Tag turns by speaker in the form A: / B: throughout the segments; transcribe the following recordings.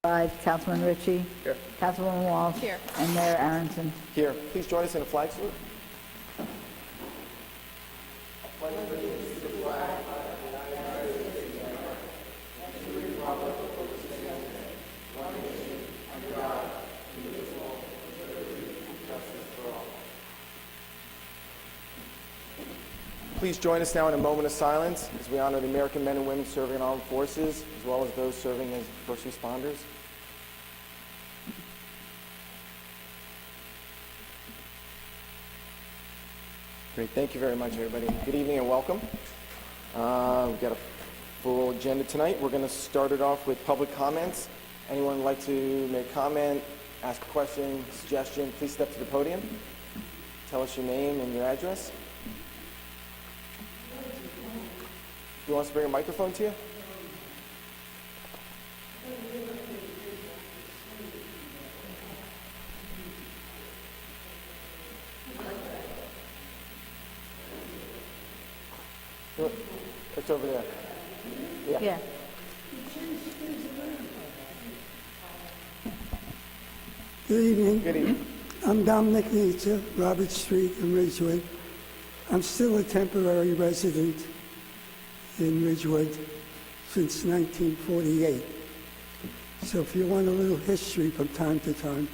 A: Councilman Ritchie.
B: Here.
A: Councilwoman Walsh.
C: Here.
A: And Mayor Aronson.
B: Here, please join us in a flag salute. Please join us now in a moment of silence as we honor the American men and women serving in armed forces, as well as those serving as first responders. Great, thank you very much, everybody. Good evening and welcome. We've got a full agenda tonight. We're going to start it off with public comments. Anyone would like to make a comment, ask a question, suggestion, please step to the podium. Tell us your name and your address. Do you want us to bring a microphone to you? It's over there.
A: Yeah.
D: Good evening.
B: Good evening.
D: I'm Dominic Nietzsche, Robert Street in Ridgewood. I'm still a temporary resident in Ridgewood since 1948. So if you want a little history from time to time,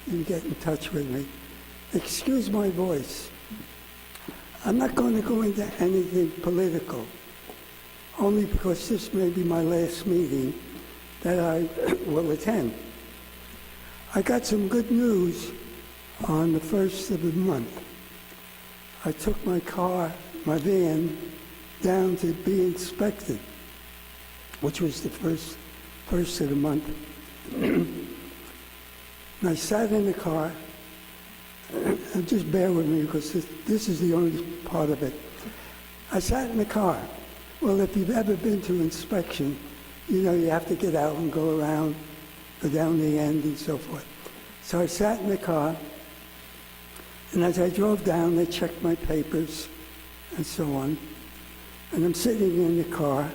D: you can get in touch with me. Excuse my voice. I'm not going to go into anything political, only because this may be my last meeting that I will attend. I got some good news on the 1st of the month. I took my car, my van, down to be inspected, which was the first of the month. And I sat in the car, and just bear with me because this is the only part of it. I sat in the car. Well, if you've ever been to inspection, you know you have to get out and go around, go down the end and so forth. So I sat in the car, and as I drove down, they checked my papers and so on. And I'm sitting in the car,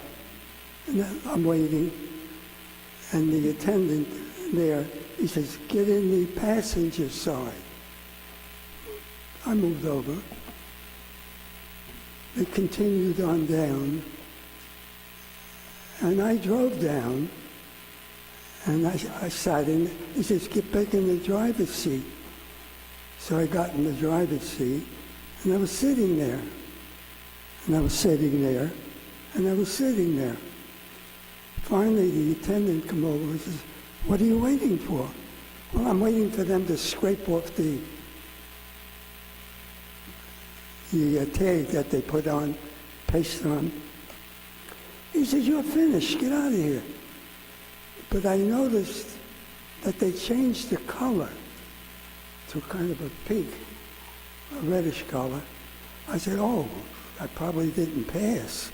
D: and I'm waiting, and the attendant there, he says, "Get in the passenger side." I moved over. They continued on down, and I drove down, and I sat in. He says, "Get back in the driver's seat." So I got in the driver's seat, and I was sitting there, and I was sitting there, and I was sitting there. Finally, the attendant come over and says, "What are you waiting for?" "Well, I'm waiting for them to scrape off the tag that they put on, paste on." He said, "You're finished, get out of here." But I noticed that they changed the color to kind of a pink, a reddish color. I said, "Oh, I probably didn't pass."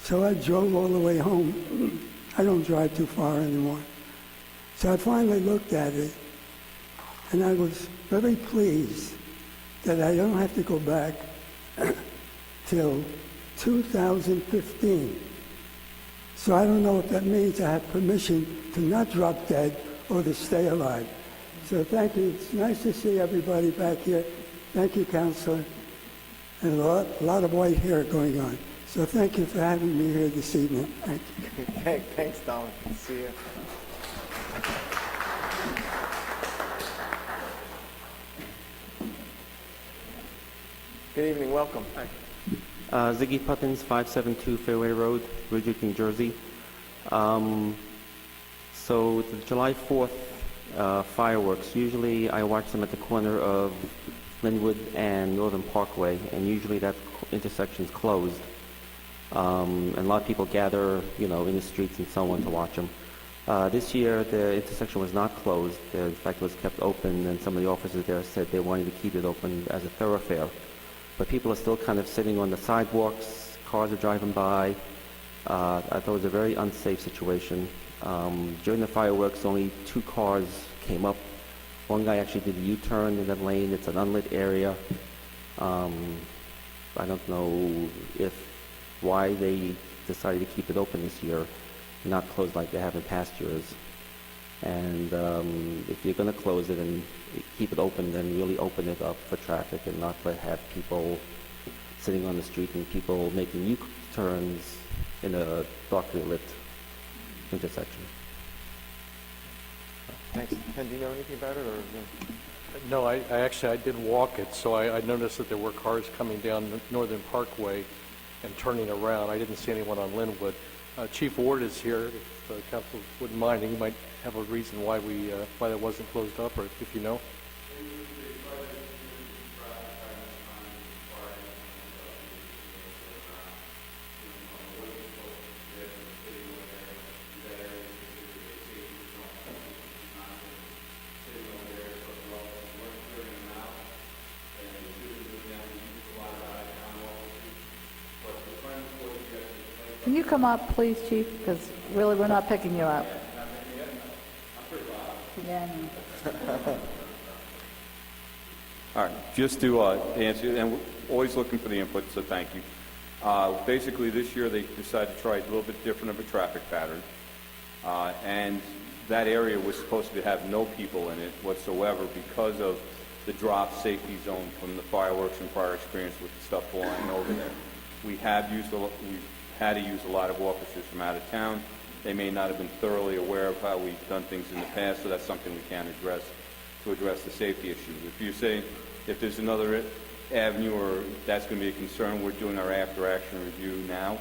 D: So I drove all the way home. I don't drive too far anymore. So I finally looked at it, and I was very pleased that I don't have to go back till 2015. So I don't know if that means I have permission to not drop dead or to stay alive. So thank you. It's nice to see everybody back here. Thank you, Counselor. And a lot of white hair going on. So thank you for having me here this evening. Thank you.
B: Thanks, Dominic. See you. Good evening, welcome.
E: Hi. Ziggy Puppins, 572 Fairway Road, Ridgewood, New Jersey. So the July 4th fireworks, usually I watch them at the corner of Linwood and Northern Parkway, and usually that intersection is closed. And a lot of people gather, in the streets and so on to watch them. This year, the intersection was not closed. In fact, it was kept open, and some of the officers there said they wanted to keep it open as a thoroughfare. But people are still kind of sitting on the sidewalks, cars are driving by. I thought it was a very unsafe situation. During the fireworks, only 2 cars came up. One guy actually did a U-turn in that lane. It's an unlit area. I don't know why they decided to keep it open this year, not closed like they have in past years. And if you're going to close it and keep it open, then really open it up for traffic and not have people sitting on the street and people making U-turns in a darkly lit intersection.
B: Thanks. Ken, do you know anything about it, or?
C: No, I actually did walk it, so I noticed that there were cars coming down Northern Parkway and turning around. I didn't see anyone on Linwood. Chief Ward is here, if the council wouldn't mind, and he might have a reason why why that wasn't closed up, or if you know.
A: Can you come up, please, Chief? Because really, we're not picking you up. Yeah, I know.
F: All right, just to answer, and we're always looking for the input, so thank you. Basically, this year they decided to try a little bit different of a traffic pattern, and that area was supposed to have no people in it whatsoever because of the drop safety zone from the fireworks and prior experience with the stuff flying over there. We've had to use a lot of officers from out of town. They may not have been thoroughly aware of how we've done things in the past, so that's something we can address to address the safety issues. If you say, if there's another avenue or that's going to be a concern, we're doing our after-action review now,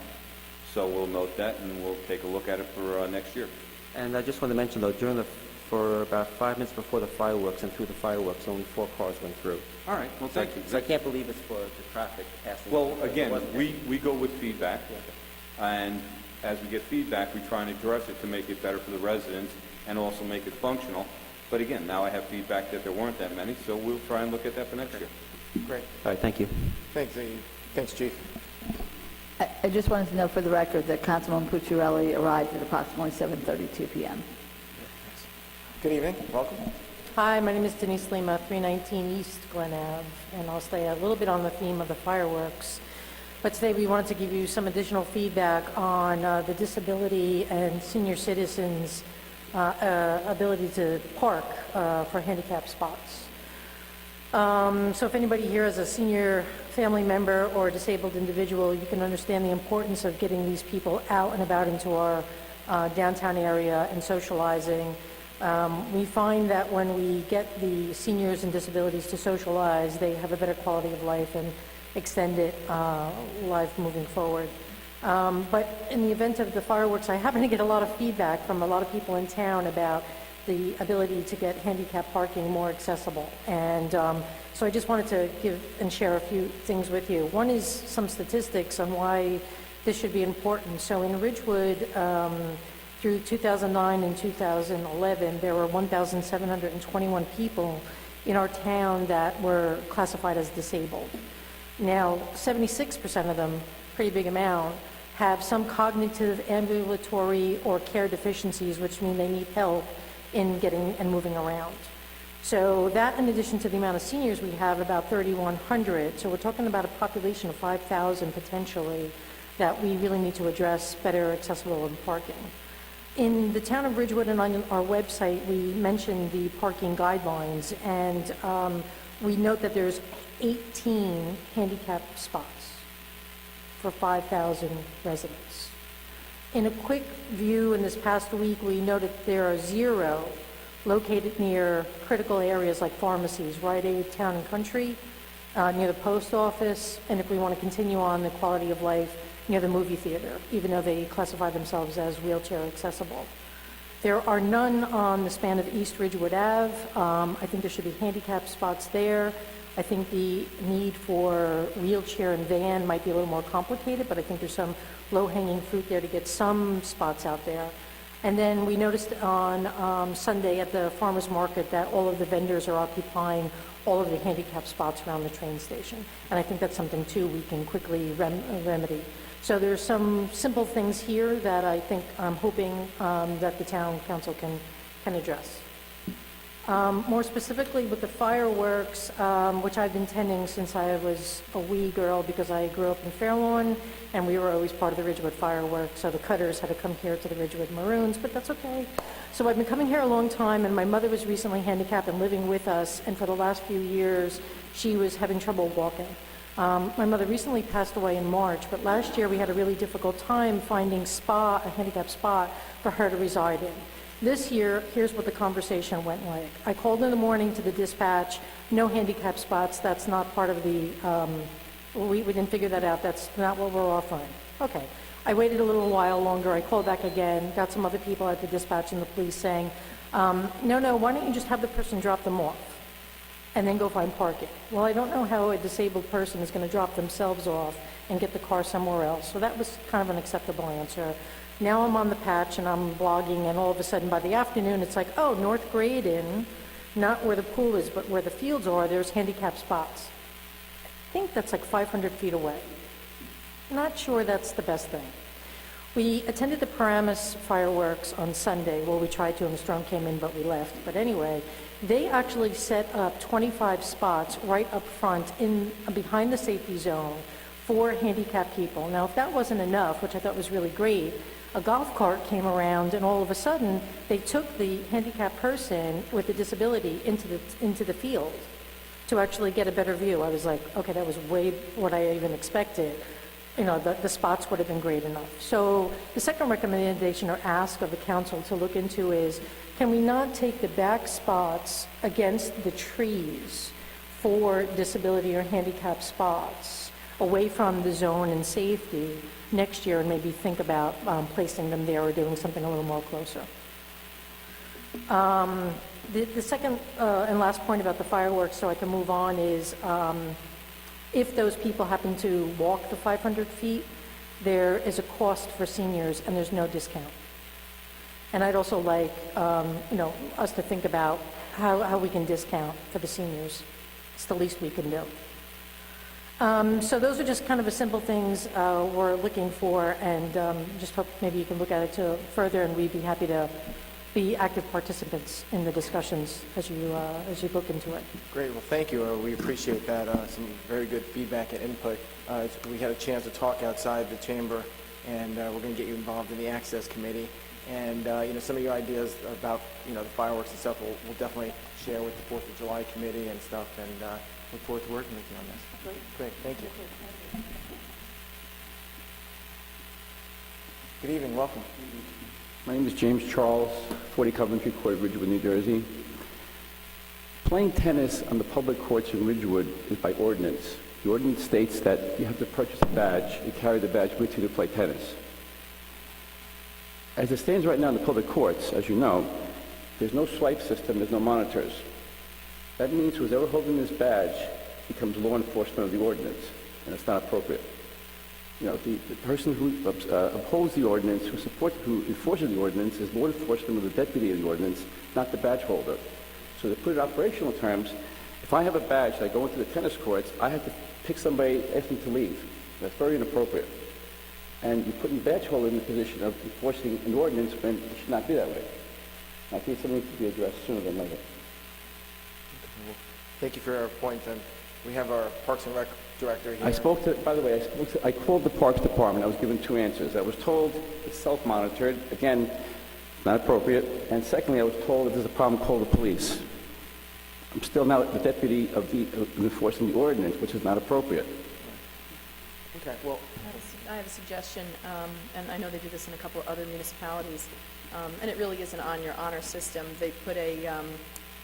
F: so we'll note that and we'll take a look at it for next year.
E: And I just want to mention, though, for about 5 minutes before the fireworks and through the fireworks, only 4 cars went through.
F: All right, well, thank you.
E: So I can't believe it's for the traffic passing.
F: Well,
E: It
F: again,
E: wasn't.
F: we go with feedback, and as we get feedback, we try and address it to make it better for the residents and also make it functional. But again, now I have feedback that there weren't that many, so we'll try and look at that for next year.
B: Great.
E: All right, thank you.
B: Thanks, Chief.
A: I just wanted to know for the record that Councilman Pucciarelli arrived at approximately 7:32 p.m.
B: Good evening. Welcome.
G: Hi, my name is Denise Lima, 319 East Glen Ave, and I'll stay a little bit on the theme of the fireworks. But today we wanted to give you some additional feedback on the disability and senior citizens' ability to park for handicap spots. So if anybody here is a senior family member or a disabled individual, you can understand the importance of getting these people out and about into our downtown area and socializing. We find that when we get the seniors and disabilities to socialize, they have a better quality of life and extended life moving forward. But in the event of the fireworks, I happen to get a lot of feedback from a lot of people in town about the ability to get handicap parking more accessible. And so I just wanted to give and share a few things with you. One is some statistics on why this should be important. So in Ridgewood, through 2009 and 2011, there were 1,721 people in our town that were classified as disabled. Now, 76% of them, pretty big amount, have some cognitive, ambulatory, or care deficiencies, which mean they need help in getting and moving around. So that, in addition to the amount of seniors we have, about 3,100. So we're talking about a population of 5,000 potentially that we really need to address better accessible parking. In the town of Ridgewood and on our website, we mentioned the parking guidelines, and we note that there's 18 handicap spots for 5,000 residents. In a quick view in this past week, we noted there are 0 located near critical areas like pharmacies, Rite Aid, Town and Country, near the post office, and if we want to continue on the quality of life, near the movie theater, even though they classify themselves as wheelchair accessible. There are none on the span of East Ridgewood Ave. I think there should be handicap spots there. I think the need for wheelchair and van might be a little more complicated, but I think there's some low-hanging fruit there to get some spots out there. And then we noticed on Sunday at the farmers market that all of the vendors are occupying all of the handicap spots around the train station. And I think that's something, too, we can quickly remedy. So there's some simple things here that I'm hoping that the town council can address. More specifically with the fireworks, which I've been tending since I was a wee girl because I grew up in Fairlawn and we were always part of the Ridgewood fireworks, so the Cutters had to come here to the Ridgewood Maroons, but that's okay. So I've been coming here a long time, and my mother was recently handicapped and living with us, and for the last few years she was having trouble walking. My mother recently passed away in March, but last year we had a really difficult time finding a handicap spot for her to reside in. This year, here's what the conversation went like. I called in the morning to the dispatch, no handicap spots, that's not part of the, we didn't figure that out, that's not what we're offering. Okay. I waited a little while longer, I called back again, got some other people at the dispatch and the police saying, no, why don't you just have the person drop them off and then go find parking? Well, I don't know how a disabled person is going to drop themselves off and get the car somewhere else, so that was kind of an acceptable answer. Now I'm on the patch and I'm blogging, and all of a sudden by the afternoon it's like, oh, North Graydon, not where the pool is but where the fields are, there's handicap spots. I think that's like 500 feet away. Not sure that's the best thing. We attended the Paramus fireworks on Sunday. Well, we tried to and the storm came in, but we left. But anyway, they actually set up 25 spots right up front behind the safety zone for handicapped people. Now, if that wasn't enough, which I thought was really great, a golf cart came around and all of a sudden they took the handicapped person with a disability into the field to actually get a better view. I was like, okay, that was way what I even expected. You know, the spots would have been great enough. So the second recommendation or ask of the council to look into is, can we not take the back spots against the trees for disability or handicap spots away from the zone and safety next year, and maybe think about placing them there or doing something a little more closer. The second and last point about the fireworks, so I can move on, is if those people happen to walk the 500 feet, there is a cost for seniors and there's no discount. And I'd also like us to think about how we can discount for the seniors. It's the least we can do. So those are just kind of the simple things we're looking for, and just hope maybe you can look at it further, and we'd be happy to be active participants in the discussions as you look into it.
B: Great. Well, thank you. We appreciate that. Some very good feedback and input. We had a chance to talk outside the chamber, and we're going to get you involved in the Access Committee. And some of your ideas about the fireworks and stuff, we'll definitely share with the 4th of July committee and stuff. And look forward to working with you on this. Great. Thank you. Good evening. Welcome.
H: My name is James Charles, 40 Coventry Court, Ridgewood, New Jersey. Playing tennis on the public courts in Ridgewood is by ordinance. The ordinance states that you have to purchase a badge and carry the badge with you to play tennis. As it stands right now in the public courts, as you know, there's no swipe system, there's no monitors. That means who's ever holding this badge becomes law enforcement of the ordinance, and it's not appropriate. The person who upholds the ordinance, who enforces the ordinance, is law enforcement of the deputy of the ordinance, not the badge holder. So to put it in operational terms, if I have a badge and I go into the tennis courts, I have to pick somebody, ask them to leave. That's very inappropriate. And you're putting the badge holder in the position of enforcing an ordinance when it should not be that way. I think something needs to be addressed sooner than later.
B: Thank you for your point. And we have our Parks and Rec director here.
H: I called the Parks Department. I was given 2 answers. I was told it's self-monitored. Again, not appropriate. And secondly, I was told if there's a problem, call the police. I'm still now the deputy of enforcing the ordinance, which is not appropriate.
B: Okay, well,
I: I have a suggestion, and I know they do this in a couple of other municipalities, and it really is an on your honor system. They put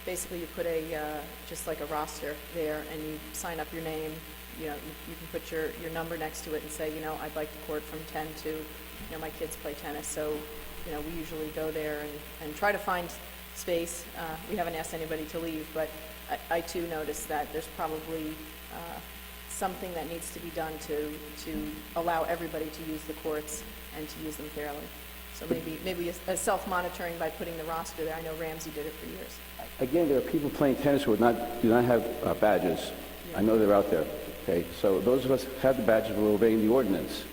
I: basically you put just like a roster there, and you sign up your name. You can put your number next to it and say, I'd like to court from 10 to, my kids play tennis. So, we usually go there and try to find space. We haven't asked anybody to leave, but I too noticed that there's probably something that needs to be done to allow everybody to use the courts and to use them fairly. So maybe a self-monitoring by putting the roster there. I know Ramsey did it for years.
H: Again, there are people playing tennis who do not have badges. Yeah. I know they're out there. Okay, so those of us who have the badges will obey the ordinance.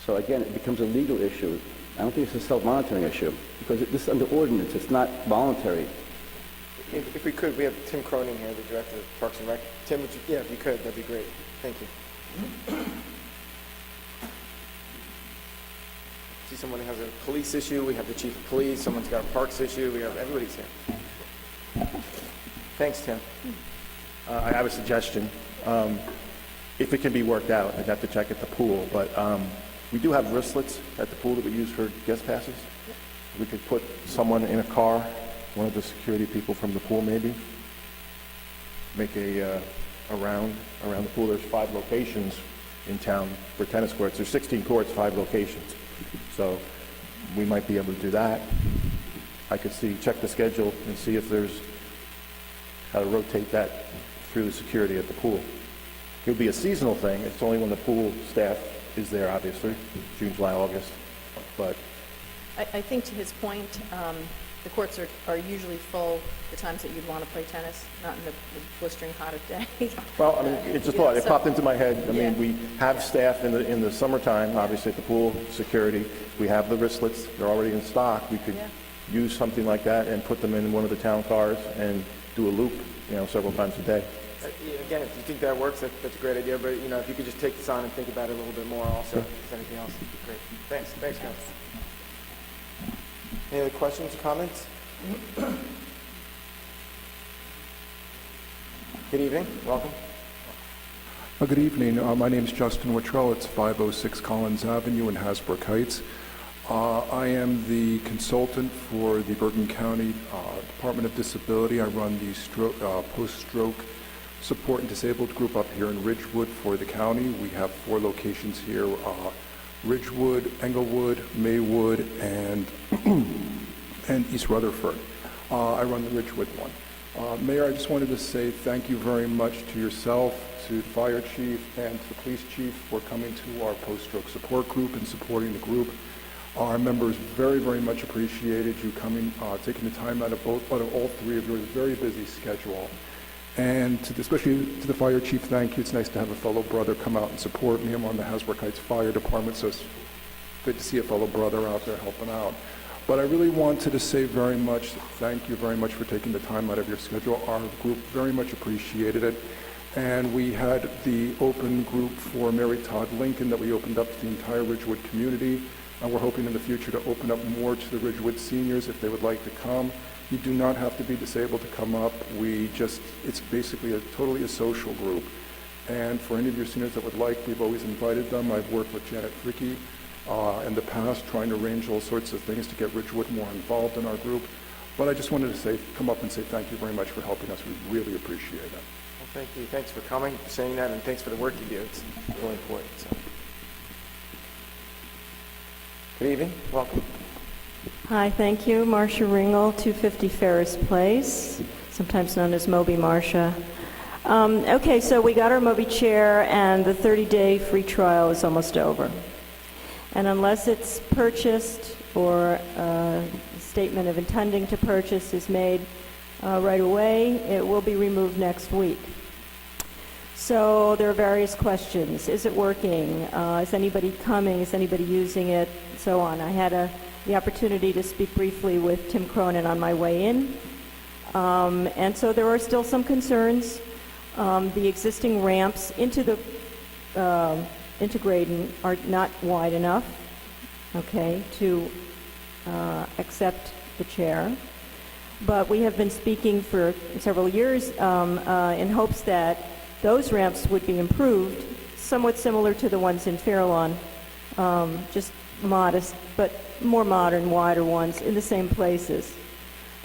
H: So again, it becomes a legal issue. I don't think it's a self-monitoring issue because this is under ordinance. It's not voluntary.
B: If we could, we have Tim Cronin here, the Director of Parks and Rec. Tim, would you, yeah, if you could, that'd be great. Thank you. See, someone has a police issue, we have the chief of police, someone's got a parks issue, we have, everybody's here. Thanks, Tim.
J: I have a suggestion. If it can be worked out, I'd have to check at the pool, but we do have wristlets at the pool that we use for guest passes. We could put someone in a car, one of the security people from the pool maybe, make a round around the pool. There's 5 locations in town for tennis courts. There's 16 courts, 5 locations. So we might be able to do that. I could check the schedule and see if there's how to rotate that through the security at the pool. It would be a seasonal thing. It's only when the pool staff is there, obviously, June, July, August. But
I: I think to his point, the courts are usually full the times that you'd want to play tennis, not in the blistering hot of day.
J: well, I mean, it's just thought. It popped into my head. I
I: Yeah.
J: mean, we have staff in the summertime, obviously at the pool, security. We have the wristlets. They're already in stock. We could use something like that and put them in one of the town cars and do a loop, several times a day.
B: Again, if you think that works, that's a great idea, but, if you could just take this on and think about it a little bit more also, if there's anything else, great. Thanks, guys. Any other questions, comments? Good evening, welcome.
K: Good evening. My name is Justin Wittrell. It's 506 Collins Avenue in Hasbrook Heights. I am the consultant for the Bergen County Department of Disability. I run the post-stroke support and disabled group up here in Ridgewood for the county. We have 4 locations here, Ridgewood, Englewood, Maywood, and East Rutherford. I run the Ridgewood one. Mayor, I just wanted to say thank you very much to yourself, to the fire chief, and to the police chief for coming to our post-stroke support group and supporting the group. Our members very, very much appreciated you coming, taking the time out of all 3 of your very busy schedule. And especially to the fire chief, thank you. It's nice to have a fellow brother come out and support me. I'm on the Hasbrook Heights Fire Department, so it's good to see a fellow brother out there helping out. But I really wanted to say very much, thank you very much for taking the time out of your schedule. Our group very much appreciated it. And we had the open group for Mary Todd Lincoln that we opened up to the entire Ridgewood community. And we're hoping in the future to open up more to the Ridgewood seniors if they would like to come. You do not have to be disabled to come up. It's basically totally a social group. And for any of your seniors that would like, we've always invited them. I've worked with Janet Fricky in the past, trying to arrange all sorts of things to get Ridgewood more involved in our group. But I just wanted to come up and say thank you very much for helping us. We really appreciate it.
B: Well, thank you. Thanks for coming, for saying that, and thanks for the work you do. It's really important. So. Good evening. Welcome.
L: Hi, thank you. Marcia Ringel, 250 Ferris Place, sometimes known as Moby Marcia. Okay, so we got our Moby chair, and the 30-day free trial is almost over. And unless it's purchased or a statement of intending to purchase is made right away, it will be removed next week. So there are various questions. Is it working? Is anybody coming? Is anybody using it? So on. I had the opportunity to speak briefly with Tim Cronin on my way in. And so there are still some concerns. The existing ramps into Graydon are not wide enough, okay, to accept the chair. But we have been speaking for several years in hopes that those ramps would be improved, somewhat similar to the ones in Fairlawn, just modest, but more modern, wider ones in the same places.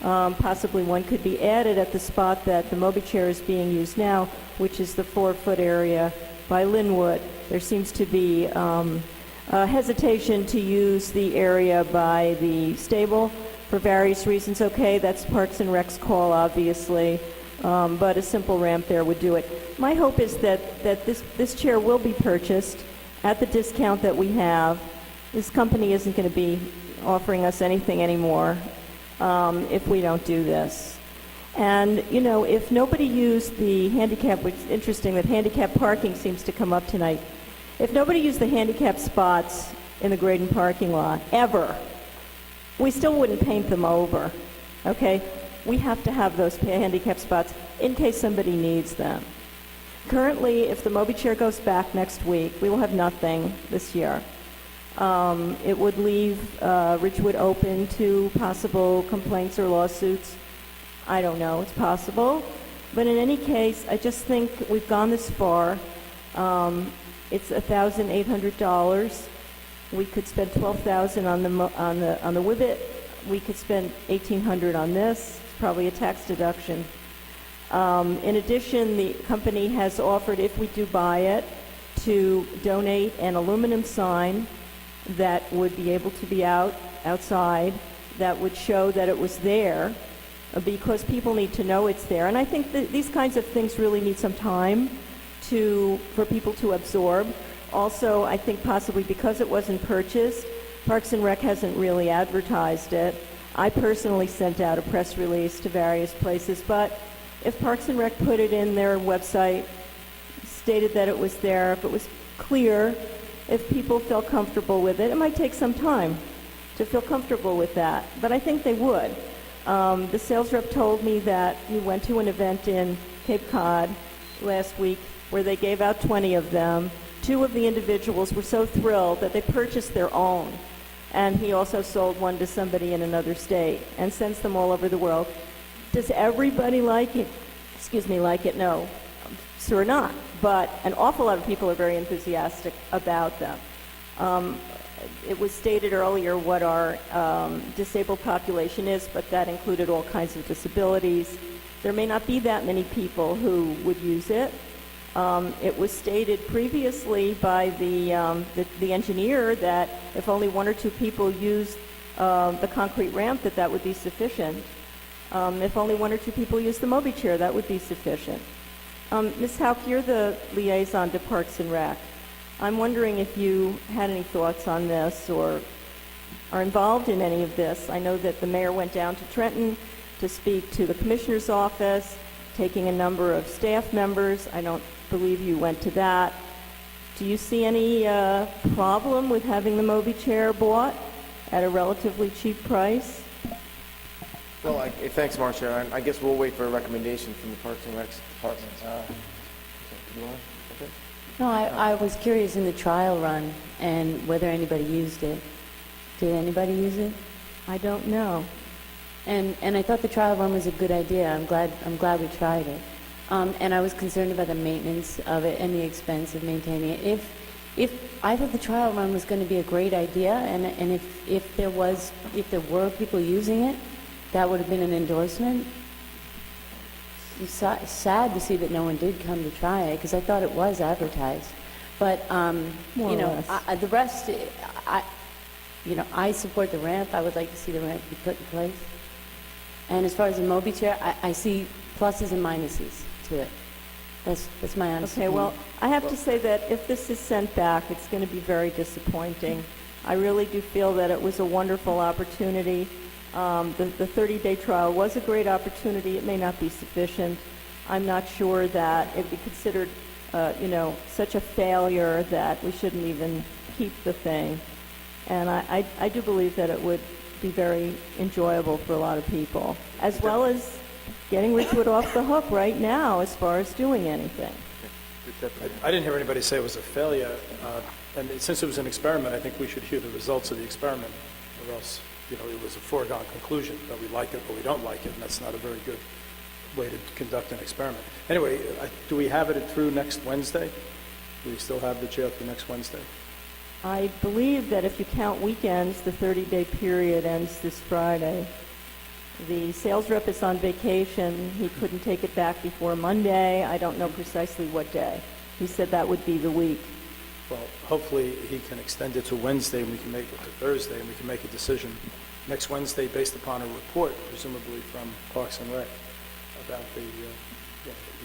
L: Possibly one could be added at the spot that the Moby chair is being used now, which is the 4-foot area by Linwood. There seems to be a hesitation to use the area by the stable for various reasons. Okay, that's Parks and Rec's call, obviously, but a simple ramp there would do it. My hope is that this chair will be purchased at the discount that we have. This company isn't going to be offering us anything anymore if we don't do this. And, if nobody used the handicap, which is interesting that handicap parking seems to come up tonight. If nobody used the handicap spots in the Graydon parking lot, ever, we still wouldn't paint them over, okay? we have to have those handicap spots in case somebody needs them. Currently, if the Moby Chair goes back next week, we will have nothing this year. It would leave Ridgewood open to possible complaints or lawsuits. I don't know, it's possible. But in any case, I just think we've gone this far. It's $1,800. We could spend $12,000 on the Whibbit. We could spend $1,800 on this. It's probably a tax deduction. In addition, the company has offered, if we do buy it, to donate an aluminum sign that would be able to be outside, that would show that it was there, because people need to know it's there. And I think that these kinds of things really need some time for people to absorb. Also, I think possibly because it wasn't purchased, Parks and Rec hasn't really advertised it. I personally sent out a press release to various places, but if Parks and Rec put it in their website, stated that it was there, if it was clear, if people felt comfortable with it, it might take some time to feel comfortable with that, but I think they would. The sales rep told me that he went to an event in Cape Cod last week where they gave out 20 of them. 2 of the individuals were so thrilled that they purchased their own. And he also sold one to somebody in another state and sends them all over the world. Does everybody like it? Like it? No, sure not. But an awful lot of people are very enthusiastic about them. It was stated earlier what our disabled population is, but that included all kinds of disabilities. There may not be that many people who would use it. It was stated previously by the engineer that if only 1 or 2 people used the concrete ramp, that would be sufficient. If only 1 or 2 people used the Moby Chair, that would be sufficient. Ms. Hauk, you're the liaison to Parks and Rec. I'm wondering if you had any thoughts on this or are involved in any of this. I know that the mayor went down to Trenton to speak to the commissioner's office, taking a number of staff members. I don't believe you went to that. Do you see any problem with having the Moby Chair bought at a relatively cheap price?
B: Well, thanks, Marcia. I guess we'll wait for a recommendation from the Parks and Rec department. You want to? Okay.
M: No, I was curious in the trial run and whether anybody used it. Did anybody use it?
L: I don't know.
M: And I thought the trial run was a good idea. I'm glad we tried it. And I was concerned about the maintenance of it and the expense of maintaining it. If I thought the trial run was going to be a great idea, and if there were people using it, that would have been an endorsement. It's sad to see that no one did come to try it, because I thought it was advertised. But, the rest, I support the ramp. I would like to see the ramp be put in place. And as far as the Moby Chair, I see pluses and minuses to it. That's my honest opinion.
L: Okay, well, I have to say that if this is sent back, it's going to be very disappointing. I really do feel that it was a wonderful opportunity. The 30-day trial was a great opportunity. It may not be sufficient. I'm not sure that it would be considered, such a failure that we shouldn't even keep the thing. And I do believe that it would be very enjoyable for a lot of people, as well as getting Ridgewood off the hook right now as far as doing anything.
N: I didn't hear anybody say it was a failure. And since it was an experiment, I think we should hear the results of the experiment, or else it was a foregone conclusion that we like it or we don't like it, and that's not a very good way to conduct an experiment. Anyway, do we have it through next Wednesday? Do we still have the chair through next Wednesday?
L: I believe that if you count weekends, the 30-day period ends this Friday. The sales rep is on vacation. He couldn't take it back before Monday. I don't know precisely what day. He said that would be the week.
N: Well, hopefully he can extend it to Wednesday, and we can make it to Thursday, and we can make a decision next Wednesday based upon a report, presumably from Parks and Rec, about the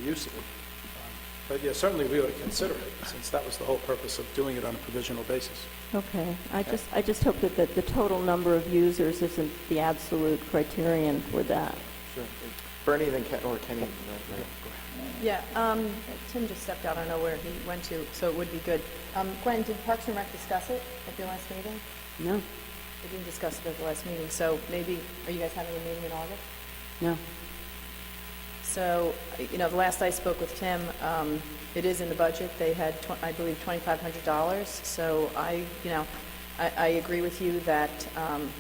N: use of it. But yeah, certainly we ought to consider it, since that was the whole purpose of doing it on a provisional basis.
L: Okay. I just hope that the total number of users isn't the absolute criterion for that.
B: Sure. Bernie, then Kenny. Right.
I: Yeah, Tim just stepped out. I don't know where he went to, so it would be good. Gwen, did Parks and Rec discuss it at your last meeting?
M: No.
I: They didn't discuss it at the last meeting, so maybe, are you guys having a meeting in August?
M: No.
I: So, the last I spoke with Tim, it is in the budget. They had, I believe, $2,500. So I agree with you that,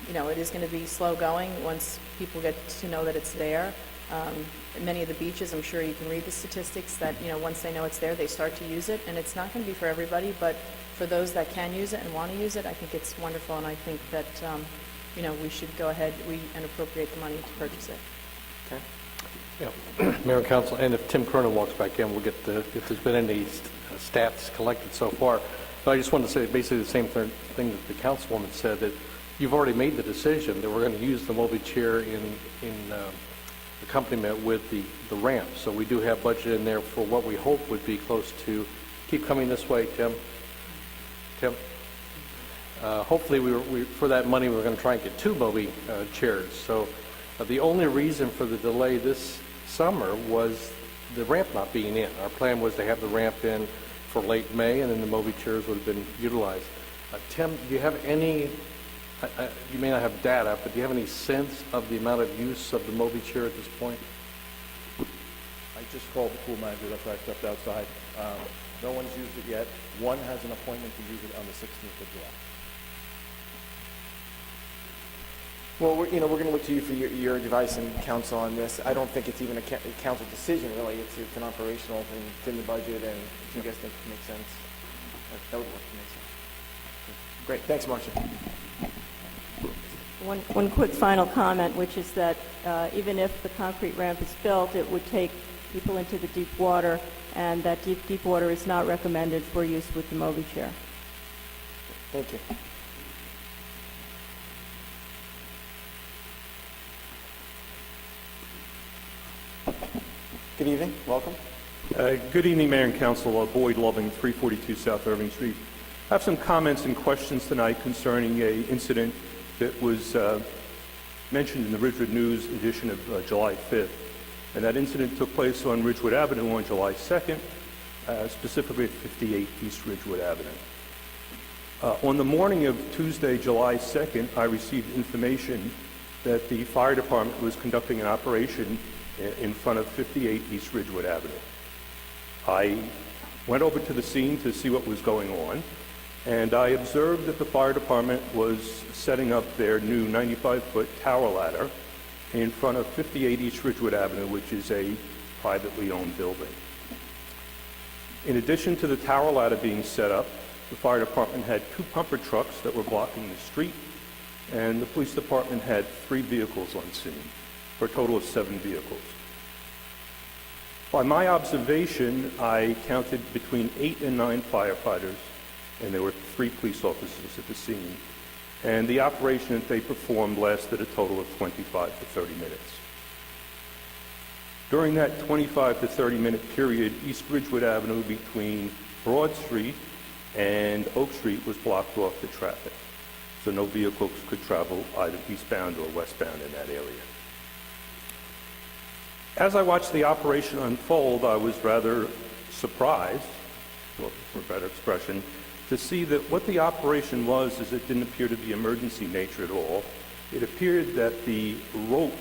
I: it is going to be slow going once people get to know that it's there. Many of the beaches, I'm sure you can read the statistics that, once they know it's there, they start to use it. And it's not going to be for everybody, but for those that can use it and want to use it, I think it's wonderful. And I think that, we should go ahead and appropriate the money to purchase it.
B: Okay.
C: Yeah. Mayor and Council, and if Tim Cronin walks back in, we'll get if there's been any stats collected so far. But I just wanted to say basically the same thing that the councilwoman said, that you've already made the decision that we're going to use the Moby chair in accompaniment with the ramp. So we do have budget in there for what we hope would be close to, keep coming this way, Tim. Hopefully for that money we're going to try and get 2 Moby chairs. So the only reason for the delay this summer was the ramp not being in. Our plan was to have the ramp in for late May, and then the Moby chairs would have been utilized. Tim, do you have any, you may not have data, but do you have any sense of the amount of use of the Moby chair at this point?
J: I just called the pool manager, that's why I stepped outside. No one's used it yet. One has an appointment to use it on the 16th of July.
B: Well, we're going to look to you for your advice and counsel on this. I don't think it's even a council decision, really. It's an operational thing. It's in the budget, and if you guys think it makes sense, that would work to make sense. Great. Thanks, Marcia.
L: One quick final comment, which is that even if the concrete ramp is built, it would take people into the deep water, and that deep water is not recommended for use with the Moby chair.
B: Thank you. Good evening. Welcome.
O: Good evening, Mayor and Council. Boyd Loving, 342 South Irving Street. I have some comments and questions tonight concerning an incident that was mentioned in the Ridgewood News edition of July 5th. And that incident took place on Ridgewood Avenue on July 2nd, specifically at 58 East Ridgewood Avenue. On the morning of Tuesday, July 2nd, I received information that the fire department was conducting an operation in front of 58 East Ridgewood Avenue. I went over to the scene to see what was going on, and I observed that the fire department was setting up their new 95-foot tower ladder in front of 58 East Ridgewood Avenue, which is a privately owned building. In addition to the tower ladder being set up, the fire department had 2 pumper trucks that were blocking the street, and the police department had 3 vehicles on scene, for a total of 7 vehicles. By my observation, I counted between 8 and 9 firefighters, and there were 3 police officers at the scene. And the operation that they performed lasted a total of 25 to 30 minutes. During that 25 to 30 minute period, East Ridgewood Avenue between Broad Street and Oak Street was blocked off to traffic. So no vehicles could travel either eastbound or westbound in that area. As I watched the operation unfold, I was rather surprised, for a better expression, to see that what the operation was is it didn't appear to be emergency nature at all. It appeared that the rope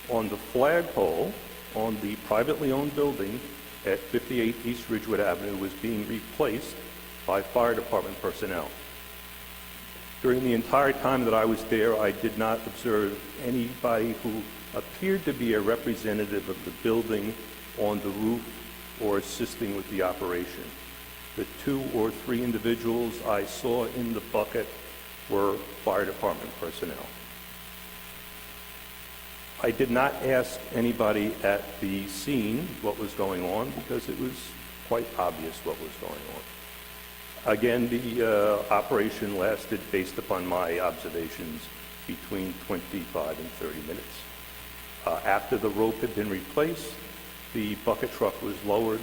O: on the flagpole on the privately owned building at 58 East Ridgewood Avenue was being replaced by fire department personnel. During the entire time that I was there, I did not observe anybody who appeared to be a representative of the building on the roof or assisting with the operation. The 2 or 3 individuals I saw in the bucket were fire department personnel. I did not ask anybody at the scene what was going on because it was quite obvious what was going on. Again, the operation lasted, based upon my observations, between 25 and 30 minutes. After the rope had been replaced, the bucket truck was lowered,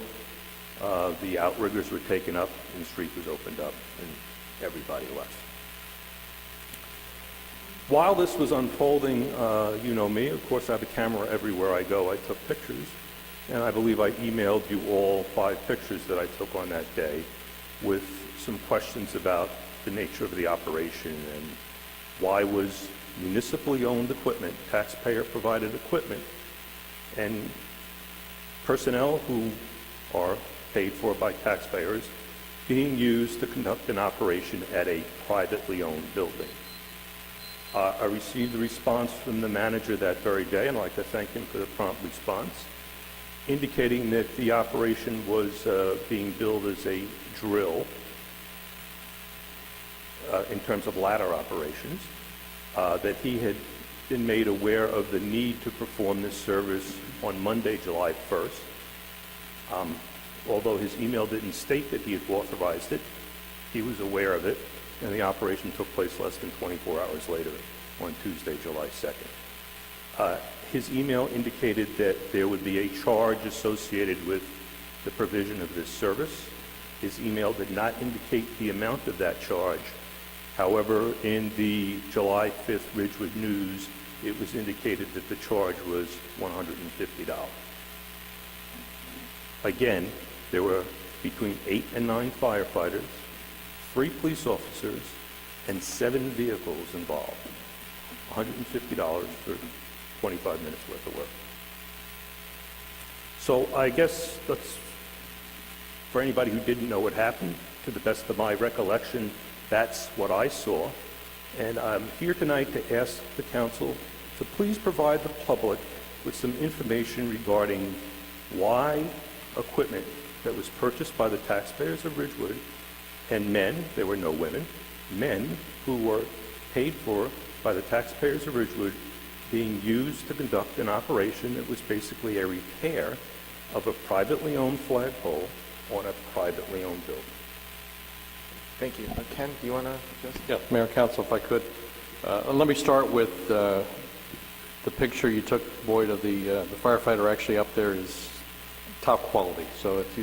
O: the outriggers were taken up, and the street was opened up, and everybody left. While this was unfolding, you know me, of course I have a camera everywhere I go. I took pictures, and I believe I emailed you all 5 pictures that I took on that day with some questions about the nature of the operation and why was municipally owned equipment, taxpayer-provided equipment, and personnel who are paid for by taxpayers being used to conduct an operation at a privately owned building. I received a response from the manager that very day, and I'd like to thank him for the prompt response, indicating that the operation was being billed as a drill in terms of ladder operations, that he had been made aware of the need to perform this service on Monday, July 1st. Although his email didn't state that he had authorized it, he was aware of it, and the operation took place less than 24 hours later on Tuesday, July 2nd. His email indicated that there would be a charge associated with the provision of this service. His email did not indicate the amount of that charge. However, in the July 5th Ridgewood News, it was indicated that the charge was $150. Again, there were between 8 and 9 firefighters, 3 police officers, and 7 vehicles involved. $150 for 25 minutes worth of work. So I guess for anybody who didn't know what happened, to the best of my recollection, that's what I saw. And I'm here tonight to ask the council to please provide the public with some information regarding why equipment that was purchased by the taxpayers of Ridgewood, and men, there were no women, men who were paid for by the taxpayers of Ridgewood, being used to conduct an operation that was basically a repair of a privately owned flagpole on a privately owned building.
B: Thank you. Ken, do you want to just?
C: Yeah, Mayor and Council, if I could. Let me start with the picture you took, Boyd, of the firefighter actually up there is top quality. So if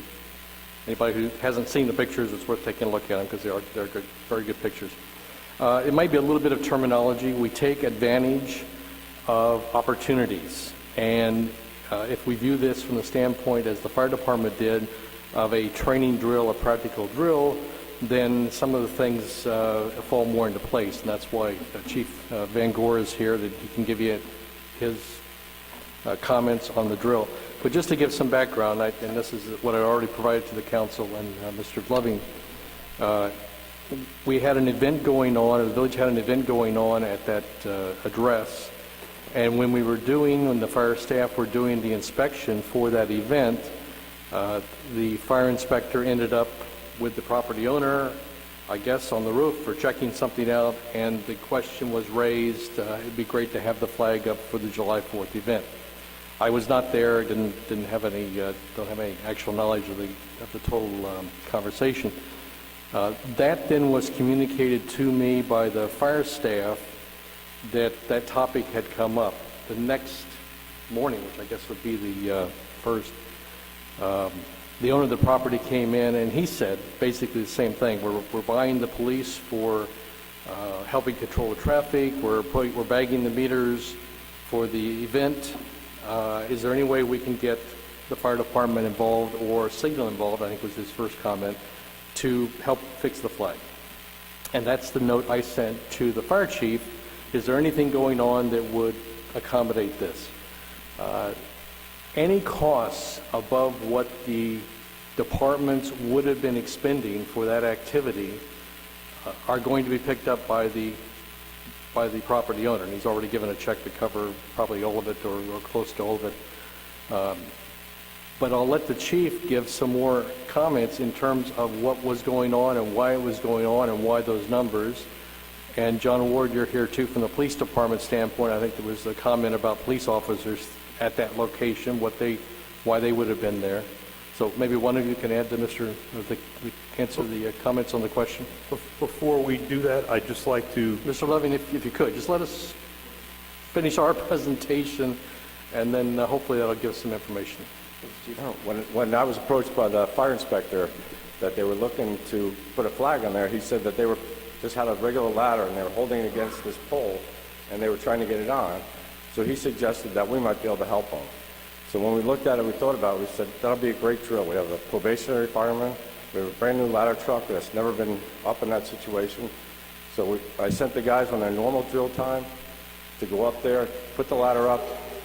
C: anybody who hasn't seen the pictures, it's worth taking a look at them because they're good, very good pictures. It might be a little bit of terminology. We take advantage of opportunities. And if we view this from the standpoint, as the fire department did, of a training drill, a practical drill, then some of the things fall more into place. And that's why Chief Van Gore is here, that he can give you his comments on the drill. But just to give some background, and this is what I already provided to the council and Mr. Loving, we had an event going on, or the village had an event going on at that address. And when the fire staff were doing the inspection for that event, the fire inspector ended up with the property owner, I guess, on the roof for checking something out, and the question was raised, it'd be great to have the flag up for the July 4th event. I was not there, don't have any actual knowledge of the total conversation. That then was communicated to me by the fire staff that topic had come up. The next morning, which I guess would be the first, the owner of the property came in and he said basically the same thing. We're buying the police for helping control the traffic. We're bagging the meters for the event. Is there any way we can get the fire department involved or Signal involved, I think was his first comment, to help fix the flag? And that's the note I sent to the fire chief. Is there anything going on that would accommodate this? Any costs above what the departments would have been expending for that activity are going to be picked up by the property owner, and he's already given a check to cover probably all of it or close to all of it. But I'll let the chief give some more comments in terms of what was going on and why it was going on and why those numbers. And John Ward, you're here too from the police department standpoint. I think there was a comment about police officers at that location, why they would have been there. So maybe one of you can add to answer the comments on the question.
O: Before we do that, I'd just like to...
C: Mr. Levin, if you could, just let us finish our presentation, and then hopefully that'll give us some information.
P: When I was approached by the fire inspector that they were looking to put a flag on there, he said that they were just had a regular ladder and they were holding it against this pole and they were trying to get it on. So he suggested that we might be able to help them. So when we looked at it, we thought about it, we said, that'll be a great drill. We have a probationary fireman, we have a brand new ladder truck that's never been up in that situation. So I sent the guys on their normal drill time, to go up there, put the ladder up.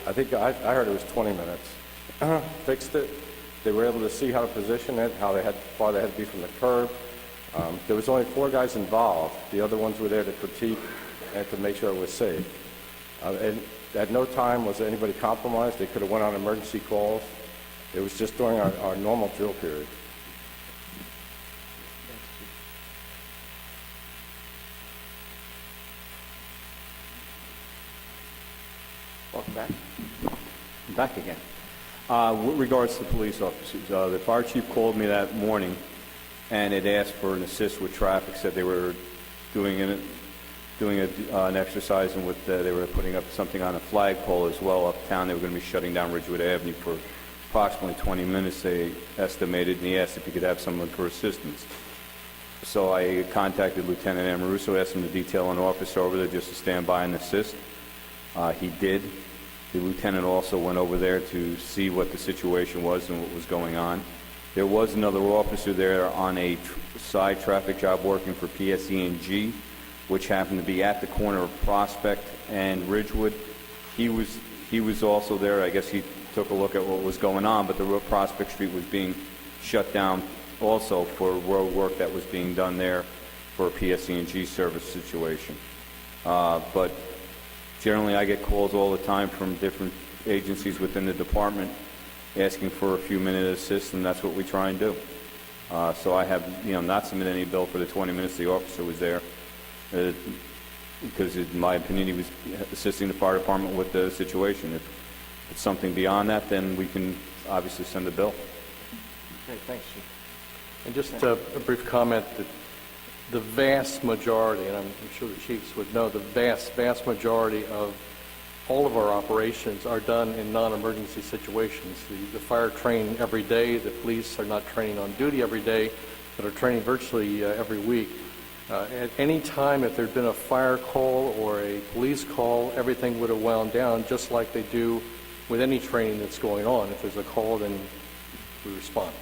P: I think I heard it was 20 minutes. Fixed it. They were able to see how to position it, how far they had to be from the curb. There was only 4 guys involved. The other ones were there to critique and to make sure it was safe. And at no time was anybody compromised. They could have went on emergency calls. It was just during our normal drill period.
B: Welcome back.
F: I'm back again. With regards to police officers, the fire chief called me that morning and had asked for an assist with traffic, said they were doing an exercise and they were putting up something on a flagpole as well uptown. They were going to be shutting down Ridgewood Avenue for approximately 20 minutes, they estimated, and he asked if he could have someone for assistance. So I contacted Lieutenant Amoruso, asked him to detail an officer over there just to stand by and assist. He did. The lieutenant also went over there to see what the situation was and what was going on. There was another officer there on a side traffic job working for PSE&G, which happened to be at the corner of Prospect and Ridgewood. He was also there. I guess he took a look at what was going on, but the Prospect Street was being shut down also for road work that was being done there for a PSE&G service situation. But generally, I get calls all the time from different agencies within the department asking for a few minute assist, and that's what we try and do. So I have, not submitted any bill for the 20 minutes the officer was there, because in my opinion, he was assisting the fire department with the situation. If it's something beyond that, then we can obviously send a bill.
B: Great, thanks, Chief.
C: And just a brief comment that the vast majority, and I'm sure the chiefs would know, the vast majority of all of our operations are done in non-emergency situations. The fire train every day. The police are not training on duty every day, but are training virtually every week. At any time, if there'd been a fire call or a police call, everything would have wound down just like they do with any training that's going on. If there's a call, then we respond.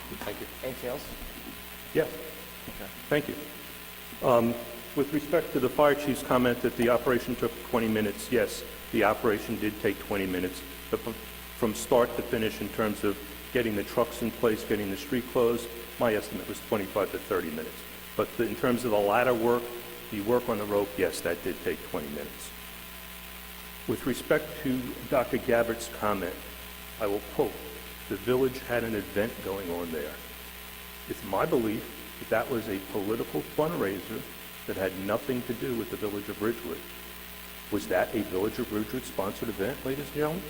C: So, thank you.
B: Anything else?
O: Yes.
B: Okay.
O: Thank you. With respect to the fire chief's comment that the operation took 20 minutes, yes, the operation did take 20 minutes. But from start to finish in terms of getting the trucks in place, getting the street closed, my estimate was 25 to 30 minutes. But in terms of the ladder work, the work on the rope, yes, that did take 20 minutes. With respect to Dr. Gabbert's comment, I will quote, "The village had an event going on there." It's my belief that that was a political fundraiser that had nothing to do with the Village of Ridgewood. Was that a Village of Ridgewood sponsored event, ladies and gentlemen?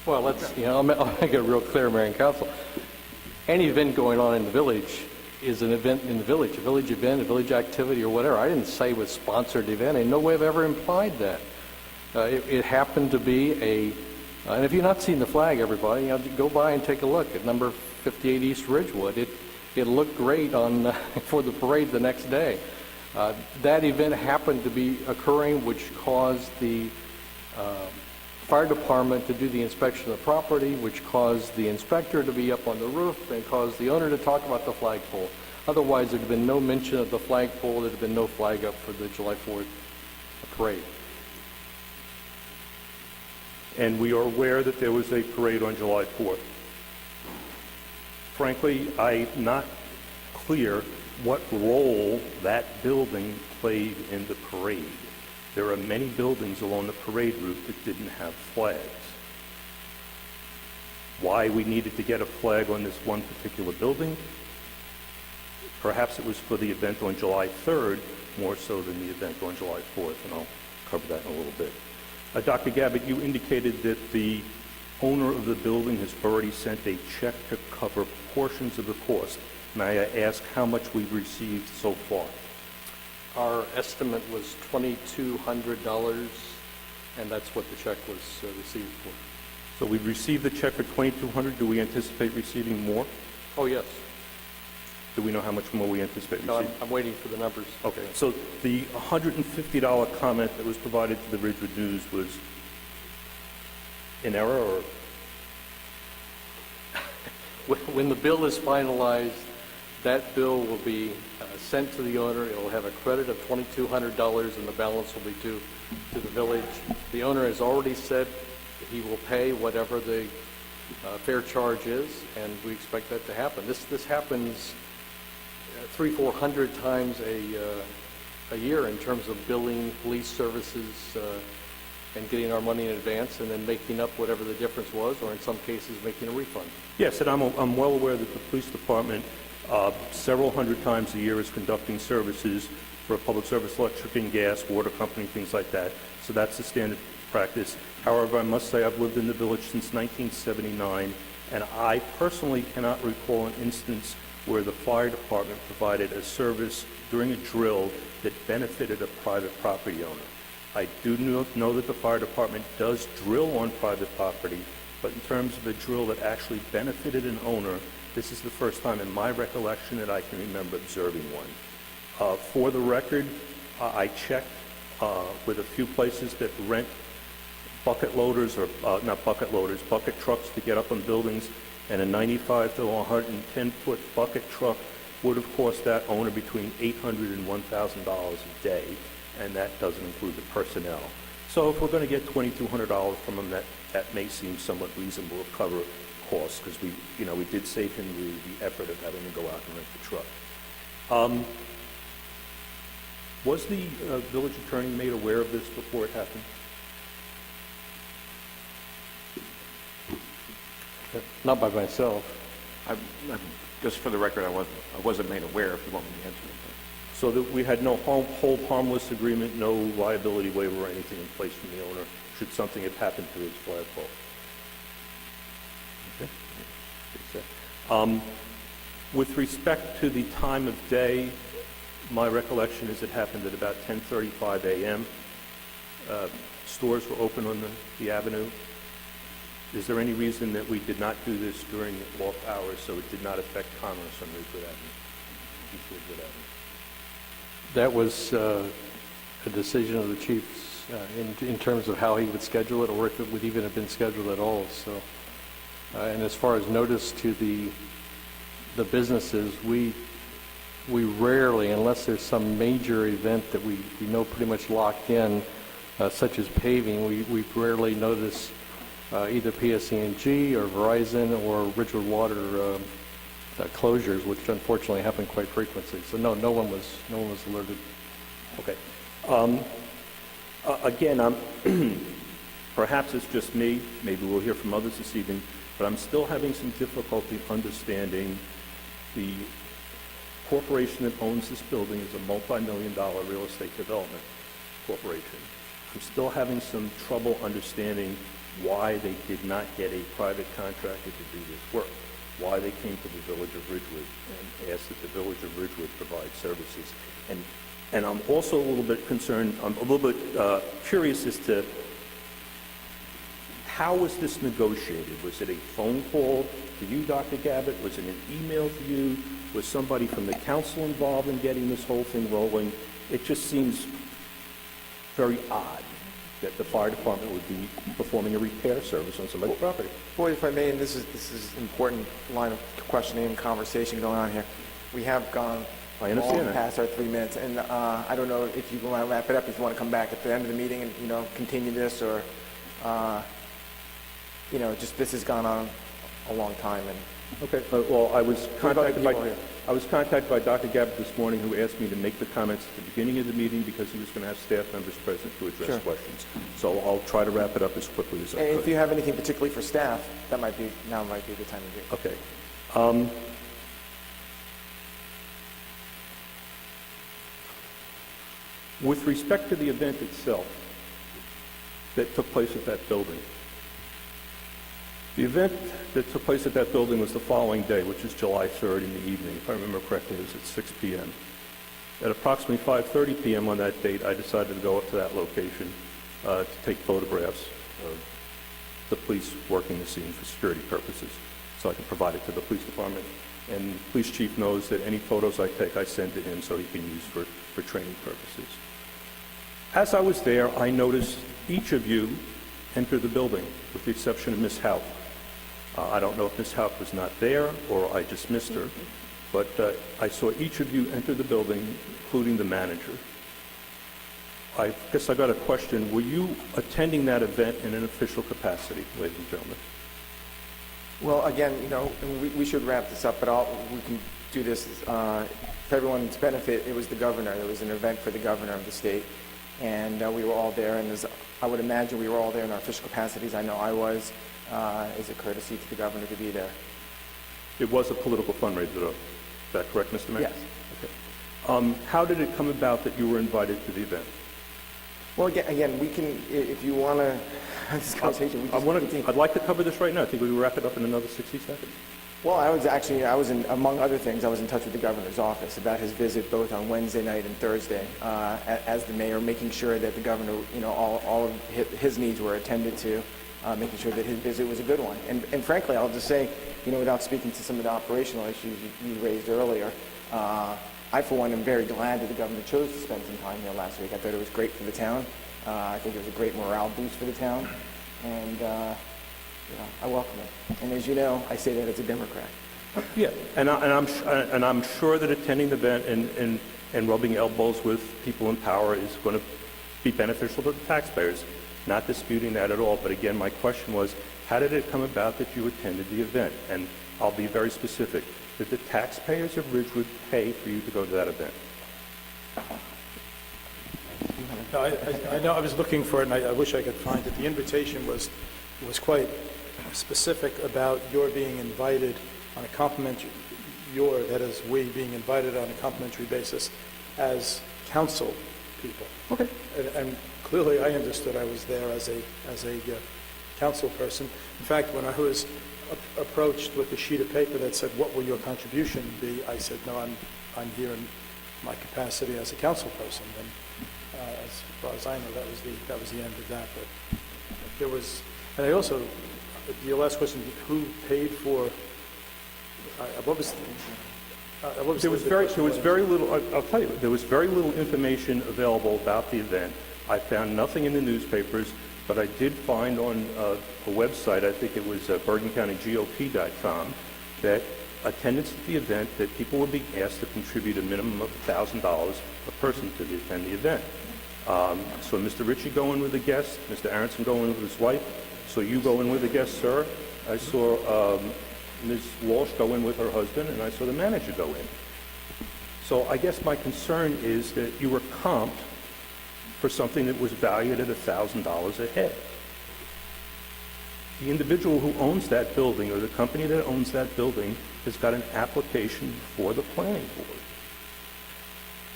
C: Well, I'll make it real clear, Mayor and Council. Any event going on in the village is an event in the village, a village event, a village activity, or whatever. I didn't say it was sponsored event. In no way have I ever implied that. It happened to be and if you've not seen the flag, everybody, go by and take a look at number 58 East Ridgewood. It looked great for the parade the next day. That event happened to be occurring, which caused the fire department to do the inspection of the property, which caused the inspector to be up on the roof, and caused the owner to talk about the flagpole. Otherwise, there'd have been no mention of the flagpole. There'd have been no flag up for the July 4th parade.
O: And we are aware that there was a parade on July 4th. Frankly, I'm not clear what role that building played in the parade. There are many buildings along the parade route that didn't have flags. Why we needed to get a flag on this one particular building? Perhaps it was for the event on July 3rd, more so than the event on July 4th, and I'll cover that in a little bit. Dr. Gabbett, you indicated that the owner of the building has already sent a check to cover portions of the cost. May I ask how much we've received so far?
C: Our estimate was $2,200, and that's what the check was received for.
O: So we've received the check for $2,200. Do we anticipate receiving more?
C: Oh, yes.
O: Do we know how much more we anticipate
C: No,
O: receiving?
C: I'm waiting for the numbers.
O: Okay, so the $150 comment that was provided to the Ridgewood News was in error, or?
C: When the bill is finalized, that bill will be sent to the owner. It'll have a credit of $2,200, and the balance will be due to the village. The owner has already said that he will pay whatever the fair charge is, and we expect that to happen. This happens 300-400 times a year in terms of billing police services and getting our money in advance and then making up whatever the difference was, or in some cases making a refund.
O: Yes, and I'm well aware that the police department several hundred times a year is conducting services for a public service, electric and gas, water company, things like that. So that's the standard practice. However, I must say I've lived in the village since 1979, and I personally cannot recall an instance where the fire department provided a service during a drill that benefited a private property owner. I do know that the fire department does drill on private property, but in terms of a drill that actually benefited an owner, this is the first time in my recollection that I can remember observing one. For the record, I checked with a few places that rent bucket loaders, or not bucket loaders, bucket trucks to get up on buildings, and a 95 to 110-foot bucket truck would have cost that owner between $800 and $1,000 a day, and that doesn't include the personnel. So if we're going to get $2,200 from them, that may seem somewhat reasonable to cover costs, because we did save him the effort of having to go out and rent the truck. Was the village attorney made aware of this before it happened?
C: Not by myself.
J: Just for the record, I wasn't made aware, if you want me to answer it.
O: So that we had no hold harmless agreement, no liability waiver or anything in place from the owner should something have happened to his flagpole. Okay. With respect to the time of day, my recollection is it happened at about 10:35 a.m. Stores were open on the avenue. Is there any reason that we did not do this during off hours so it did not affect commerce on Ridgewood Avenue? East Ridgewood Avenue?
C: That was a decision of the chief's in terms of how he would schedule it, or if it would even have been scheduled at all. So, and as far as notice to the businesses, we rarely, unless there's some major event that we know pretty much locked in, such as paving, we rarely notice either PSE&G or Verizon or Ridgewood Water closures, which unfortunately happen quite frequently. So no one was alerted.
O: Okay. Again, perhaps it's just me. Maybe we'll hear from others this evening, but I'm still having some difficulty understanding the corporation that owns this building is a multi-million-dollar real estate development corporation. I'm still having some trouble understanding why they did not get a private contractor to do this work, why they came to the Village of Ridgewood and asked that the Village of Ridgewood provide services. And I'm also a little bit concerned, I'm a little bit curious as to how was this negotiated? Was it a phone call to you, Dr. Gabbett? Was it an email to you? Was somebody from the council involved in getting this whole thing rolling? It just seems very odd that the fire department would be performing a repair service on somebody's property.
B: Boy, if I may, and this is an important line of questioning and conversation going on here. We have gone long past our 3 minutes, and I don't know if you want to wrap it up, if you want to come back at the end of the meeting and continue this, or just this has gone on a long time. And
O: okay. Well, I was contacted by Dr. Gabbett this morning, who asked me to make the comments at the beginning of the meeting because he was going to have staff members present to address questions. So I'll try to wrap it up as quickly as I could.
B: And if you have anything particularly for staff, now might be a good time to do.
O: Okay. With respect to the event itself that took place at that building, the event that took place at that building was the following day, which is July 3rd in the evening. If I remember correctly, it was at 6 p.m. At approximately 5:30 p.m. on that date, I decided to go up to that location to take photographs of the police working the scene for security purposes, so I can provide it to the police department. And the police chief knows that any photos I take, I send to him so he can use for training purposes. As I was there, I noticed each of you enter the building, with the exception of Ms. Houck. I don't know if Ms. Houck was not there or I just missed her, but I saw each of you enter the building, including the manager. I guess I got a question. Were you attending that event in an official capacity, ladies and gentlemen?
B: Well, again, we should wrap this up, but we can do this for everyone's benefit. It was the governor. There was an event for the governor of the state, and we were all there. And I would imagine we were all there in our official capacities. I know I was, as a courtesy to the governor to be there.
O: It was a political fundraiser, though. Is that correct, Mr. Mayor?
B: Yes.
O: Okay. How did it come about that you were invited to the event?
B: Well, again, we can, if you want to have this conversation,
O: I'd like to cover this right now. I think we can wrap it up in another 60 seconds.
B: Well, among other things, I was in touch with the governor's office about his visit both on Wednesday night and Thursday as the mayor, making sure that the governor, all of his needs were attended to, making sure that his visit was a good one. And frankly, I'll just say, without speaking to some of the operational issues you raised earlier, I, for one, am very glad that the governor chose to spend some time here last week. I thought it was great for the town. I think it was a great morale boost for the town, and I welcome it. And as you know, I say that as a Democrat.
O: Yeah, and I'm sure that attending the event and rubbing elbows with people in power is going to be beneficial to the taxpayers. Not disputing that at all. But again, my question was, how did it come about that you attended the event? And I'll be very specific. Did the taxpayers of Ridgewood pay for you to go to that event?
N: No, I know I was looking for it, and I wish I could find it. The invitation was quite specific about your being invited on a complimentary, that is, we being invited on a complimentary basis as council people. Okay. And clearly I understood I was there as a council person. In fact, when I was approached with a sheet of paper that said, "What will your contribution be?" I said, "No, I'm here in my capacity as a council person." And as far as I know, that was the end of that. But there was, and I also, your last question, who paid for? What was
O: there was very little. I'll tell you, there was very little information available about the event. I found nothing in the newspapers. But I did find on a website, I think it was BergenCountyGOP.com, that attendance at the event, that people were being asked to contribute a minimum of $1,000 a person to attend the event. So Mr. Ritchie go in with a guest, Mr. Aronson go in with his wife, so you go in with a guest, sir. I saw Ms. Walsh go in with her husband, and I saw the manager go in. So I guess my concern is that you were comped for something that was valued at $1,000 a head. The individual who owns that building, or the company that owns that building, has got an application for the planning board.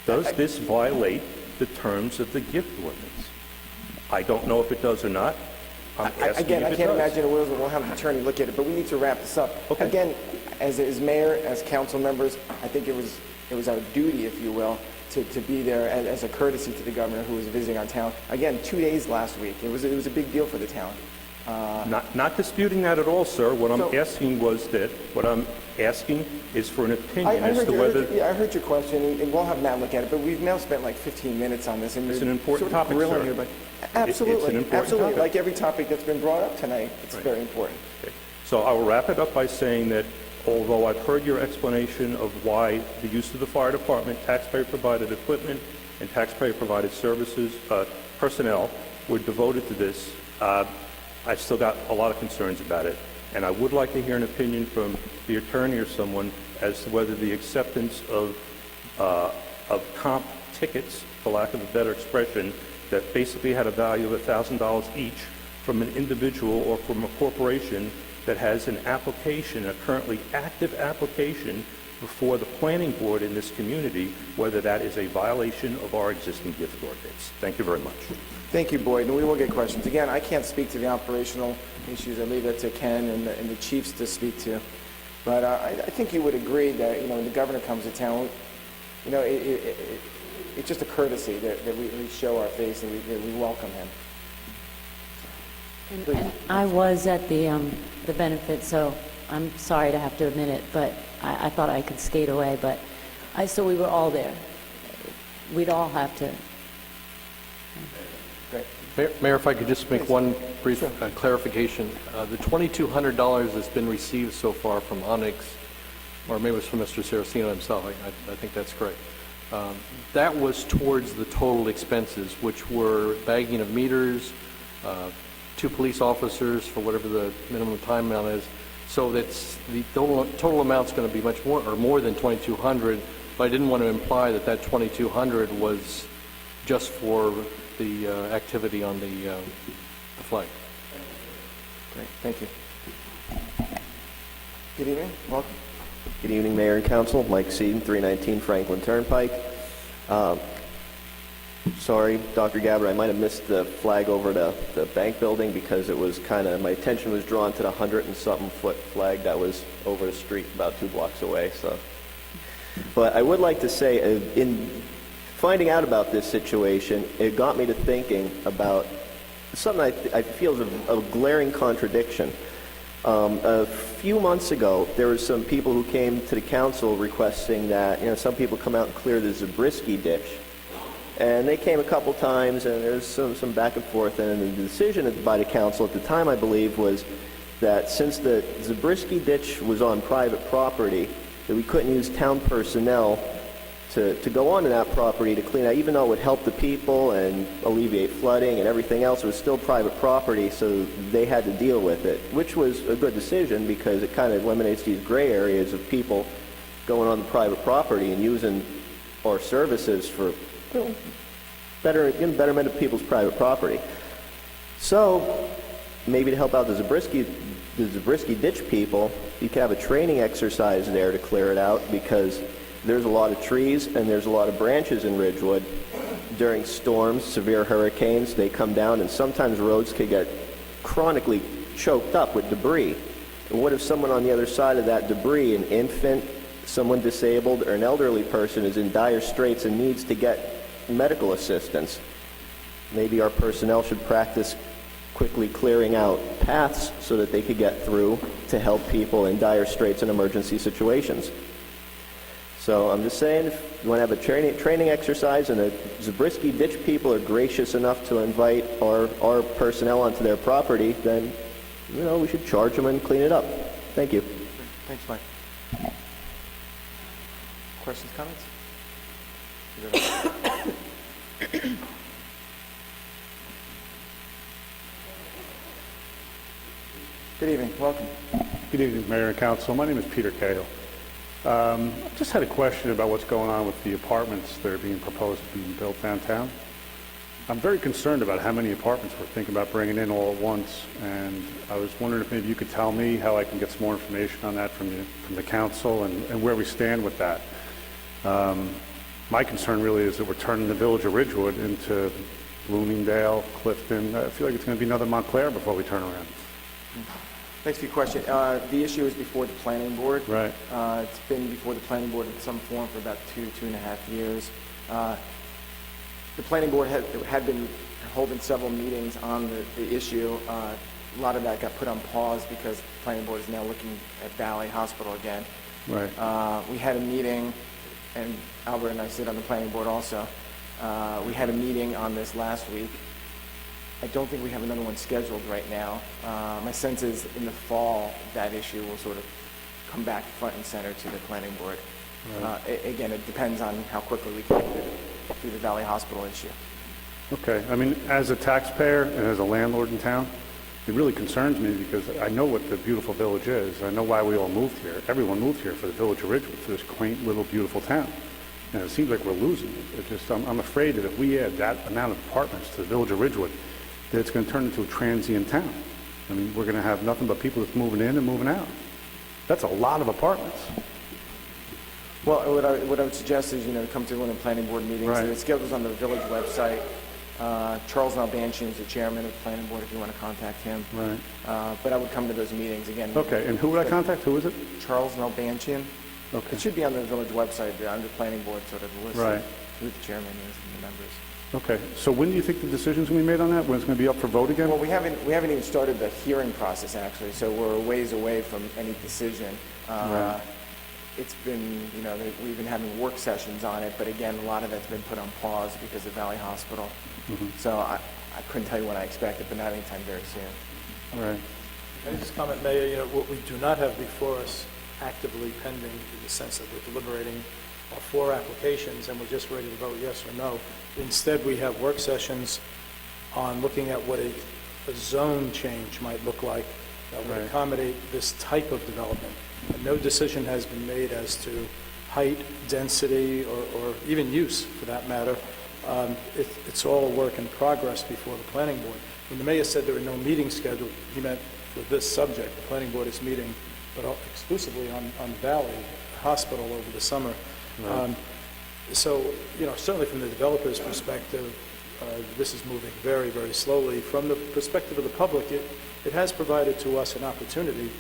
O: Does this violate the terms of the gift ordinance? I don't know if it does or not. I'm asking if it does.
B: I can't imagine it will. We'll have an attorney look at it, but we need to wrap this up.
O: Okay.
B: Again, as mayor, as council members, I think it was our duty, if you will, to be there as a courtesy to the governor who was visiting our town. Again, 2 days last week. It was a big deal for the town.
O: Not disputing that at all, sir. What I'm asking is for an opinion as to whether...
B: I heard your question, and we'll have Matt look at it, but we've now spent like 15 minutes on this. And
O: it's an important topic, sir.
B: Everybody. Absolutely.
O: It's an important topic.
B: Like every topic that's been brought up tonight, it's very important.
O: Okay. So I will wrap it up by saying that although I've heard your explanation of why the use of the fire department, taxpayer-provided equipment, and taxpayer-provided services, personnel were devoted to this, I've still got a lot of concerns about it. And I would like to hear an opinion from the attorney or someone as to whether the acceptance of comp tickets, for lack of a better expression, that basically had a value of $1,000 each from an individual or from a corporation that has an application, a currently active application before the planning board in this community, whether that is a violation of our existing gift ordinance. Thank you very much.
B: Thank you, Boyd, and we will get questions. Again, I can't speak to the operational issues. I leave that to Ken and the chiefs to speak to. But I think you would agree that, when the governor comes to town, it's just a courtesy that we show our face and we welcome him.
M: And I was at the benefit, so I'm sorry to have to admit it, but I thought I could skate away, but so we were all there. We'd all have to.
B: Great.
C: Mayor, if I could just make one brief clarification. The $2,200 that's been received so far from Onyx or maybe it was from Mr. Saraceno himself, I think that's correct. That was towards the total expenses, which were bagging of meters, 2 police officers for whatever the minimum time amount is. So that's the total amount's going to be much more, or more than $2,200. But I didn't want to imply that that $2,200 was just for the activity on the flag.
B: Great, thank you. Good evening, welcome. Good evening, Mayor and Council. Mike Seaton, 319 Franklin Turnpike. Sorry, Dr. Gabbard, I might have missed the flag over the bank building because it was my attention was drawn to the 100-and-something foot flag that was over the street about 2 blocks away. So, but I would like to say, in finding out about this situation, it got me to thinking about something I feel is a glaring contradiction. A few months ago, there were some people who came to the council requesting that, some people come out and clear the Zabriskie ditch. And they came a couple times, and there's some back and forth, and the decision by the council at the time, I believe, was that since the Zabriskie ditch was on private property, that we couldn't use town personnel to go onto that property to clean out, even though it would help the people and alleviate flooding and everything else. It was still private property, so they had to deal with it, which was a good decision because it kind of eliminates these gray areas of people going on the private property and using our services for betterment of people's private property. So maybe to help out the Zabriskie ditch people, you could have a training exercise there to clear it out because there's a lot of trees and there's a lot of branches in Ridgewood. During storms, severe hurricanes, they come down and sometimes roads could get chronically choked up with debris. And what if someone on the other side of that debris, an infant, someone disabled, or an elderly person is in dire straits and needs to get medical assistance? Maybe our personnel should practice quickly clearing out paths so that they could get through to help people in dire straits and emergency situations. So I'm just saying, if you want to have a training exercise and the Zabriskie ditch people are gracious enough to invite our personnel onto their property, then, we should charge them and clean it up. Thank you. Thanks, Mike. Questions, comments? Good evening. Welcome.
Q: Good evening, Mayor and Council. My name is Peter Cahill. I just had a question about what's going on with the apartments that are being proposed to be built downtown. I'm very concerned about how many apartments we're thinking about bringing in all at once, and I was wondering if maybe you could tell me how I can get some more information on that from the council and where we stand with that. My concern really is that we're turning the village of Ridgewood into Bloomingdale, Clifton. I feel like it's going to be another Montclair before we turn around.
B: Thanks for your question. The issue is before the planning board.
Q: Right.
B: It's been before the planning board in some form for about 2.5 years. The planning board had been holding several meetings on the issue. A lot of that got put on pause because the planning board is now looking at Valley Hospital again.
Q: Right.
B: We had a meeting, and Albert and I sit on the planning board also. We had a meeting on this last week. I don't think we have another one scheduled right now. My sense is in the fall that issue will sort of come back front and center to the planning board. Right. Again, it depends on how quickly we can get through the Valley Hospital issue.
Q: Okay. I mean, as a taxpayer and as a landlord in town, it really concerns me because I know what the beautiful village is. I know why we all moved here. Everyone moved here for the village of Ridgewood, for this quaint little beautiful town. And it seems like we're losing it. I'm afraid that if we add that amount of apartments to the village of Ridgewood, that it's going to turn into a transient town. I mean, we're going to have nothing but people that's moving in and moving out. That's a lot of apartments.
B: Well, what I would suggest is, come to one of the planning board meetings.
Q: Right.
B: The schedule's on the village website. Charles Nalbantian is the chairman of the planning board if you want to contact him.
Q: Right.
B: But I would come to those meetings again.
Q: Okay, and who would I contact? Who is it?
B: Charles Nalbantian.
Q: Okay.
B: It should be on the village website, under planning board, sort of list
Q: Right.
B: who the chairman is and the members.
Q: Okay, so when do you think the decision's going to be made on that? When it's going to be up for vote again?
B: Well, we haven't even started the hearing process, actually, so we're a ways away from any decision.
Q: Right.
B: It's been, we've been having work sessions on it, but again, a lot of that's been put on pause because of Valley Hospital.
Q: Mm-hmm.
B: So I couldn't tell you when I expect it, but not anytime very soon.
Q: Right.
N: Can I just comment, Mayor, what we do not have before us actively pending in the sense that we're deliberating our 4 applications and we're just ready to vote yes or no. Instead, we have work sessions on looking at what a zone change might look like that would accommodate this type of development. And no decision has been made as to height, density, or even use, for that matter. It's all a work in progress before the planning board. When the mayor said there were no meetings scheduled, he meant for this subject. The planning board is meeting, but exclusively on Valley Hospital over the summer.
Q: Right.
N: So, certainly from the developer's perspective, this is moving very, very slowly. From the perspective of the public, it has provided to us an opportunity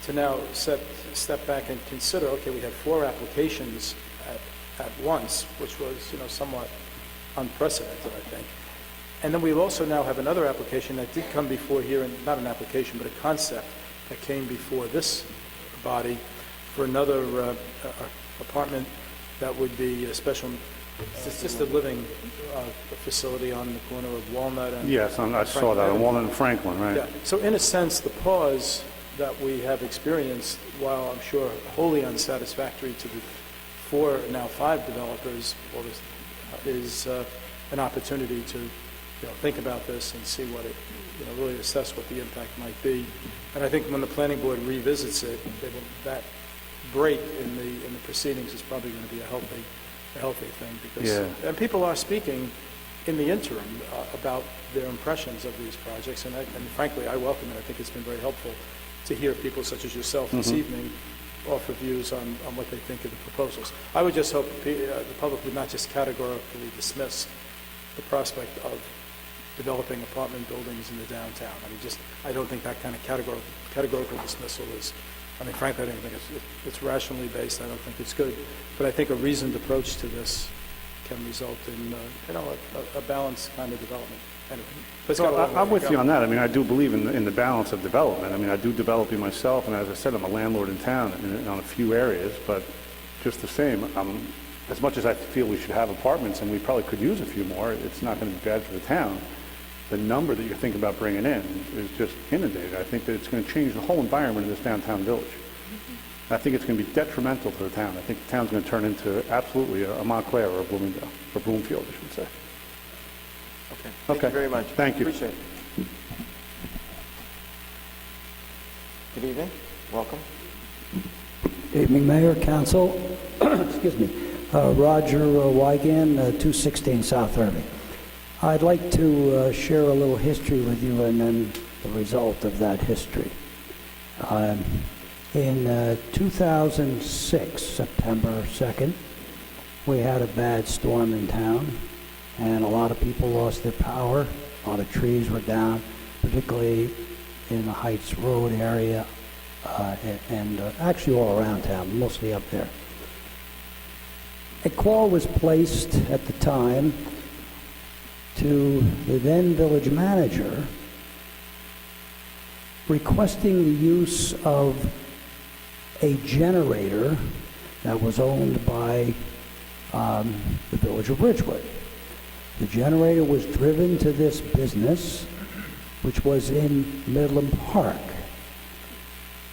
N: to now step back and consider, okay, we had 4 applications at once, which was, somewhat unprecedented, I think. And then we also now have another application that did come before here, and not an application, but a concept that came before this body for another apartment that would be a special assisted living facility on the corner of Walnut and...
Q: Yes, I saw that, on Walnut and Franklin, right?
N: Yeah. So in a sense, the pause that we have experienced, while I'm sure wholly unsatisfactory to the 4, now 5 developers, is an opportunity to think about this and see what it, really assess what the impact might be. And I think when the planning board revisits it, that break in the proceedings is probably going to be a healthy thing, because and people are speaking in the interim about their impressions of these projects, and frankly, I welcome it. I think it's been very helpful to hear people such as yourself this evening offer views on what they think of the proposals. I would just hope the public would not just categorically dismiss the prospect of developing apartment buildings in the downtown. I don't think that kind of categorical dismissal is, frankly, I don't think it's rationally based. I don't think it's good. But I think a reasoned approach to this can result in, a balanced kind of development. Anyway,
Q: I'm with you on that. I do believe in the balance of development. I do developing myself, and as I said, I'm a landlord in town on a few areas, but just the same, as much as I feel we should have apartments, and we probably could use a few more, it's not going to be bad for the town. The number that you're thinking about bringing in is just inundated. I think that it's going to change the whole environment of this downtown village. I think it's going to be detrimental to the town. I think the town's going to turn into absolutely a Montclair or a Bloomingdale, or Bloomfield, I should say.
B: Okay. Thank you very much.
Q: Thank you.
B: Appreciate it. Good evening. Welcome.
R: Evening, Mayor, Council. Excuse me. Roger Wygan, 216 South Irving. I'd like to share a little history with you and then the result of that history. In 2006, September 2nd, we had a bad storm in town, and a lot of people lost their power. A lot of trees were down, particularly in the Heights Road area, and actually all around town, mostly up there. A call was placed at the time to the then village manager requesting the use of a generator that was owned by the village of Ridgewood. The generator was driven to this business, which was in Midland Park.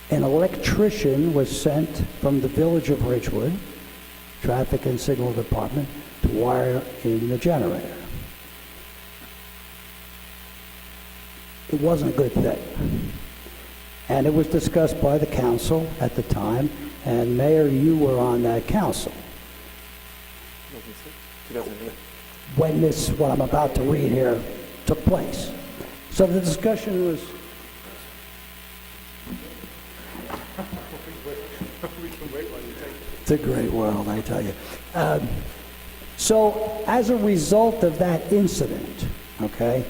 R: An electrician was sent from the village of Ridgewood, Traffic and Signal Department, to wire in the generator. It wasn't a good thing. And it was discussed by the council at the time, and Mayor, you were on that council.
B: 2008.
R: When what I'm about to read here, took place. So the discussion was... It's a great world, I tell you. So as a result of that incident, okay,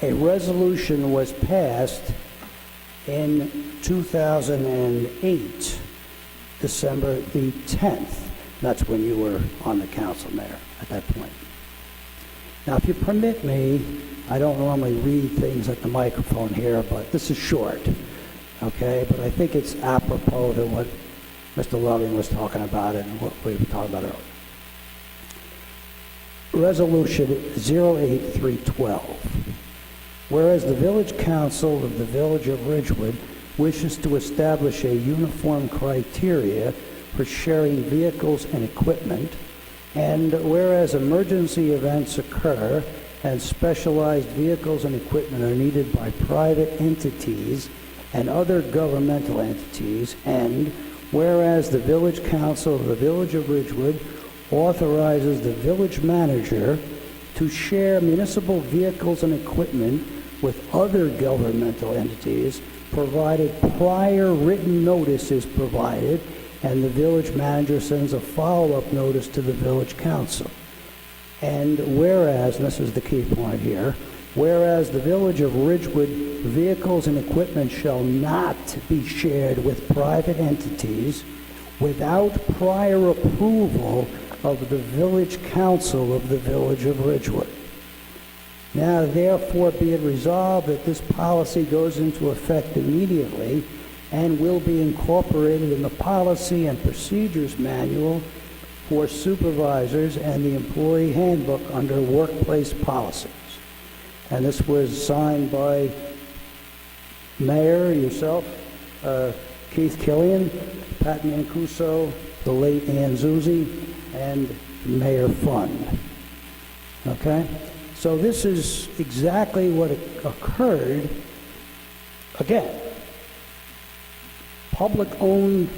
R: a resolution was passed in 2008, December the 10th. That's when you were on the council, Mayor, at that point. Now, if you permit me, I don't normally read things at the microphone here, but this is short, okay? But I think it's apropos to what Mr. Loving was talking about and what we were talking about earlier. Resolution 08312. Whereas the Village Council of the Village of Ridgewood wishes to establish a uniform criteria for sharing vehicles and equipment, and whereas emergency events occur and specialized vehicles and equipment are needed by private entities and other governmental entities, and whereas the Village Council of the Village of Ridgewood authorizes the village manager to share municipal vehicles and equipment with other governmental entities, provided prior written notice is provided, and the village manager sends a follow-up notice to the village council. And whereas, and this is the key point here, whereas the Village of Ridgewood vehicles and equipment shall not be shared with private entities without prior approval of the village council of the Village of Ridgewood. Now, therefore, be it resolved that this policy goes into effect immediately and will be incorporated in the Policy and Procedures Manual for supervisors and the employee handbook under workplace policies. And this was signed by Mayor, yourself, Keith Killian, Pat Mancuso, the late Ann Zuzzi, and Mayor Fund. Okay? So this is exactly what occurred. Again, public-owned,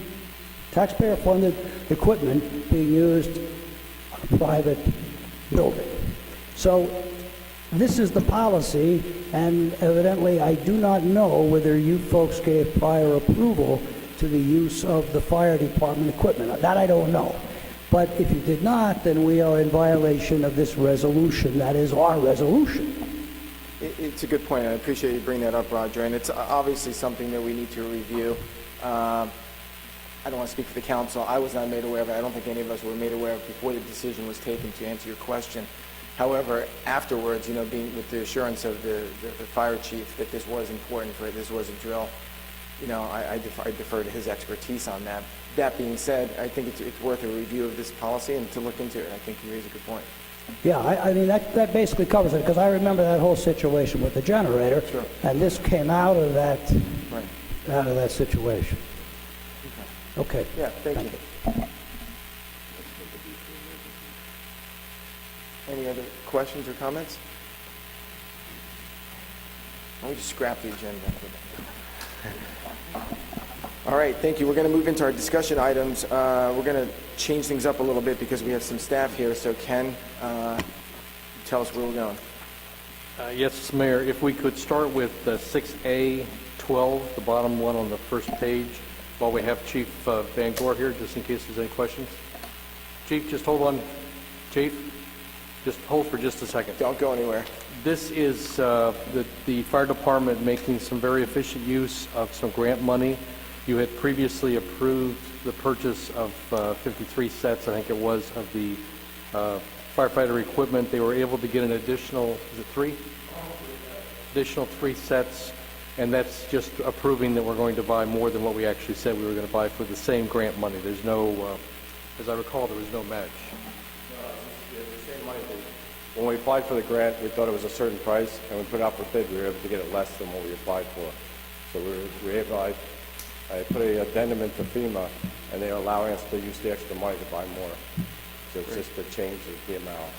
R: taxpayer-funded equipment being used on a private building. So this is the policy, and evidently I do not know whether you folks gave prior approval to the use of the fire department equipment. That I don't know. But if you did not, then we are in violation of this resolution. That is our resolution.
B: It's a good point. I appreciate you bringing that up, Roger, and it's obviously something that we need to review. I don't want to speak for the council. I was not made aware of it. I don't think any of us were made aware of it before the decision was taken, to answer your question. However, afterwards, being with the assurance of the fire chief that this was important for it, this was a drill, I defer to his expertise on that. That being said, I think it's worth a review of this policy and to look into it. I think you raise a good point.
R: Yeah, I mean, that basically covers it, because I remember that whole situation with the generator,
B: Sure.
R: and this came out of that,
B: Right.
R: out of that situation. Okay.
B: Yeah, thank you. Any other questions or comments? Why don't we just scrap the agenda? All right, thank you. We're going to move into our discussion items. We're going to change things up a little bit because we have some staff here. So Ken, tell us where we're going.
C: Yes, Mayor, if we could start with 6A12, the bottom one on the first page, while we have Chief Van Gore here, just in case there's any questions. Chief, just hold on. Chief, just hold for just a second.
B: Don't go anywhere.
C: This is the fire department making some very efficient use of some grant money. You had previously approved the purchase of 53 sets, I think it was, of the firefighter equipment. They were able to get an additional, is it 3? Additional 3 sets, and that's just approving that we're going to buy more than what we actually said we were going to buy for the same grant money. There's no, as I recall, there was no match.
P: The same money. When we applied for the grant, we thought it was a certain price, and we put it out for bid, we were able to get it less than what we applied for. So we were able, I put an addendum into FEMA, and they're allowing us to use the extra money to buy more. So it's just a change of the amount.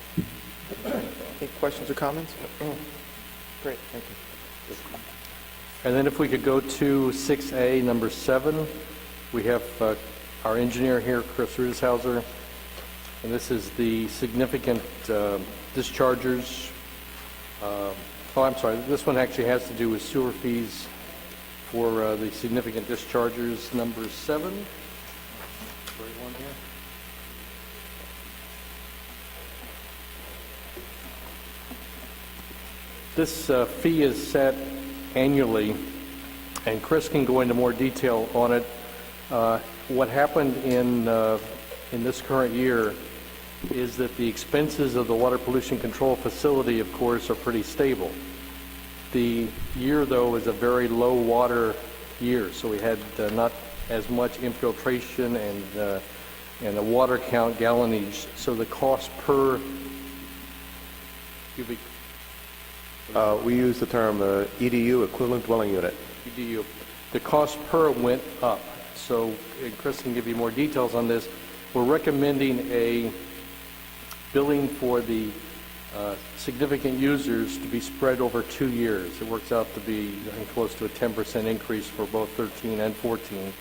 B: Any questions or comments? Great, thank you.
C: And then if we could go to 6A, number 7, we have our engineer here, Chris Rudeshauser, and this is the significant dischargers. I'm sorry, this one actually has to do with sewer fees for the significant dischargers, number 7. Right one here. This fee is set annually, and Chris can go into more detail on it. What happened in this current year is that the expenses of the water pollution control facility, of course, are pretty stable. The year, though, is a very low water year, so we had not as much infiltration and a water count gallonage, so the cost per cubic...
J: We use the term EDU, equivalent dwelling unit.
C: EDU. the cost per went up. So and Chris can give you more details on this. We're recommending a billing for the significant users to be spread over 2 years. It works out to be close to a 10% increase for both 13 and 14.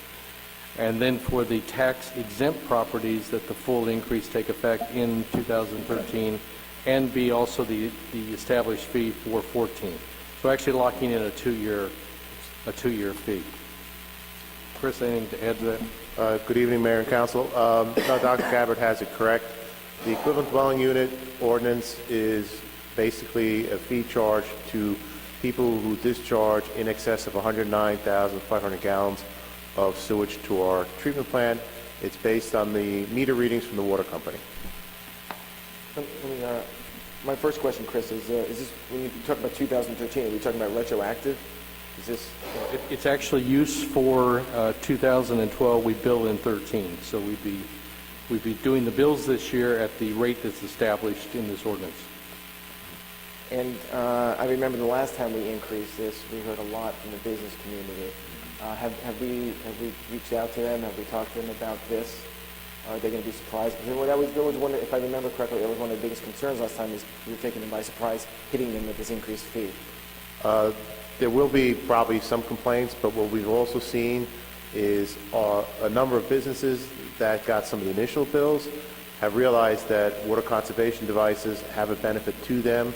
C: And then for the tax exempt properties, that the full increase take effect in 2013 and be also the established fee for 14. So actually locking in a two-year fee. Chris, anything to add to that?
S: Good evening, Mayor and Council. No, Dr. Gabbard has it correct. The equivalent dwelling unit ordinance is basically a fee charge to people who discharge in excess of 109,500 gallons of sewage to our treatment plant. It's based on the meter readings from the water company.
B: My first question, Chris, is this, when you talk about 2013, are we talking about retroactive? Is this?
C: It's actually use for 2012. We bill in 13, so we'd be doing the bills this year at the rate that's established in this ordinance.
B: And I remember the last time we increased this, we heard a lot from the business community. Have we reached out to them? Have we talked to them about this? Are they going to be surprised? Because that was one, if I remember correctly, that was one of the biggest concerns last time, is we were taking them by surprise, hitting them with this increased fee.
S: There will be probably some complaints, but what we've also seen is a number of businesses that got some of the initial bills have realized that water conservation devices have a benefit to them.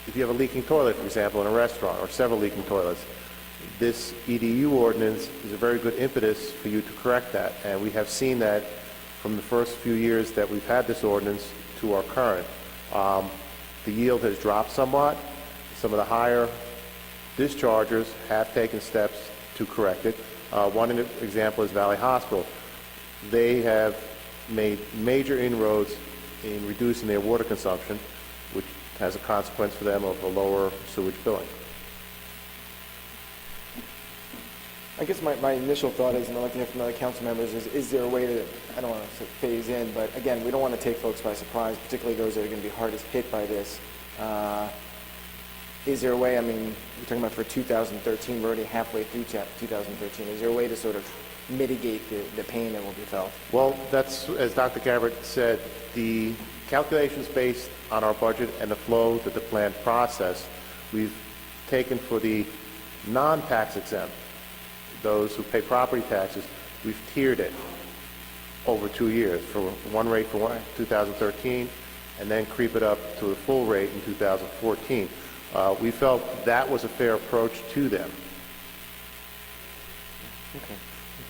S: If you have a leaking toilet, for example, in a restaurant, or several leaking toilets, this EDU ordinance is a very good impetus for you to correct that. And we have seen that from the first few years that we've had this ordinance to our current. The yield has dropped somewhat. Some of the higher dischargers have taken steps to correct it. One example is Valley Hospital. They have made major inroads in reducing their water consumption, which has a consequence for them of a lower sewage billing.
B: I guess my initial thought is, and I'd like to hear from other council members, is there a way to, I don't want to say phase in, but again, we don't want to take folks by surprise, particularly those that are going to be hardest hit by this. Is there a way, I mean, we're talking about for 2013, we're already halfway through 2013. Is there a way to sort of mitigate the pain that will be felt?
S: Well, that's, as Dr. Gabbard said, the calculations based on our budget and the flow that the plan processed, we've taken for the non-tax exempt, those who pay property taxes, we've tiered it over 2 years for one rate for 2013 and then creep it up to the full rate in 2014. We felt that was a fair approach to them.
B: Okay.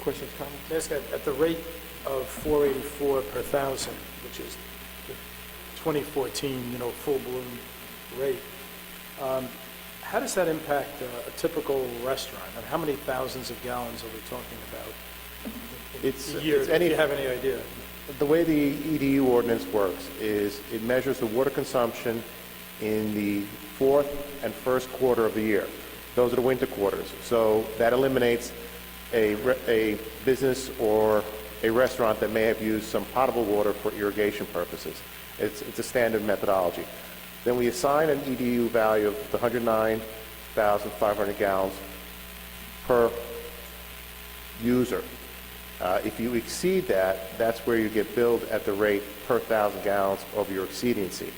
B: Questions, comments?
N: Ask at the rate of $484 per thousand, which is the 2014, full bloom rate. How does that impact a typical restaurant? And how many thousands of gallons are we talking about a year? Do you have any idea?
S: The way the EDU ordinance works is it measures the water consumption in the fourth and first quarter of the year. Those are the winter quarters. So that eliminates a business or a restaurant that may have used some potable water for irrigation purposes. It's a standard methodology. Then we assign an EDU value of 109,500 gallons per user. If you exceed that, that's where you get billed at the rate per 1,000 gallons of your exceedancy.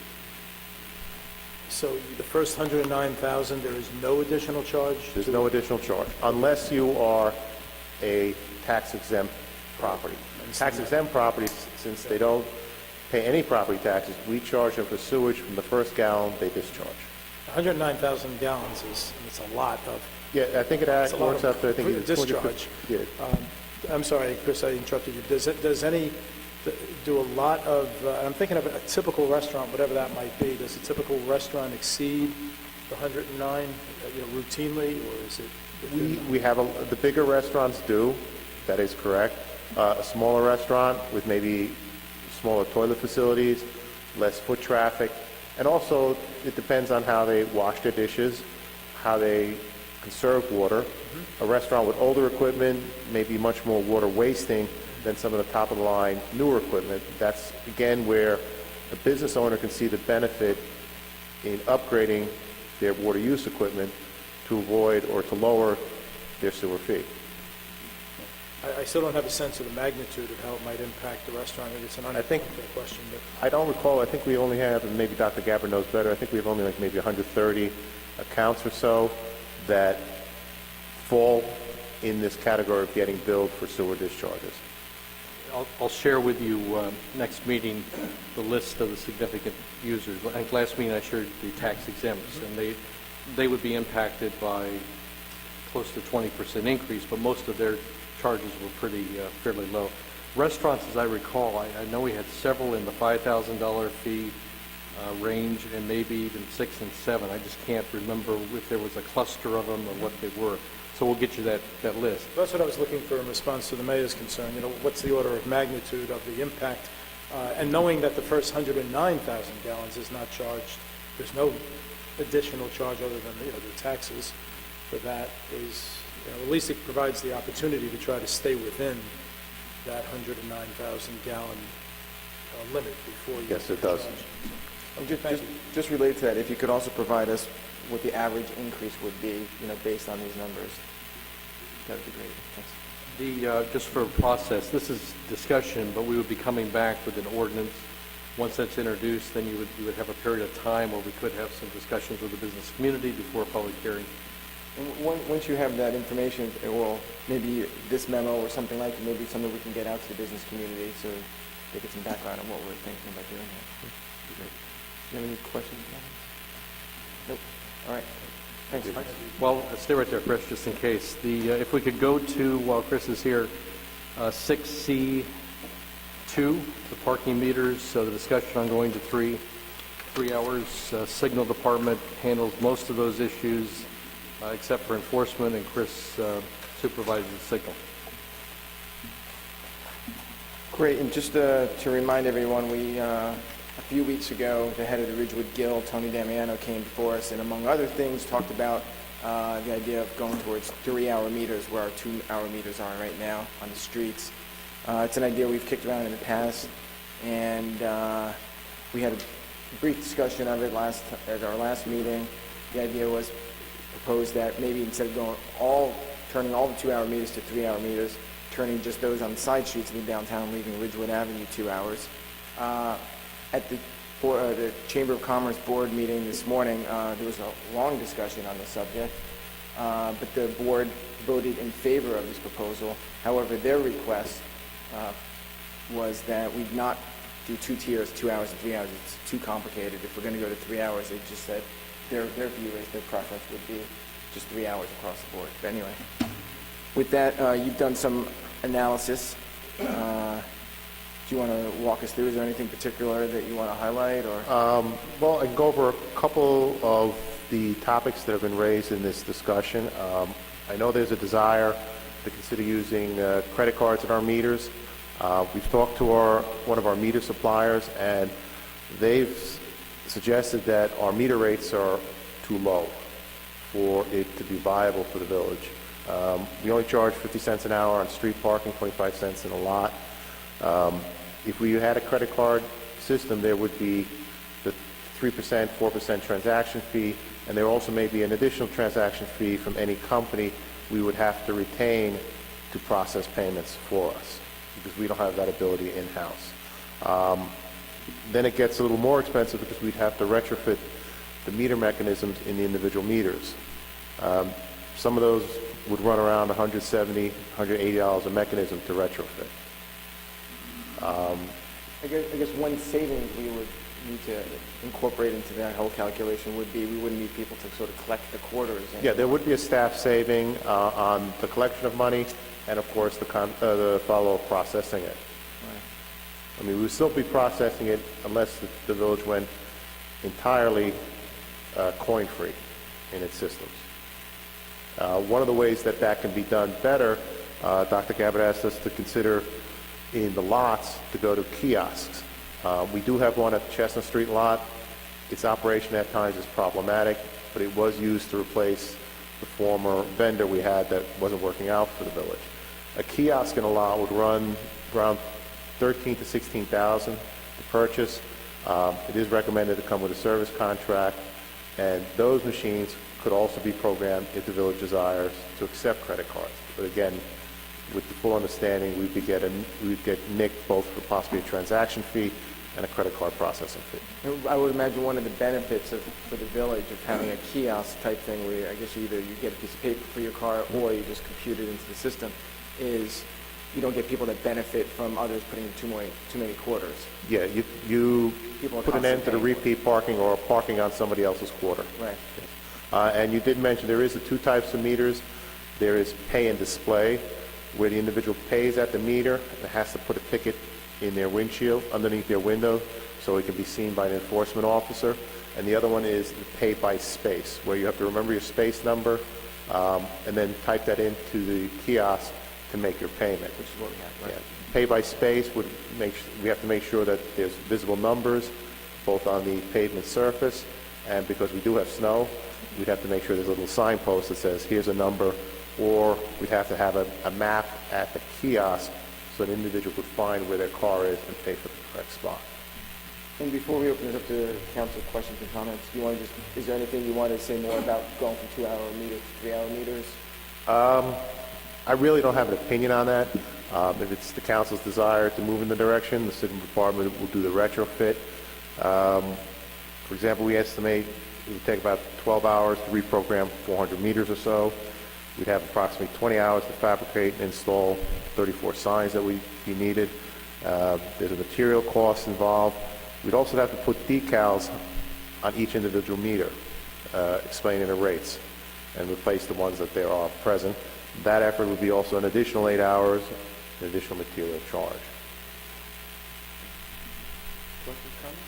N: So the first 109,000, there is no additional charge?
S: There's no additional charge, unless you are a tax-exempt property. Tax-exempt properties, since they don't pay any property taxes, we charge them for sewage from the first gallon they discharge.
N: 109,000 gallons it's a lot of...
S: Yeah, I think it works out to, I think it's
N: discharge.
S: Yeah.
N: I'm sorry, Chris, I interrupted you. Do a lot of, I'm thinking of a typical restaurant, whatever that might be, does a typical restaurant exceed the 109 routinely, or is it?
S: We have, the bigger restaurants do, that is correct. A smaller restaurant with maybe smaller toilet facilities, less foot traffic, and also it depends on how they wash their dishes, how they conserve water. A restaurant with older equipment may be much more water wasting than some of the top-of-the-line newer equipment. That's, again, where a business owner can see the benefit in upgrading their water use equipment to avoid or to lower their sewer fee.
N: I still don't have a sense of the magnitude of how it might impact the restaurant. Maybe it's an
S: I think-
N: unfair question, but
S: I don't recall, I think we only have, and maybe Dr. Gabbard knows better, I think we have only like maybe 130 accounts or so that fall in this category of getting billed for sewer discharges.
C: I'll share with you next meeting the list of the significant users. I think last meeting I shared the tax exempts, and they would be impacted by close to 20% increase, but most of their charges were pretty fairly low. Restaurants, as I recall, I know we had several in the $5,000 fee range, and maybe even 6 and 7. I just can't remember if there was a cluster of them or what they were. So we'll get you that list.
N: that's what I was looking for in response to the mayor's concern. You know, what's the order of magnitude of the impact? And knowing that the first 109,000 gallons is not charged, there's no additional charge other than, you know, the taxes for that is, you know, at least it provides the opportunity to try to stay within that 109,000 gallon limit before you.
S: Yes, it does.
B: Just related to that, if you could also provide us what the average increase would be, based on these numbers, that would be great. Thanks.
C: Just for process, this is discussion, but we would be coming back with an ordinance. Once that's introduced, then you would have a period of time where we could have some discussions with the business community before a public hearing.
B: And once you have that information, well, maybe this memo or something like it, maybe something we can get out to the business community so they get some background on what we're thinking about doing here. Be great. Do you have any questions? Nope. All right. Thanks.
C: Well, stay right there, Chris, just in case. If we could go to, while Chris is here, 6C2, the parking meters, the discussion on going to 3 hours. Signal Department handles most of those issues, except for enforcement, and Chris supervises the signal.
B: Great, and just to remind everyone, we a few weeks ago, the head of the Ridgewood Guild, Tony Damiano, came before us and, among other things, talked about the idea of going towards 3-hour meters, where our 2-hour meters are right now on the streets. It's an idea we've kicked around in the past, and we had a brief discussion of it at our last meeting. The idea was proposed that maybe instead of turning all the 2-hour meters to 3-hour meters, turning just those on the side streets of the downtown, leaving Ridgewood Avenue 2 hours. At the Chamber of Commerce board meeting this morning, there was a long discussion on the subject, but the board voted in favor of this proposal. However, their request was that we not do 2 tiers, 2 hours and 3 hours. It's too complicated. If we're going to go to 3 hours, they just said their view is their preference would be just 3 hours across the board. But anyway, with that, you've done some analysis. Do you want to walk us through? Is there anything particular that you want to highlight? Or
S: Well, I can go over a couple of the topics that have been raised in this discussion. I know there's a desire to consider using credit cards at our meters. We've talked to one of our meter suppliers, and they've suggested that our meter rates are too low for it to be viable for the village. We only charge 50 cents an hour on street parking, 25 cents in a lot. If we had a credit card system, there would be the 3%, 4% transaction fee, and there also may be an additional transaction fee from any company we would have to retain to process payments for us, because we don't have that ability in-house. Then it gets a little more expensive because we'd have to retrofit the meter mechanisms in the individual meters. Some of those would run around $170, $180 a mechanism to retrofit.
B: I guess one savings we would need to incorporate into that whole calculation would be we wouldn't need people to sort of collect the quarters.
S: Yeah, there would be a staff saving on the collection of money and, of course, the follow-up processing it. Right. I mean, we would still be processing it unless the village went entirely coin-free in its systems. One of the ways that can be done better, Dr. Gabbard asked us to consider in the lots to go to kiosks. We do have one at the Chestnut Street lot. Its operation at times is problematic, but it was used to replace the former vendor we had that wasn't working out for the village. A kiosk in a lot would run around $13,000 to $16,000 to purchase. It is recommended to come with a service contract, and those machines could also be programmed if the village desires to accept credit cards. But again, with the full understanding, we'd get nicked both for possibly a transaction fee and a credit card processing fee.
B: I would imagine one of the benefits for the village of having a kiosk type thing where I guess either you get a piece of paper for your car or you just compute it into the system is you don't get people that benefit from others putting in too many quarters.
S: Yeah, you
B: People are
S: put an end to the
B: constantly
S: repeat parking or parking on somebody else's quarter.
B: Right.
S: And you did mention there is the two types of meters. There is pay and display, where the individual pays at the meter and has to put a ticket in their windshield underneath their window so it can be seen by an enforcement officer. And the other one is the pay by space, where you have to remember your space number and then type that into the kiosk to make your payment.
B: Which is what we have, right?
S: Yeah. Pay by space we have to make sure that there's visible numbers both on the pavement surface, and because we do have snow, we'd have to make sure there's a little signpost that says here's a number, or we'd have to have a map at the kiosk so an individual could find where their car is and pay for the correct spot.
B: And before we open it up to council questions and comments, is there anything you want to say more about going from 2-hour meters to 3-hour meters?
S: I really don't have an opinion on that. If it's the council's desire to move in the direction, the city department will do the retrofit. For example, we estimate it would take about 12 hours to reprogram 400 meters or so. We'd have approximately 20 hours to fabricate and install 34 signs that would be needed. There's a material cost involved. We'd also have to put decals on each individual meter explaining the rates and replace the ones that there are present. That effort would be also an additional 8 hours, an additional material charge.
B: Questions, comments?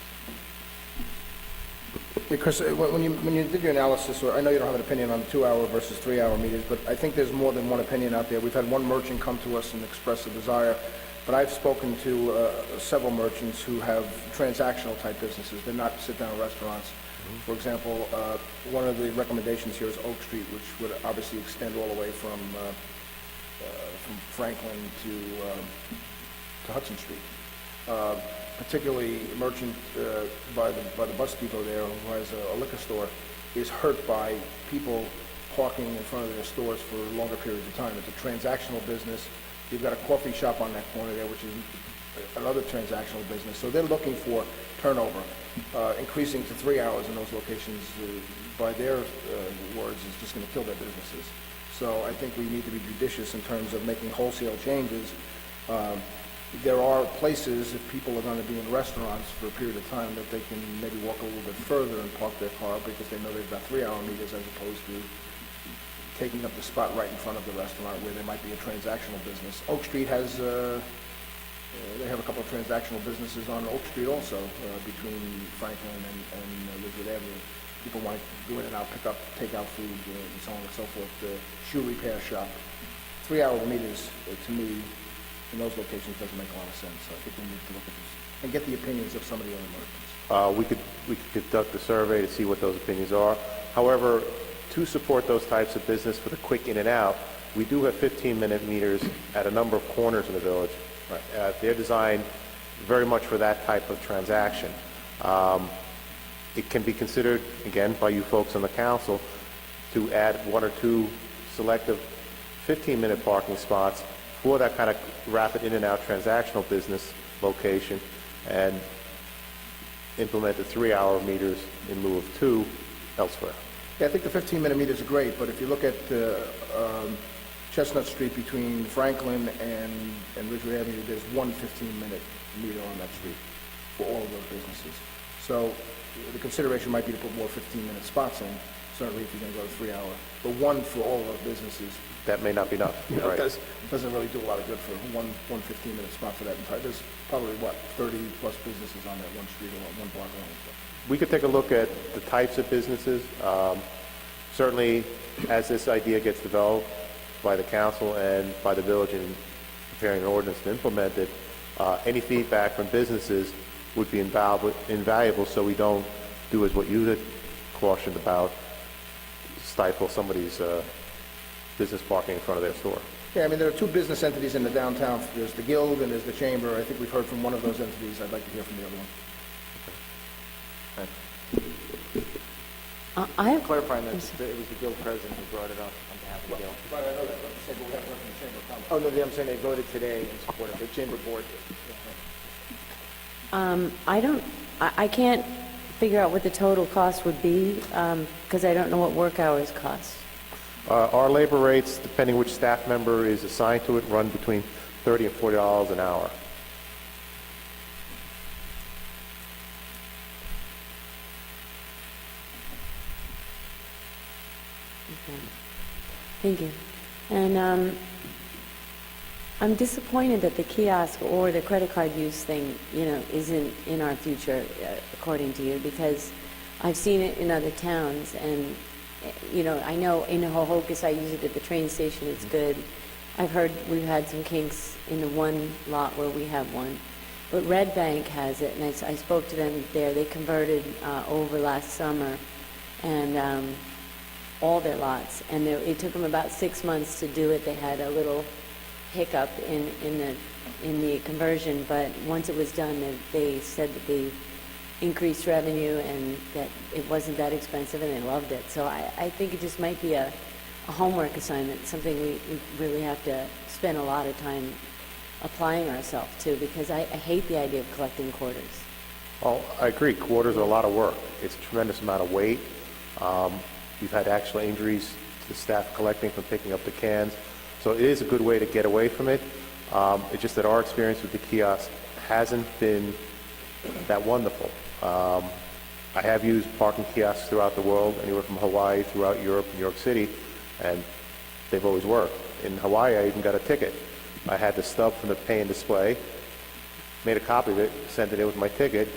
T: Because when you did your analysis, or I know you don't have an opinion on the 2-hour versus 3-hour meters, but I think there's more than one opinion out there. We've had one merchant come to us and express a desire, but I've spoken to several merchants who have transactional type businesses. They're not sit-down restaurants. For example, one of the recommendations here is Oak Street, which would obviously extend all the way from Franklin to Hudson Street. Particularly a merchant by the bus depot there who has a liquor store is hurt by people parking in front of their stores for longer periods of time. It's a transactional business. You've got a coffee shop on that corner there, which is another transactional business. So they're looking for turnover. Increasing to 3 hours in those locations, by their words, is just going to kill their businesses. So I think we need to be judicious in terms of making wholesale changes. There are places, if people are going to be in restaurants for a period of time, that they can maybe walk a little bit further and park their car because they know they've got 3-hour meters as opposed to taking up the spot right in front of the restaurant where there might be a transactional business. Oak Street has, they have a couple of transactional businesses on Oak Street also, between Franklin and Ridgewood Avenue. People want to go in and out, pick up, take out food, and so on and so forth. The shoe repair shop. 3-hour meters, to me, in those locations doesn't make a lot of sense. So I think we need to look at this and get the opinions of some of the other merchants.
S: We could conduct a survey to see what those opinions are. However, to support those types of business for the quick in and out, we do have 15-minute meters at a number of corners in the village. They're designed very much for that type of transaction. It can be considered, again, by you folks on the council, to add 1 or 2 selective 15-minute parking spots for that kind of rapid in and out transactional business location and implement the 3-hour meters in lieu of 2 elsewhere.
T: Yeah, I think the 15-minute meters are great, but if you look at Chestnut Street between Franklin and Ridgewood Avenue, there's one 15-minute meter on that street for all of those businesses. So the consideration might be to put more 15-minute spots in, certainly if you're going to go to 3-hour. But one for all of those businesses.
S: That may not be enough. Right.
T: Doesn't really do a lot of good for one 15-minute spot for that entire. There's probably, 30-plus businesses on that one street or one block alone.
S: We could take a look at the types of businesses. Certainly, as this idea gets developed by the council and by the village in preparing an ordinance to implement it, any feedback from businesses would be invaluable so we don't do as what you had cautioned about, stifle somebody's business parking in front of their store.
T: Yeah, I mean, there are 2 business entities in the downtown. There's the Guild and there's the Chamber. I think we've heard from one of those entities. I'd like to hear from the other one.
M: I have...
B: Clarifying that it was the guild president who brought it up on behalf of the guild.
T: But I know that, but the chamber, we have nothing in the chamber comment.
B: Oh, no, I'm saying they voted today in support of it. The chamber board did.
M: I can't figure out what the total cost would be, because I don't know what work hours cost.
S: Our labor rates, depending which staff member is assigned to it, run between $30 and $40 an hour.
M: Okay. Thank you. And I'm disappointed that the kiosk or the credit card use thing, isn't in our future, according to you, because I've seen it in other towns, and, I know in Hohokus I use it at the train station, it's good. I've heard we've had some kinks in the one lot where we have one. But Red Bank has it, and I spoke to them there. They converted over last summer, and all their lots, and it took them about 6 months to do it. They had a little hiccup in the conversion, but once it was done, they said that they increased revenue and that it wasn't that expensive, and they loved it. So I think it just might be a homework assignment, something we really have to spend a lot of time applying ourselves to, because I hate the idea of collecting quarters.
S: Well, I agree. Quarters are a lot of work. It's a tremendous amount of weight. We've had actual injuries to the staff collecting from picking up the cans. So it is a good way to get away from it. It's just that our experience with the kiosk hasn't been that wonderful. I have used parking kiosks throughout the world, anywhere from Hawaii throughout Europe, New York City, and they've always worked. In Hawaii, I even got a ticket. I had the stub from the pay and display, made a copy of it, sent it in with my ticket,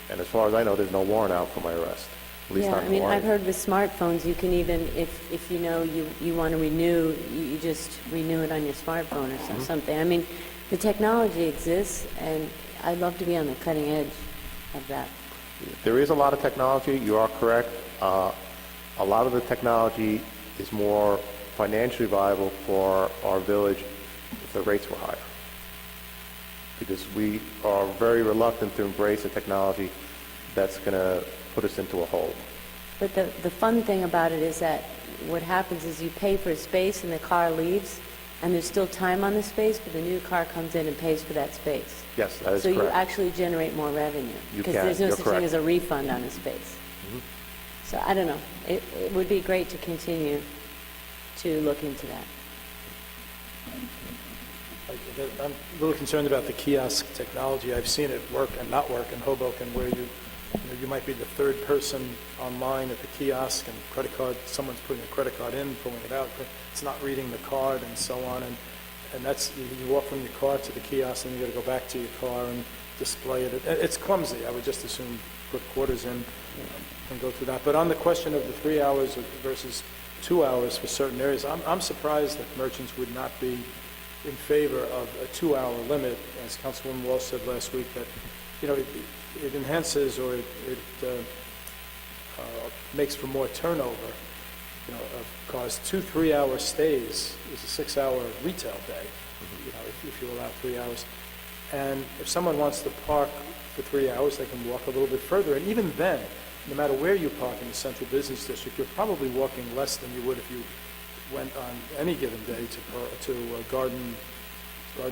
S: and as far as I know, there's no warrant out for my arrest. At least
M: Yeah,
S: not in
M: I mean,
S: Hawaii.
M: I've heard with smartphones, you can even, if you want to renew, you just renew it on your smartphone or something. I mean, the technology exists, and I'd love to be on the cutting edge of that.
S: There is a lot of technology, you are correct. A lot of the technology is more financially viable for our village if the rates were higher. Because we are very reluctant to embrace a technology that's going to put us into a hole.
M: But the fun thing about it is that what happens is you pay for a space and the car leaves, and there's still time on the space, but the new car comes in and pays for that space.
S: Yes, that is
M: so
S: correct.
M: you actually generate more revenue.
S: You
M: Because
S: can.
M: there's no
S: You're
M: such
S: correct.
M: thing as a refund on a space. So I don't know. It would be great to continue to look into that.
N: I'm a little concerned about the kiosk technology. I've seen it work and not work in Hoboken, where you might be the third person online at the kiosk, and credit card, someone's putting a credit card in, pulling it out, but it's not reading the card, and so on. And that's, you walk from your car to the kiosk, and you got to go back to your car and display it. It's clumsy. I would just assume put quarters in and go through that. But on the question of the 3 hours versus 2 hours for certain areas, I'm surprised that merchants would not be in favor of a 2-hour limit, as Councilwoman Walsh said last week, that, it enhances or it makes for more turnover, of cars. 2 3-hour stays is a 6-hour retail day, if you allow 3 hours. And if someone wants to park for 3 hours, they can walk a little bit further. And even then, no matter where you park in the central business district, you're probably walking less than you would if you went on any given day to Garden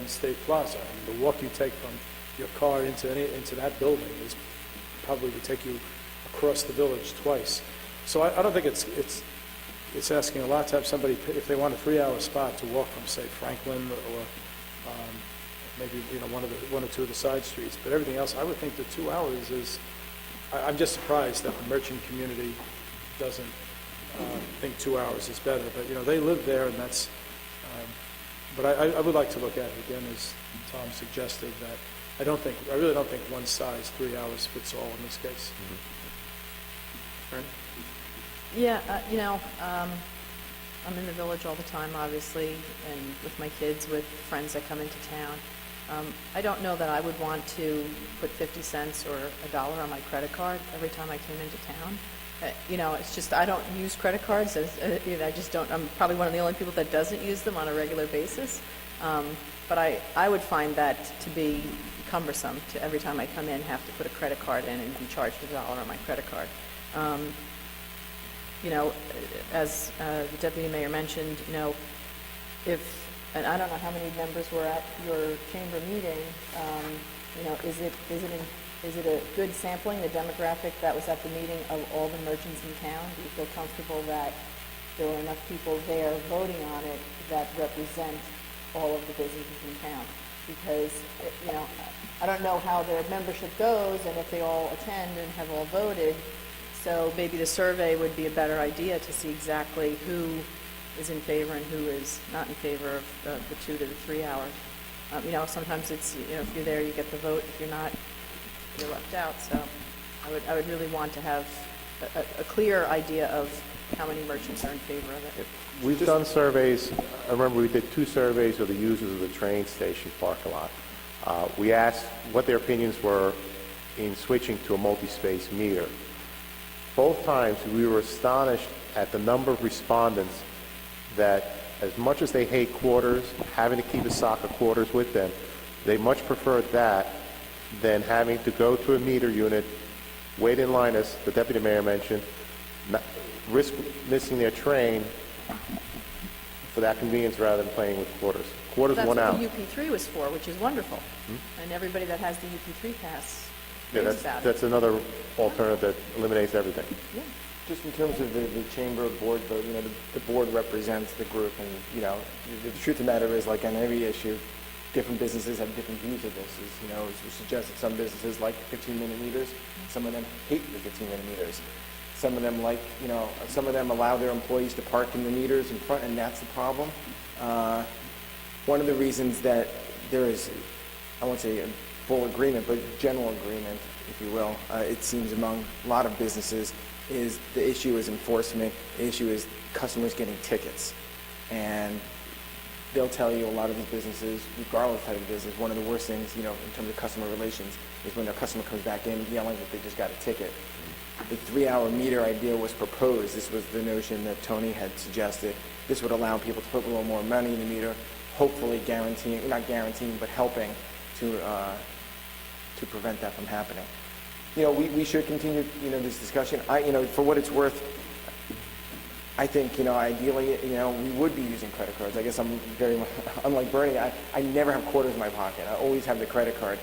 N: State Plaza. I mean, the walk you take from your car into that building is probably would take you across the village twice. So I don't think it's asking a lot to have somebody, if they want a 3-hour spot, to walk from, say, Franklin or maybe one or two of the side streets. But everything else, I would think that 2 hours is. I'm just surprised that the merchant community doesn't think 2 hours is better. But they live there, and that's. But I would like to look at it again, as Tom suggested. That I really don't think one size 3 hours fits all in this case. Right?
I: Yeah, I'm in the village all the time, obviously, and with my kids, with friends that come into town. I don't know that I would want to put 50 cents or $1 on my credit card every time I came into town. It's just, I don't use credit cards. I just don't. I'm probably one of the only people that doesn't use them on a regular basis. But I would find that to be cumbersome, to every time I come in have to put a credit card in and be charged $1 on my credit card. you know, as the deputy mayor mentioned, you know, and I don't know how many members were at your chamber meeting, you know, is it a good sampling, the demographic that was at the meeting of all the merchants in town? Do you feel comfortable that there were enough people there voting on it that represent all of the businesses in town? Because, you know, I don't know how their membership goes and if they all attend and have all voted, so maybe the survey would be a better idea to see exactly who is in favor and who is not in favor of the 2 to the 3 hours. You know, sometimes it's, you know, if you're there, you get the vote. If you're not, you're left out. So I would really want to have a clear idea of how many merchants are in favor of it.
S: We've done surveys. I remember we did 2 surveys of the users of the train station parking lot. We asked what their opinions were in switching to a multi-space meter. Both times we were astonished at the number of respondents that, as much as they hate quarters, having to keep a stock of quarters with them, they much preferred that than having to go to a meter unit, wait in line, as the deputy mayor mentioned, risk missing their train for that convenience rather than playing with quarters. Quarters won out.
I: That's what the UP3 was for, which is wonderful. And everybody that has the UP3 pass knows about it.
S: That's another alternative that eliminates everything.
I: Yeah.
B: Just in terms of the chamber board vote, you know, the board represents the group, and, you know, the truth of the matter is, like on every issue, different businesses have different views of this. You know, as we suggested, some businesses like 15-minute meters, some of them hate the 15-minute meters. Some of them like, you know, some of them allow their employees to park in the meters in front, and that's the problem. One of the reasons that there is, I won't say a full agreement, but general agreement, if you will, it seems among a lot of businesses, is the issue is enforcement. The issue is customers getting tickets. And they'll tell you, a lot of these businesses, regardless of type of business, one of the worst things, you know, in terms of customer relations, is when their customer comes back in yelling that they just got a ticket. The 3-hour meter idea was proposed. This was the notion that Tony had suggested. This would allow people to put a little more money in the meter, hopefully guaranteeing, not guaranteeing, but helping to prevent that from happening. You know, we should continue, you know, this discussion. You know, for what it's worth, I think, you know, ideally, you know, we would be using credit cards. I guess I'm very, unlike Bernie, I never have quarters in my pocket. I always have the credit card.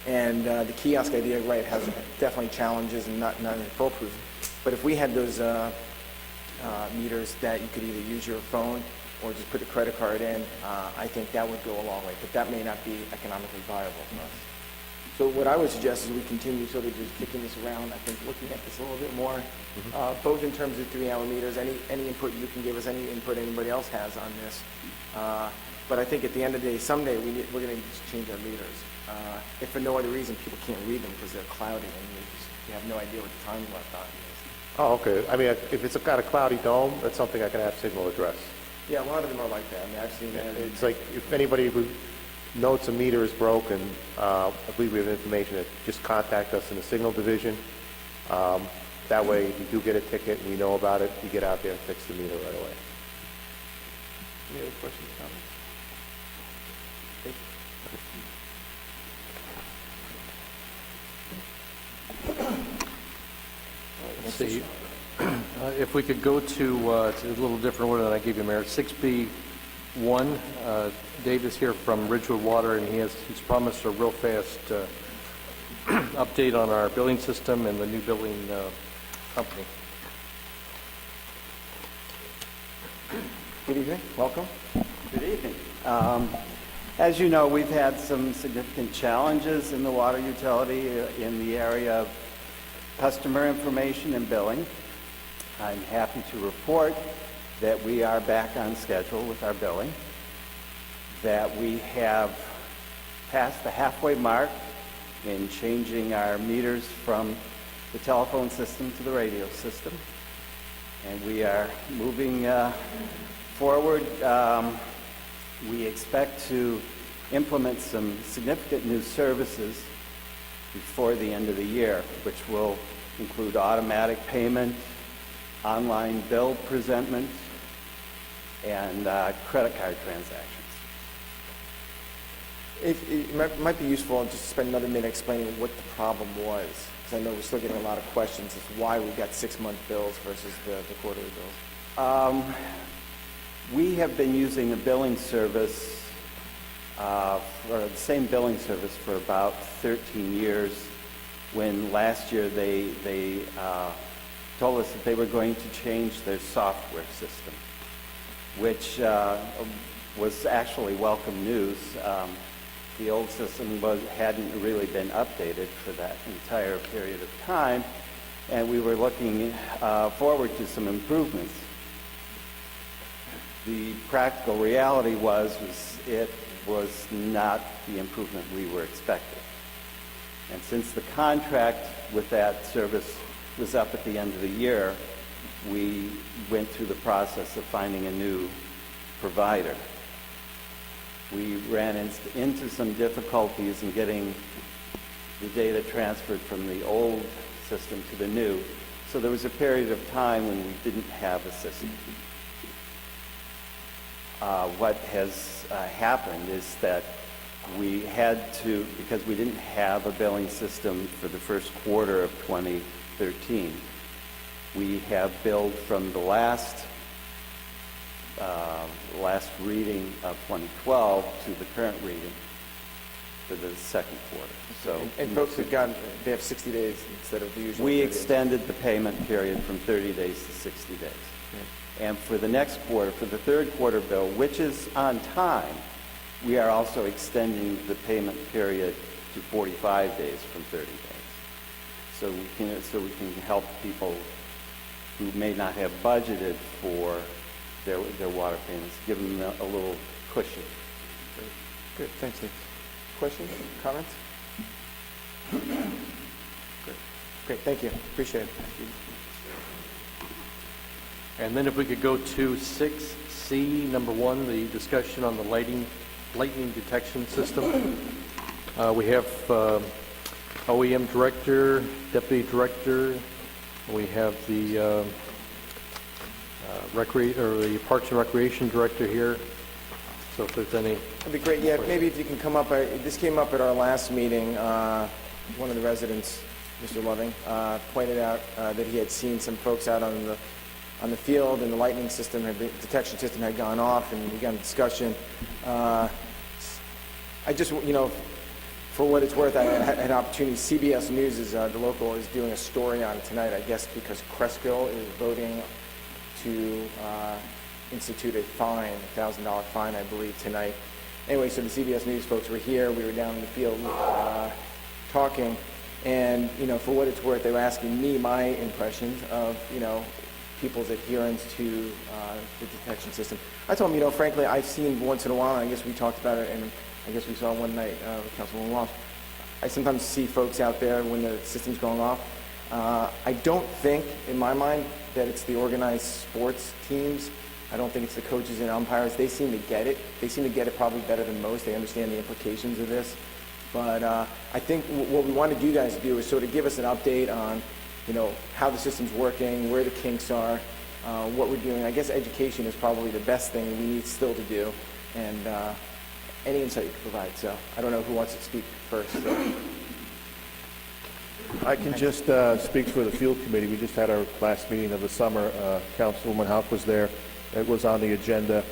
B: And the kiosk idea, right, has definitely challenges and not foolproof. But if we had those meters that you could either use your phone or just put a credit card in, I think that would go a long way. But that may not be economically viable for us. So what I would suggest is we continue sort of just kicking this around. I think looking at this a little bit more, both in terms of 3-hour meters, any input you can give us, any input anybody else has on this. But I think at the end of the day, someday we're going to just change our meters. If for no other reason, people can't read them because they're cloudy and you have no idea what the time left on is.
S: Oh, okay. I mean, if it's got a cloudy dome, that's something I can have Signal address.
B: Yeah, a lot of them are like that. I mean, I've seen that.
S: It's like if anybody who notes a meter is broken, I believe we have information that just contact us in the Signal division. That way, if you do get a ticket and we know about it, we get out there and fix the meter right away. Any other questions, comments?
C: Let's see. If we could go to a little different order than I gave you, Mayor. 6B1, Dave is here from Ridgewood Water, and he's promised a real fast update on our billing system and the new billing company.
B: Good evening. Welcome.
U: Good evening. As you know, we've had some significant challenges in the water utility in the area of customer information and billing. I'm happy to report that we are back on schedule with our billing, that we have passed the halfway mark in changing our meters from the telephone system to the radio system, and we are moving forward. We expect to implement some significant new services before the end of the year, which will include automatic payment, online bill presentment, and credit card transactions.
B: It might be useful just to spend another minute explaining what the problem was, because I know we're still getting a lot of questions as to why we got 6-month bills versus the quarterly bills.
U: We have been using the billing service, or the same billing service for about 13 years, when last year they told us that they were going to change their software system, which was actually welcome news. The old system hadn't really been updated for that entire period of time, and we were looking forward to some improvements. The practical reality was it was not the improvement we were expecting. And since the contract with that service was up at the end of the year, we went through the process of finding a new provider. We ran into some difficulties in getting the data transferred from the old system to the new, so there was a period of time when we didn't have a system. What has happened is that we had to, because we didn't have a billing system for the first quarter of 2013, we have billed from the last reading of 2012 to the current reading for the second quarter. So,
B: and folks they have 60 days instead of the usual.
U: We extended the payment period from 30 days to 60 days. Okay. And for the next quarter, for the third quarter bill, which is on time, we are also extending the payment period to 45 days from 30 days. So we can help people who may not have budgeted for their water payments, give them a little cushion.
B: Good, thanks, Steve. Questions, comments? Great, thank you, appreciate it.
C: And then if we could go to 6C, number 1, the discussion on the lightning detection system. We have OEM director, deputy director. We have the the Parks and Recreation director here. So if there's any,
B: that'd be great. Yeah, maybe if you can come up. This came up at our last meeting. One of the residents, Mr. Loving, pointed out that he had seen some folks out on the field, and the lightning system detection system had gone off, and we got a discussion. I just, for what it's worth, I had an opportunity. CBS News the local is doing a story on it tonight. I guess because Cresskill is voting to institute a fine, $1,000 fine, I believe, tonight. Anyway, so the CBS News folks were here. We were down in the field talking, and for what it's worth, they were asking me my impressions of people's adherence to the detection system. I told them, frankly, I've seen once in a while, and I guess we talked about it, and I guess we saw one night with Councilwoman Walsh. I sometimes see folks out there when the system's going off. I don't think, in my mind, that it's the organized sports teams. I don't think it's the coaches and umpires. They seem to get it. They seem to get it probably better than most. They understand the implications of this. But I think what we wanted you guys to do is sort of give us an update on, how the system's working, where the kinks are, what we're doing. I guess education is probably the best thing we need still to do, and any insight you can provide. So I don't know who wants to speak first. So.
J: I can just speak for the field committee. We just had our last meeting of the summer. Councilwoman Houck was there. It was on the agenda.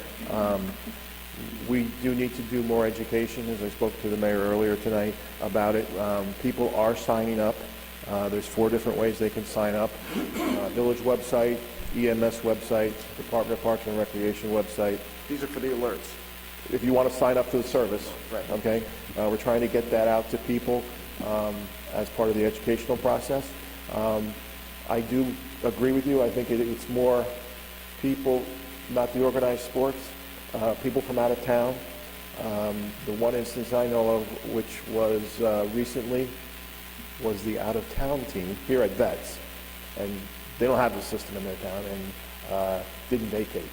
J: We do need to do more education, as I spoke to the mayor earlier tonight about it. People are signing up. There's 4 different ways they can sign up. Village website, EMS website, Department of Parks and Recreation website.
B: These are for the alerts.
J: If you want to sign up to the service,
B: right.
J: Okay? We're trying to get that out to people as part of the educational process. I do agree with you. I think it's more people, not the organized sports, people from out of town. The one instance I know of, which was recently, was the out-of-town team here at Vets, and they don't have the system in their town, and didn't vacate.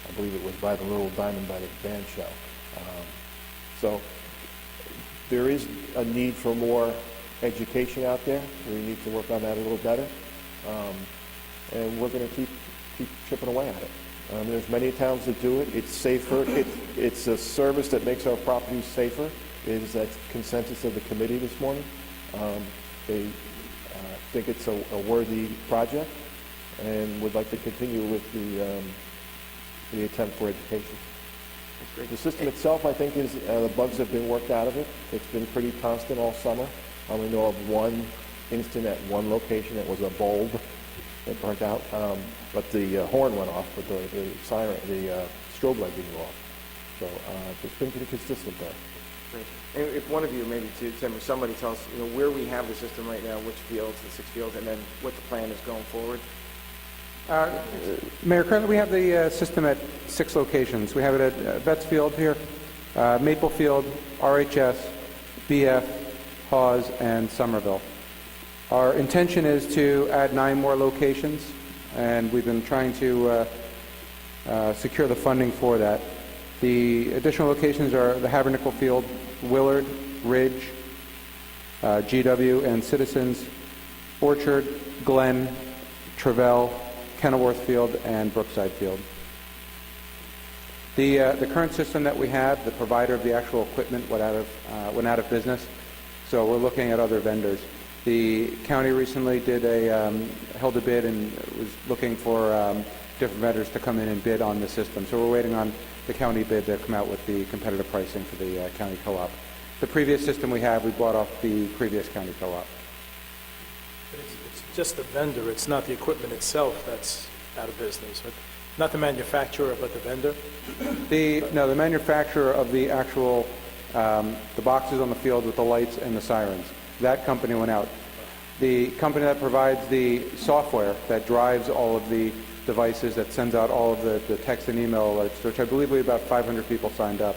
J: I believe it was by the Little Diamond by the band show. So there is a need for more education out there. We need to work on that a little better, and we're going to keep chipping away at it. There's many towns that do it. It's safer. It's a service that makes our properties safer, is that consensus of the committee this morning. They think it's a worthy project and would like to continue with the attempt for education. The system itself, I think, is the bugs have been worked out of it. It's been pretty constant all summer. I only know of one incident at one location. It was a bulb that burnt out, but the horn went off, but the siren, the strobe light didn't go off. So it's been pretty consistent there.
B: Great. And if one of you, maybe Tim or somebody, tell us, where we have the system right now, which fields, the 6 fields, and then what the plan is going forward.
D: Mayor, currently we have the system at 6 locations. We have it at Betts Field here, Maple Field, RHS, BF, Hawes, and Somerville. Our intention is to add 9 more locations, and we've been trying to secure the funding for that. The additional locations are the Havernickle Field, Willard, Ridge, GW, and Citizens, Orchard, Glen, Travell, Kenilworth Field, and Brookside Field. The current system that we have, the provider of the actual equipment went out of business, so we're looking at other vendors. The county recently held a bid and was looking for different vendors to come in and bid on the system. So we're waiting on the county bid to come out with the competitive pricing for the county co-op. The previous system we had, we bought off the previous county co-op.
N: But it's just the vendor, it's not the equipment itself that's out of business. Not the manufacturer, but the vendor?
D: The manufacturer of the actual, the boxes on the field with the lights and the sirens. That company went out. The company that provides the software that drives all of the devices, that sends out all of the text and email alerts, which I believe we have about 500 people signed up.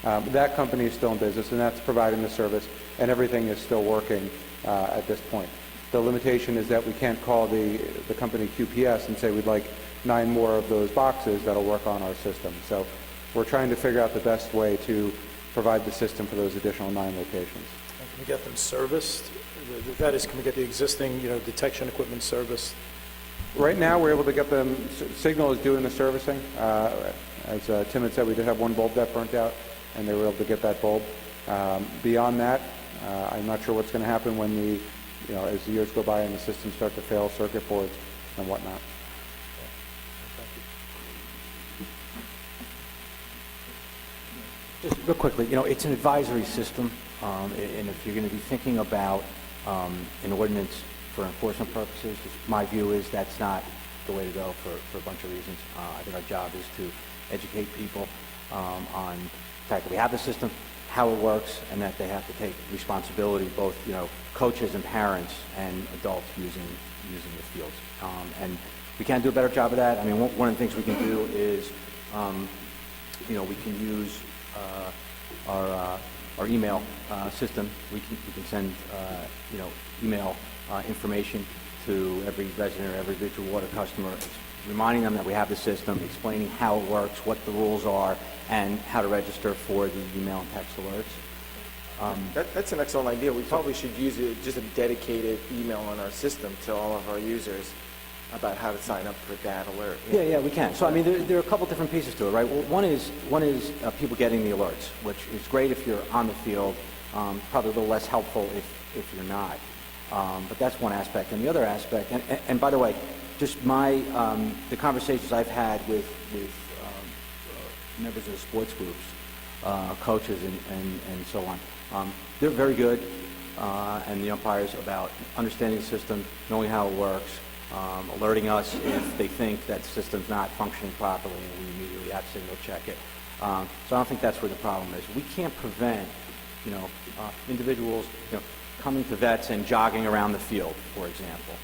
D: That company is still in business, and that's providing the service, and everything is still working at this point. The limitation is that we can't call the company QPS and say we'd like 9 more of those boxes that'll work on our system. So we're trying to figure out the best way to provide the system for those additional 9 locations.
N: And can we get them serviced? That is, can we get the existing, detection equipment serviced?
D: Right now, we're able to get them. Signal is doing the servicing. As Tim had said, we did have one bulb that burnt out, and they were able to get that bulb. Beyond that, I'm not sure what's going to happen when as the years go by and the systems start to fail, circuit boards and whatnot.
V: Just real quickly, it's an advisory system, and if you're going to be thinking about an ordinance for enforcement purposes, my view is that's not the way to go for a bunch of reasons. I think our job is to educate people on the fact that we have the system, how it works, and that they have to take responsibility, both coaches and parents and adults using the fields. And we can do a better job of that. I mean, one of the things we can do is, we can use our email system. We can send email information to every resident or every Victory Water customer, reminding them that we have the system, explaining how it works, what the rules are, and how to register for the email and text alerts.
B: That's an excellent idea. We probably should use just a dedicated email on our system to all of our users about how to sign up for that alert.
V: Yeah, we can. So, I mean, there are a couple different pieces to it, right? Well, one is people getting the alerts, which is great if you're on the field, probably a little less helpful if you're not. But that's one aspect. And the other aspect, and by the way, just the conversations I've had with members of the sports groups, coaches and so on, they're very good, and the umpires, about understanding the system, knowing how it works, alerting us if they think that the system's not functioning properly, and we immediately have to signal check it. So I don't think that's where the problem is. We can't prevent, individuals, coming to vets and jogging around the field, for example,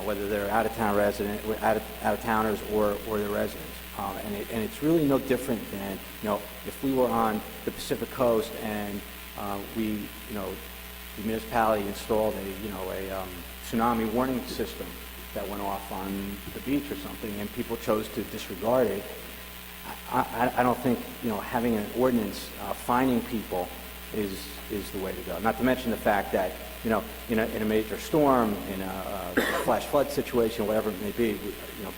V: whether they're out-of-towners or they're residents. And it's really no different than, if we were on the Pacific Coast and the municipality installed a tsunami warning system that went off on the beach or something, and people chose to disregard it. I don't think having an ordinance fining people is the way to go. Not to mention the fact that in a major storm, in a flash flood situation, whatever it may be,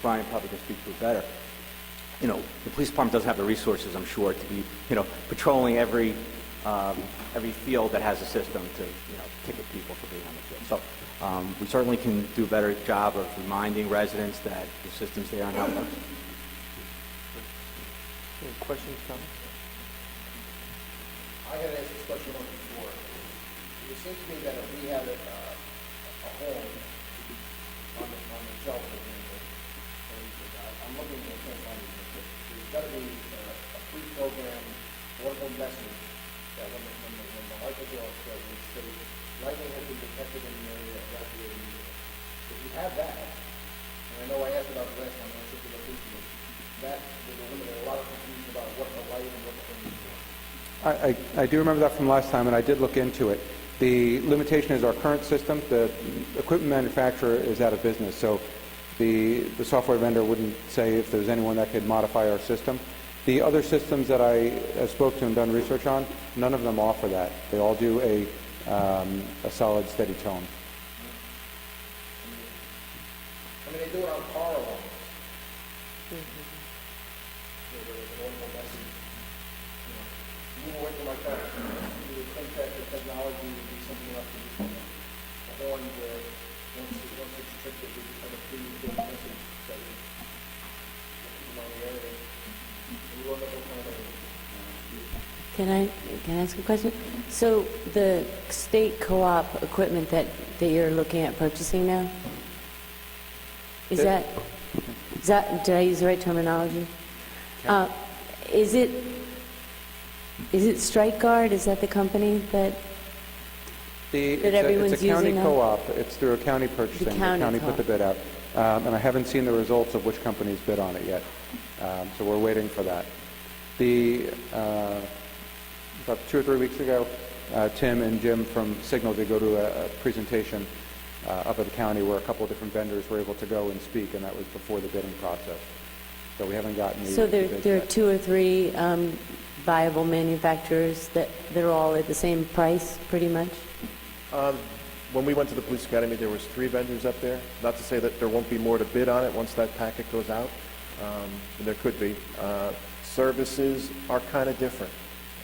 V: Brian probably can speak to it better. the police department doesn't have the resources, I'm sure, to be, patrolling every field that has a system to, ticket people for being on the field. So we certainly can do a better job of reminding residents that the system's there and how it works.
B: Any questions, comments?
T: I got to ask this question once before. It seems to me that if we had a home on the shelf, for example, and I'm looking at the there's got to be a pre-programmed portable message that when the light goes off, that would say lightning has been detected in the area evacuating the area. If you have that, and I know I asked about it last time, I should look into it, that would eliminate a lot of confusion about what the light and what the thing is for.
D: I do remember that from last time, and I did look into it. The limitation is our current system. The equipment manufacturer is out of business, so the software vendor wouldn't say if there's anyone that could modify our system. The other systems that I spoke to and done research on, none of them offer that. They all do a solid, steady tone.
T: I mean, they do it on car alarms. There's an audible message. Move away from my car. You would think that the technology would be something enough to use a horn where once it's tripped, it would become a pre-built message that would let people know the area. And we won't know what kind of
M: Can I ask a question? So the state co-op equipment that you're looking at purchasing now, is that, did I use the right terminology? Is it Strike Guard? Is that the company that everyone's
D: it's a county
M: using now?
D: co-op. It's through a county purchasing. The county put the bid out. And I haven't seen the results of which companies bid on it yet. So we're waiting for that. About 2 or 3 weeks ago, Tim and Jim from Signal did go to a presentation up at the county where a couple of different vendors were able to go and speak, and that was before the bidding process. So we haven't gotten the
M: So
D: bids
M: there are
D: yet.
M: 2 or 3 viable manufacturers that they're all at the same price, pretty much?
J: When we went to the police academy, there was 3 vendors up there. Not to say that there won't be more to bid on it once that packet goes out. There could be. Services are kind of different.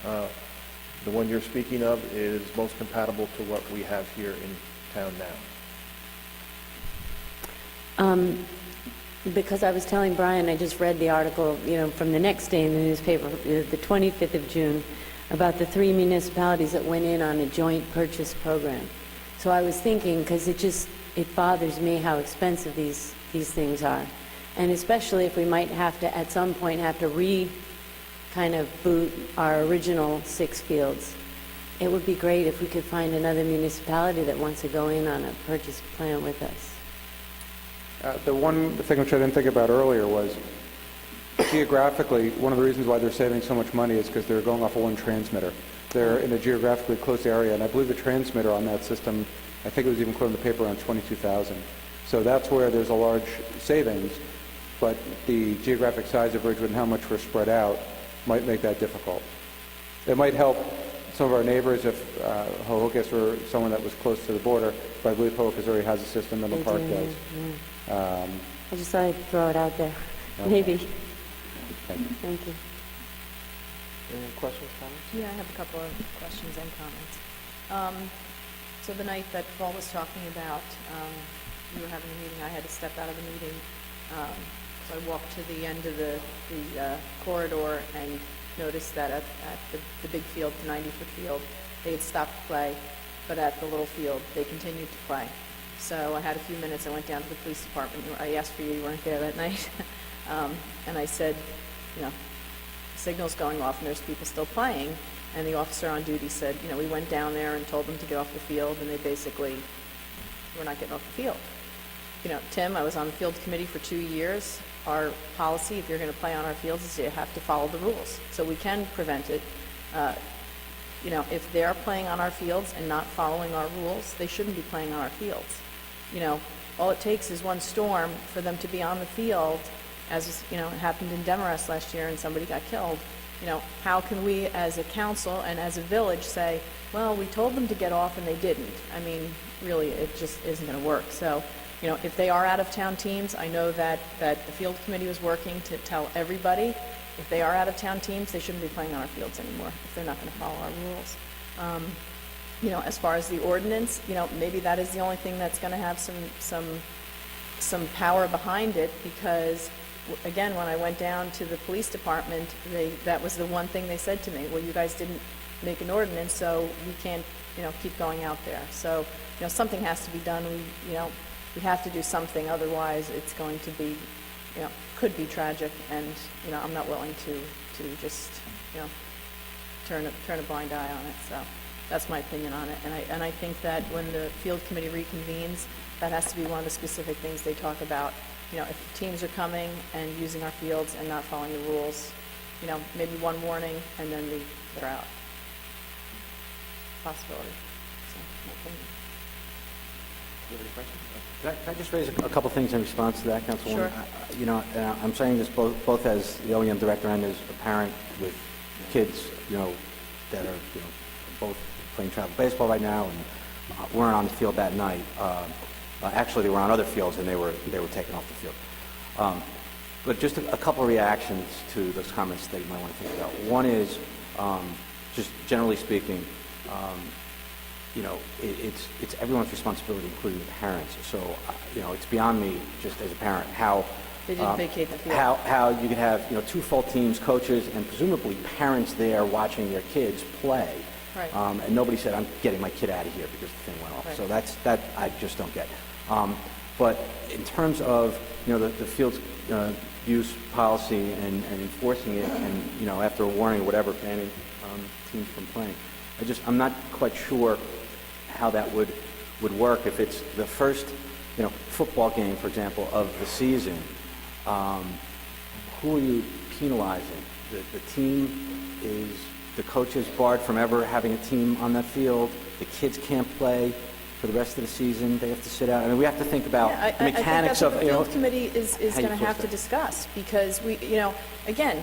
J: The one you're speaking of is most compatible to what we have here in town now.
M: Because I was telling Brian, I just read the article, from the next day in the newspaper, the 25th of June, about the 3 municipalities that went in on a joint purchase program. So I was thinking, because it bothers me how expensive these things are. And especially if we might have to, at some point, have to kind of boot our original 6 fields. It would be great if we could find another municipality that wants to go in on a purchase plan with us.
D: The one thing which I didn't think about earlier was geographically, one of the reasons why they're saving so much money is because they're going off of one transmitter. They're in a geographically close area, and I believe the transmitter on that system, I think it was even quoted in the paper around 22,000. So that's where there's a large savings, but the geographic size of Ridgewood and how much we're spread out might make that difficult. It might help some of our neighbors if Hohokus were someone that was close to the border, but I believe Hohokus already has a system and the park does.
M: I just thought I'd throw it out there.
D: Okay.
M: Maybe.
D: Thank you.
M: Thank you.
B: Any questions, comments?
I: Yeah, I have a couple of questions and comments. So the night that Paul was talking about, we were having a meeting, I had to step out of the meeting. So I walked to the end of the corridor and noticed that at the big field, the 90-foot field, they had stopped play, but at the little field, they continued to play. So I had a few minutes, I went down to the police department, I asked for you, you weren't there that night, and I said, the signal's going off and there's people still playing, and the officer on duty said, we went down there and told them to get off the field, and they basically were not getting off the field. Tim, I was on the field committee for 2 years. Our policy, if you're going to play on our fields, is you have to follow the rules. So we can prevent it. If they're playing on our fields and not following our rules, they shouldn't be playing on our fields. All it takes is one storm for them to be on the field, as it happened in Demarest last year and somebody got killed. How can we as a council and as a village say, well, we told them to get off and they didn't? I mean, really, it just isn't going to work. So you know, if they are out-of-town teams, I know that the field committee was working to tell everybody, if they are out-of-town teams, they shouldn't be playing on our fields anymore if they're not going to follow our rules. You know, as far as the ordinance, you know, maybe that is the only thing that's going to have some power behind it, because again, when I went down to the police department, that was the one thing they said to me. Well, you guys didn't make an ordinance, so we can't, you know, keep going out there. So, you know, something has to be done. We have to do something. Otherwise, it's going to be, you know, could be tragic. And, you know, I'm not willing to just, you know, turn a blind eye on it. So that's my opinion on it. And I think that when the field committee reconvenes, that has to be one of the specific things they talk about. You know, if teams are coming and using our fields and not following the rules, you know, maybe one warning and then they're out. Possibility. So, my opinion.
B: Do you have any questions?
V: Can I just raise a couple things in response to that, Councilwoman?
I: Sure.
V: You know, I'm saying this both as the OEM director and as a parent with kids, you know, that are, you know, both playing travel baseball right now and weren't on the field that night. Actually, they were on other fields and they were taken off the field. But just a couple of reactions to those comments that you might want to think about. One is, just generally speaking, you know, it's everyone's responsibility, including the parents. So, you know, it's beyond me, just as a parent, how
I: they didn't vacate the field.
V: How you could have, you know, two full teams, coaches, and presumably parents there watching their kids play.
I: Right.
V: And nobody said, "I'm getting my kid out of here because the thing went off."
I: Right.
V: So that I just don't get. But in terms of, you know, the field's use policy and enforcing it, and, you know, after a warning or whatever, banning teams from playing, I'm not quite sure how that would work if it's the first, you know, football game, for example, of the season. Who are you penalizing? The team is. The coach is barred from ever having a team on that field. The kids can't play for the rest of the season. They have to sit out. I mean, we have to think about the mechanics of, you know.
I: I think that's what the field committee is going to have to discuss, because we, you know, again,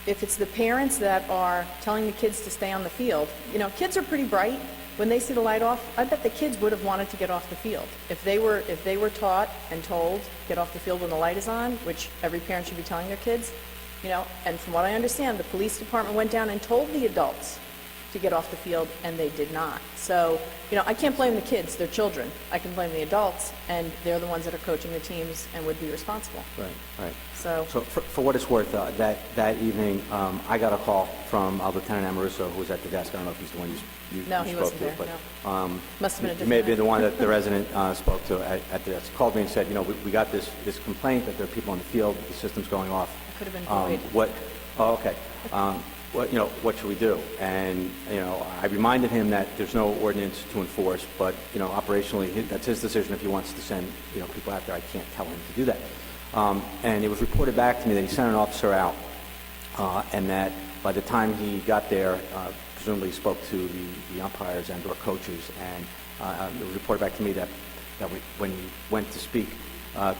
I: if it's the parents that are telling the kids to stay on the field, you know, kids are pretty bright. When they see the light off, I bet the kids would have wanted to get off the field. If they were taught and told, get off the field when the light is on, which every parent should be telling their kids, you know, and from what I understand, the police department went down and told the adults to get off the field, and they did not. So, you know, I can't blame the kids, they're children. I can blame the adults, and they're the ones that are coaching the teams and would be responsible.
V: Right.
I: So
V: for what it's worth, that evening, I got a call from Lieutenant Amoruso, who was at the desk. I don't know if he's the one you
I: No, he
V: spoke
I: wasn't
V: to,
I: there,
V: but
I: no. Must have been a different
V: He may be
I: night.
V: the one that the resident spoke to at the desk. Called me and said, you know, we got this complaint that there are people on the field, the system's going off.
I: It could have been Boyd.
V: Okay. You know, what should we do? And, you know, I reminded him that there's no ordinance to enforce, but, you know, operationally, that's his decision if he wants to send, you know, people out there. I can't tell him to do that. And it was reported back to me that he sent an officer out, and that by the time he got there, presumably he spoke to the umpires and or coaches, and it was reported back to me that when he went to speak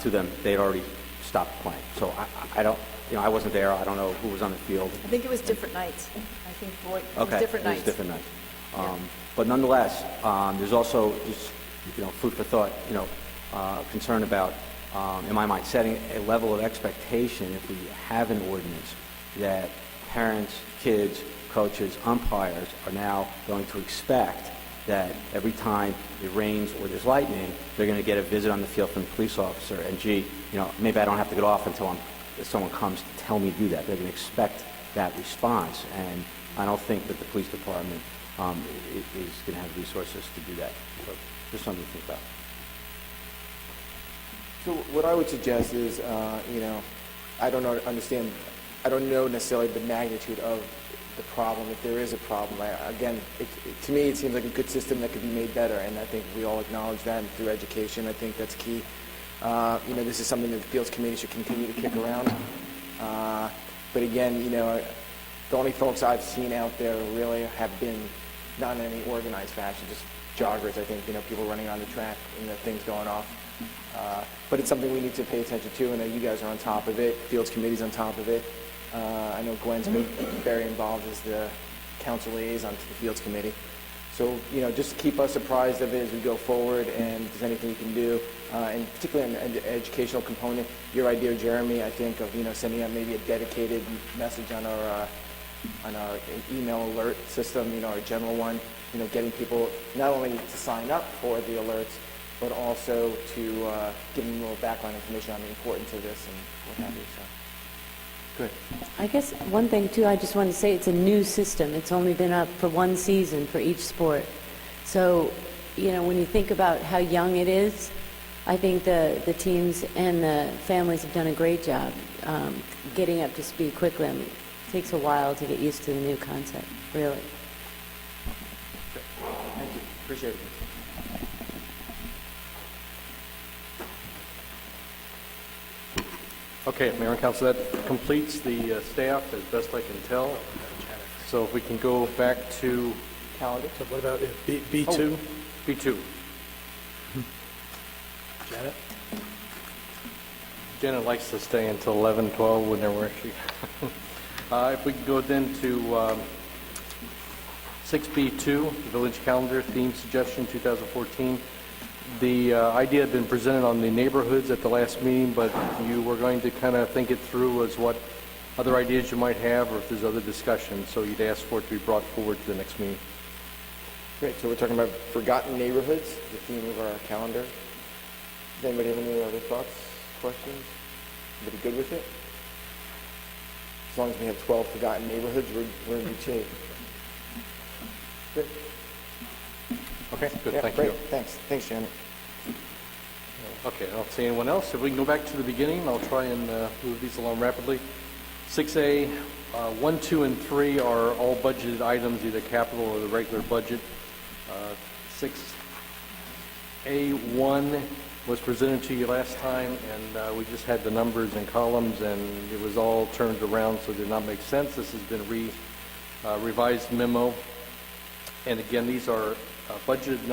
V: to them, they had already stopped playing. So I don't, you know, I wasn't there. I don't know who was on the field.
I: I think it was different nights. I think Boyd, it was
V: Okay,
I: different nights.
V: it was different nights. But nonetheless, there's also just, you know, food for thought, you know, concern about, in my mind, setting a level of expectation if we have an ordinance that parents, kids, coaches, umpires are now going to expect that every time it rains or there's lightning, they're going to get a visit on the field from the police officer. And gee, you know, maybe I don't have to get off until someone comes to tell me to do that. They're going to expect that response. And I don't think that the police department is going to have resources to do that. So just something to think about.
B: So what I would suggest is, you know, I don't know necessarily the magnitude of the problem, if there is a problem. Again, to me, it seems like a good system that could be made better, and I think we all acknowledge that, and through education, I think that's key. You know, this is something that the Fields Committee should continue to kick around. But again, you know, the only folks I've seen out there really have been not in any organized fashion, just joggers, I think, you know, people running on the track and the things going off. But it's something we need to pay attention to, and you guys are on top of it. Fields Committee's on top of it. I know Gwen's been very involved as the council liaison to the Fields Committee. So, just keep us apprised of it as we go forward, and if there's anything you can do, and particularly on the educational component. Your idea, Jeremy, I think, of, sending out maybe a dedicated message on our email alert system, our general one, getting people not only to sign up for the alerts, but also to give them a little background information on the importance of this and what have you. So, good.
M: I guess one thing, too, I just wanted to say it's a new system. It's only been up for one season for each sport. So, when you think about how young it is, I think the teams and the families have done a great job getting up to speed quickly. I mean, it takes a while to get used to the new concept, really.
B: Thank you. Appreciate it.
C: Okay, Mayor and Council, that completes the staff as best I can tell. So if we can go back to
B: calendar.
N: So what about B2?
C: Oh, B2.
N: Janet?
C: Janet likes to stay until 11, 12, whenever she... if we can go then to 6B2, the Village Calendar Theme Suggestion 2014. The idea had been presented on the neighborhoods at the last meeting, but you were going to kind of think it through as what other ideas you might have, or if there's other discussion, so you'd ask for it to be brought forward to the next meeting.
B: Great. So we're talking about forgotten neighborhoods, the theme of our calendar. Does anybody have any other thoughts, questions? Everybody good with it? As long as we have 12 forgotten neighborhoods, we're in good shape. Good.
C: Okay, good.
B: Yeah,
C: Thank
B: great.
C: you.
B: Thanks, Janet.
C: Okay, I don't see anyone else. If we can go back to the beginning, I'll try and move these along rapidly. 6A, 1, 2, and 3 are all budgeted items, either capital or the regular budget. 6A1 was presented to you last time, and we just had the numbers and columns, and it was all turned around, so it did not make sense. This has been revised memo. And again, these are budgeted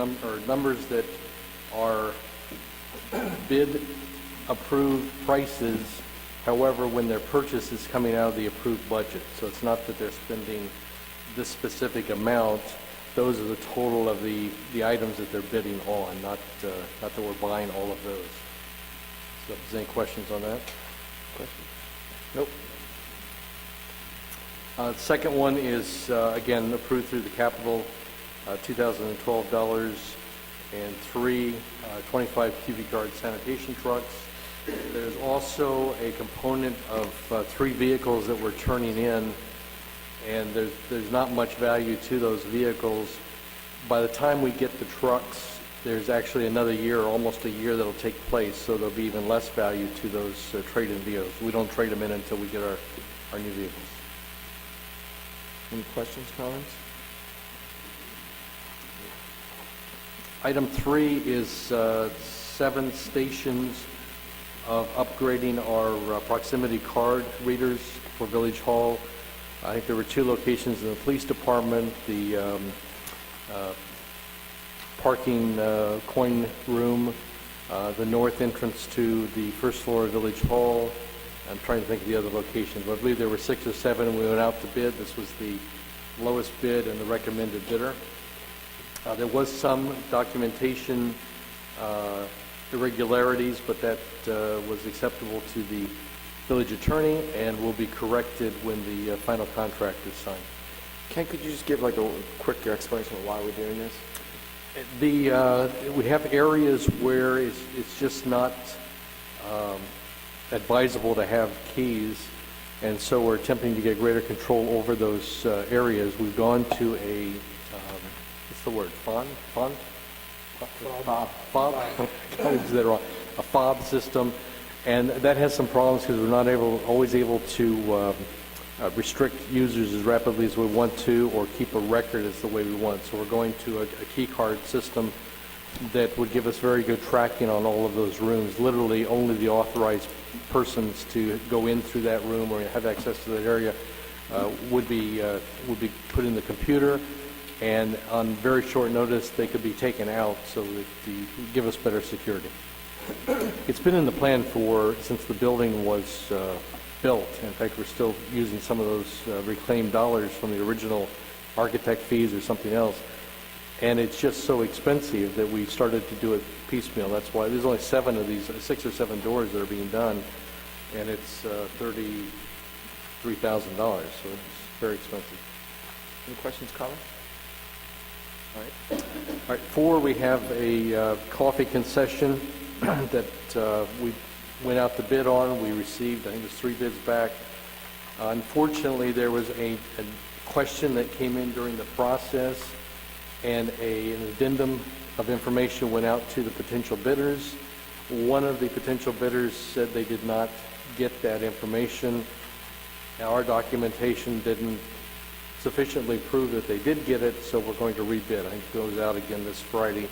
C: numbers that are bid approved prices. However, when their purchase is coming out of the approved budget, so it's not that they're spending this specific amount. Those are the total of the items that they're bidding on, not that we're buying all of those. So, if there's any questions on that? Questions? Nope. The second one is again approved through the capital. $2012 and 25 cubic yard sanitation trucks. There's also a component of 3 vehicles that we're turning in, and there's not much value to those vehicles. By the time we get the trucks, there's actually another year, almost a year, that'll take place, so there'll be even less value to those trade-in vehicles. We don't trade them in until we get our new vehicles.
B: Any questions, comments?
C: Item 3 is 7 stations of upgrading our proximity card readers for Village Hall. I think there were 2 locations in the police department, the parking coin room, the north entrance to the first floor of Village Hall. I'm trying to think of the other locations, but I believe there were 6 or 7, and we went out to bid. This was the lowest bid and the recommended bidder. There was some documentation irregularities, but that was acceptable to the village attorney and will be corrected when the final contract is signed.
B: Ken, could you just give like a quick explanation of why we're doing this?
C: We have areas where it's just not advisable to have keys, and so we're attempting to get greater control over those areas. We've gone to a what's the word? Fob? I did that wrong. A fob system, and that has some problems because we're not always able to restrict users as rapidly as we want to, or keep a record as the way we want. So we're going to a key card system that would give us very good tracking on all of those rooms. Literally, only the authorized persons to go in through that room or have access to that area would be put in the computer, and on very short notice they could be taken out so that give us better security. It's been in the plan since the building was built. In fact, we're still using some of those reclaimed dollars from the original architect fees or something else. And it's just so expensive that we started to do it piecemeal. That's why there's only 7 of these, 6 or 7 doors that are being done, and it's $33,000, so it's very expensive.
B: Any questions, comments? All right.
C: All right, 4, we have a coffee concession that we went out to bid on. We received, I think it was 3 bids back. Unfortunately, there was a question that came in during the process, and an addendum of information went out to the potential bidders. One of the potential bidders said they did not get that information. Our documentation didn't sufficiently prove that they did get it, so we're going to rebid. I think it goes out again this Friday.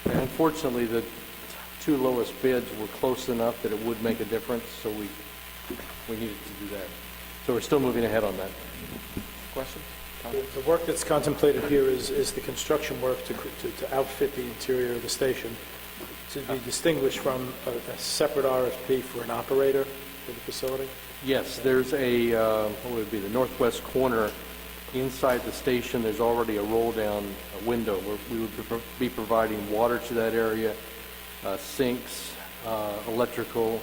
C: And unfortunately, the 2 lowest bids were close enough that it would make a difference, so we needed to do that. So we're still moving ahead on that.
B: Questions?
N: The work that's contemplated here is the construction work to outfit the interior of the station, to be distinguished from a separate RFP for an operator for the facility?
C: Yes, there's what would it be, the northwest corner inside the station. There's already a roll-down window where we would be providing water to that area, sinks, electrical,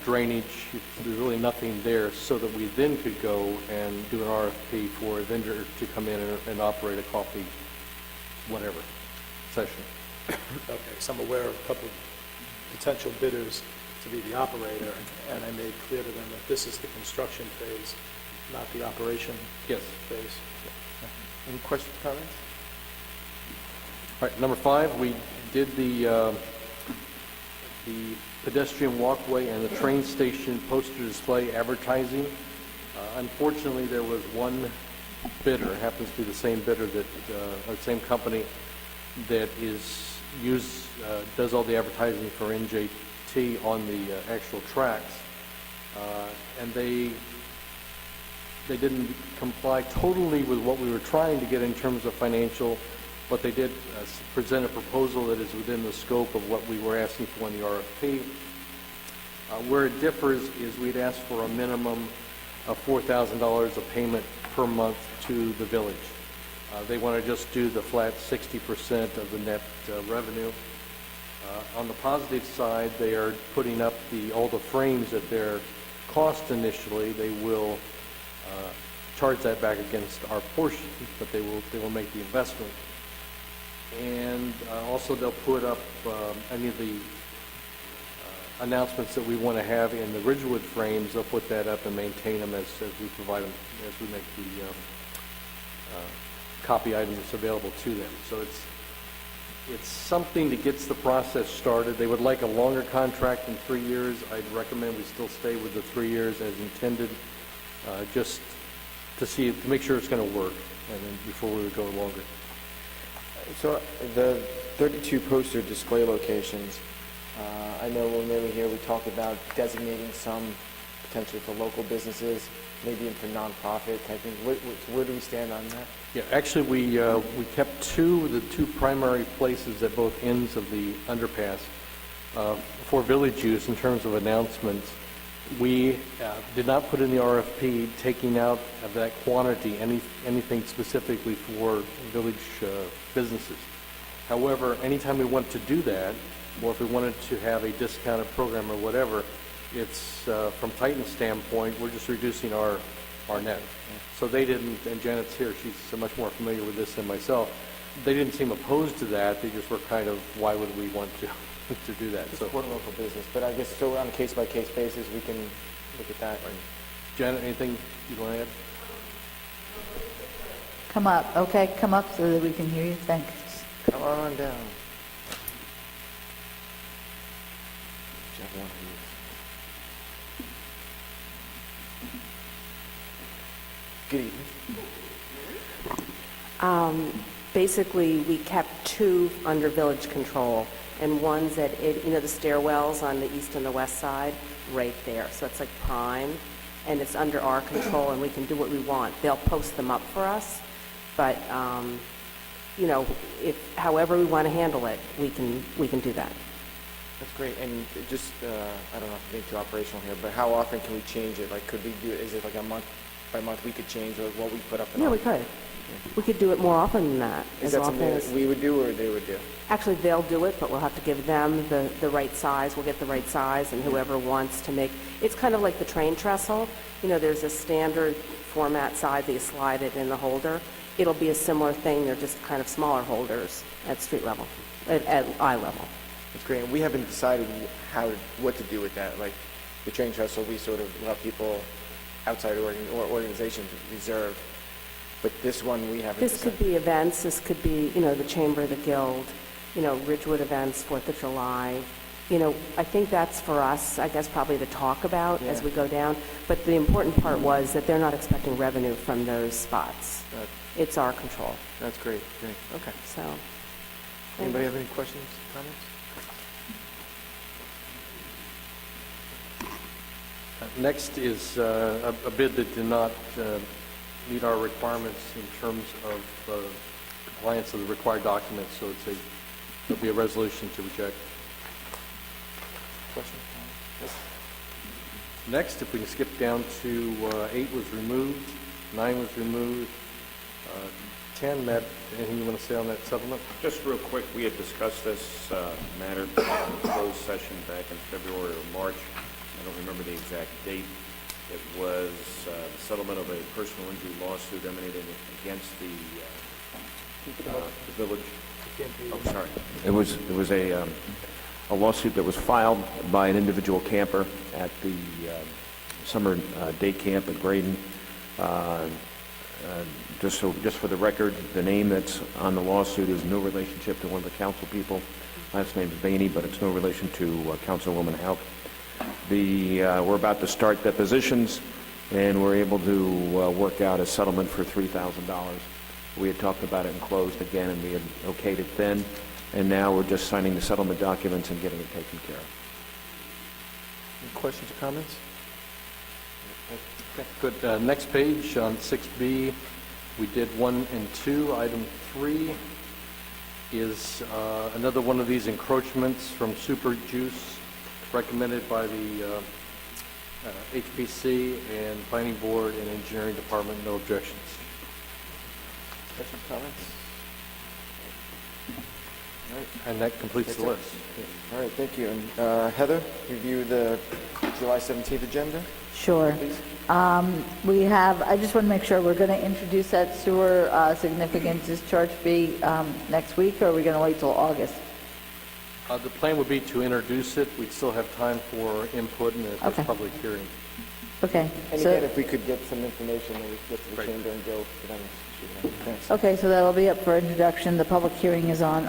C: drainage. There's really nothing there, so that we then could go and do an RFP for a vendor to come in and operate a coffee, whatever, session.
N: Okay, so I'm aware of a couple of potential bidders to be the operator, and I made clear to them that this is the construction phase, not the operation
C: Yes.
N: phase.
B: Any questions, comments?
C: All right, number 5, we did the pedestrian walkway and the train station poster display advertising. Unfortunately, there was one bidder, happens to be the same bidder that, or same company that does all the advertising for NJT on the actual tracks, and they didn't comply totally with what we were trying to get in terms of financial, but they did present a proposal that is within the scope of what we were asking for in the RFP. Where it differs is we'd asked for a minimum of $4,000 of payment per month to the village. They want to just do the flat 60% of the net revenue. On the positive side, they are putting up all the frames at their cost initially. They will charge that back against our portion, but they will make the investment. And also they'll put up any of the announcements that we want to have in the Ridgewood frames. They'll put that up and maintain them as we provide them, as we make the copy items available to them. So it's something that gets the process started. They would like a longer contract than 3 years. I'd recommend we still stay with the 3 years as intended, just to make sure it's going to work, and then before we would go longer.
B: So the 32 poster display locations, I know when they were here, we talked about designating some potentially for local businesses, maybe even for nonprofit type things. Where do we stand on that?
C: Yeah, actually, we kept the two primary places at both ends of the underpass for village use in terms of announcements. We did not put in the RFP taking out of that quantity anything specifically for village businesses. However, anytime we want to do that, or if we wanted to have a discounted program or whatever, it's from Titan's standpoint, we're just reducing our net. So they didn't, and Janet's here, she's so much more familiar with this than myself. They didn't seem opposed to that. They just were kind of, why would we want to do that?
B: To support local business, but I guess so on a case-by-case basis, we can look at that.
C: Janet, anything you want to add?
A: Come up, okay, come up so that we can hear you, thanks.
B: Come on down. Good evening.
E: Basically, we kept 2 under village control, and one's at, the stairwells on the east and the west side, right there. So it's like prime, and it's under our control, and we can do what we want. They'll post them up for us, but, if however we want to handle it, we can do that.
B: That's great. And just, I don't know if it's too operational here, but how often can we change it? Like, could we do it? Is it like a by month we could change or what we put up and
E: Yeah,
B: on?
E: we could. We could do it more often than that.
B: Is
E: as
B: that
E: often
B: something
E: as-
B: that we would do or they would do?
E: Actually, they'll do it, but we'll have to give them the right size. We'll get the right size, and whoever wants to make, it's kind of like the train trestle. You know, there's a standard format size that you slide it in the holder. It'll be a similar thing. They're just kind of smaller holders at street level, at eye level.
B: That's great. And we haven't decided what to do with that. Like the train trestle, we sort of allow people outside or organizations reserve. But this one, we haven't
E: This
B: decided.
E: could be events. This could be, you know, the Chamber of the Guild, you know, Ridgewood events, 4th of July. You know, I think that's for us, I guess, probably to talk about as we go down. But the important part was that they're not expecting revenue from those spots. It's our control.
B: That's great. Great. Okay.
E: So.
B: Anybody have any questions, comments?
C: Next is a bid that did not meet our requirements in terms of compliance of the required documents, so it'll be a resolution to reject.
B: Question? Yes.
C: Next, if we can skip down to 8 was removed, 9 was removed, 10 met. Anything you want to say on that settlement?
G: Just real quick, we had discussed this matter in closed session back in February or March. I don't remember the exact date. It was the settlement of a personal injury lawsuit emanating against the village. Oh, sorry. It was a lawsuit that was filed by an individual camper at the summer day camp at Graydon. Just for the record, the name that's on the lawsuit is no relationship to one of the council people. Last name is Bainey, but it's no relation to Councilwoman Hauk. We're about to start depositions, and we're able to work out a settlement for $3,000. We had talked about it in closed again, and we had okayed it then, and now we're just signing the settlement documents and getting it taken care of.
B: Any questions or comments?
C: Okay, good. Next page on 6B, we did 1 and 2. Item 3 is another one of these encroachments from Super Juice, recommended by the HPC and Planning Board and Engineering Department. No objections.
B: Questions, comments? All right.
C: And that completes
B: That's
C: the
B: it.
C: list.
B: All right, thank you. And Heather, review the July 17th agenda.
A: Sure.
B: Please.
A: I just want to make sure, we're going to introduce that sewer significant discharge fee next week, or are we going to wait till August?
C: The plan would be to introduce it. We'd still have time for input and a
A: Okay.
C: public hearing.
A: Okay.
B: And
A: so-
B: again, if we could get some information, then we could get to the chamber and go for them. Thanks.
A: Okay, so that'll be up for introduction. The public hearing is on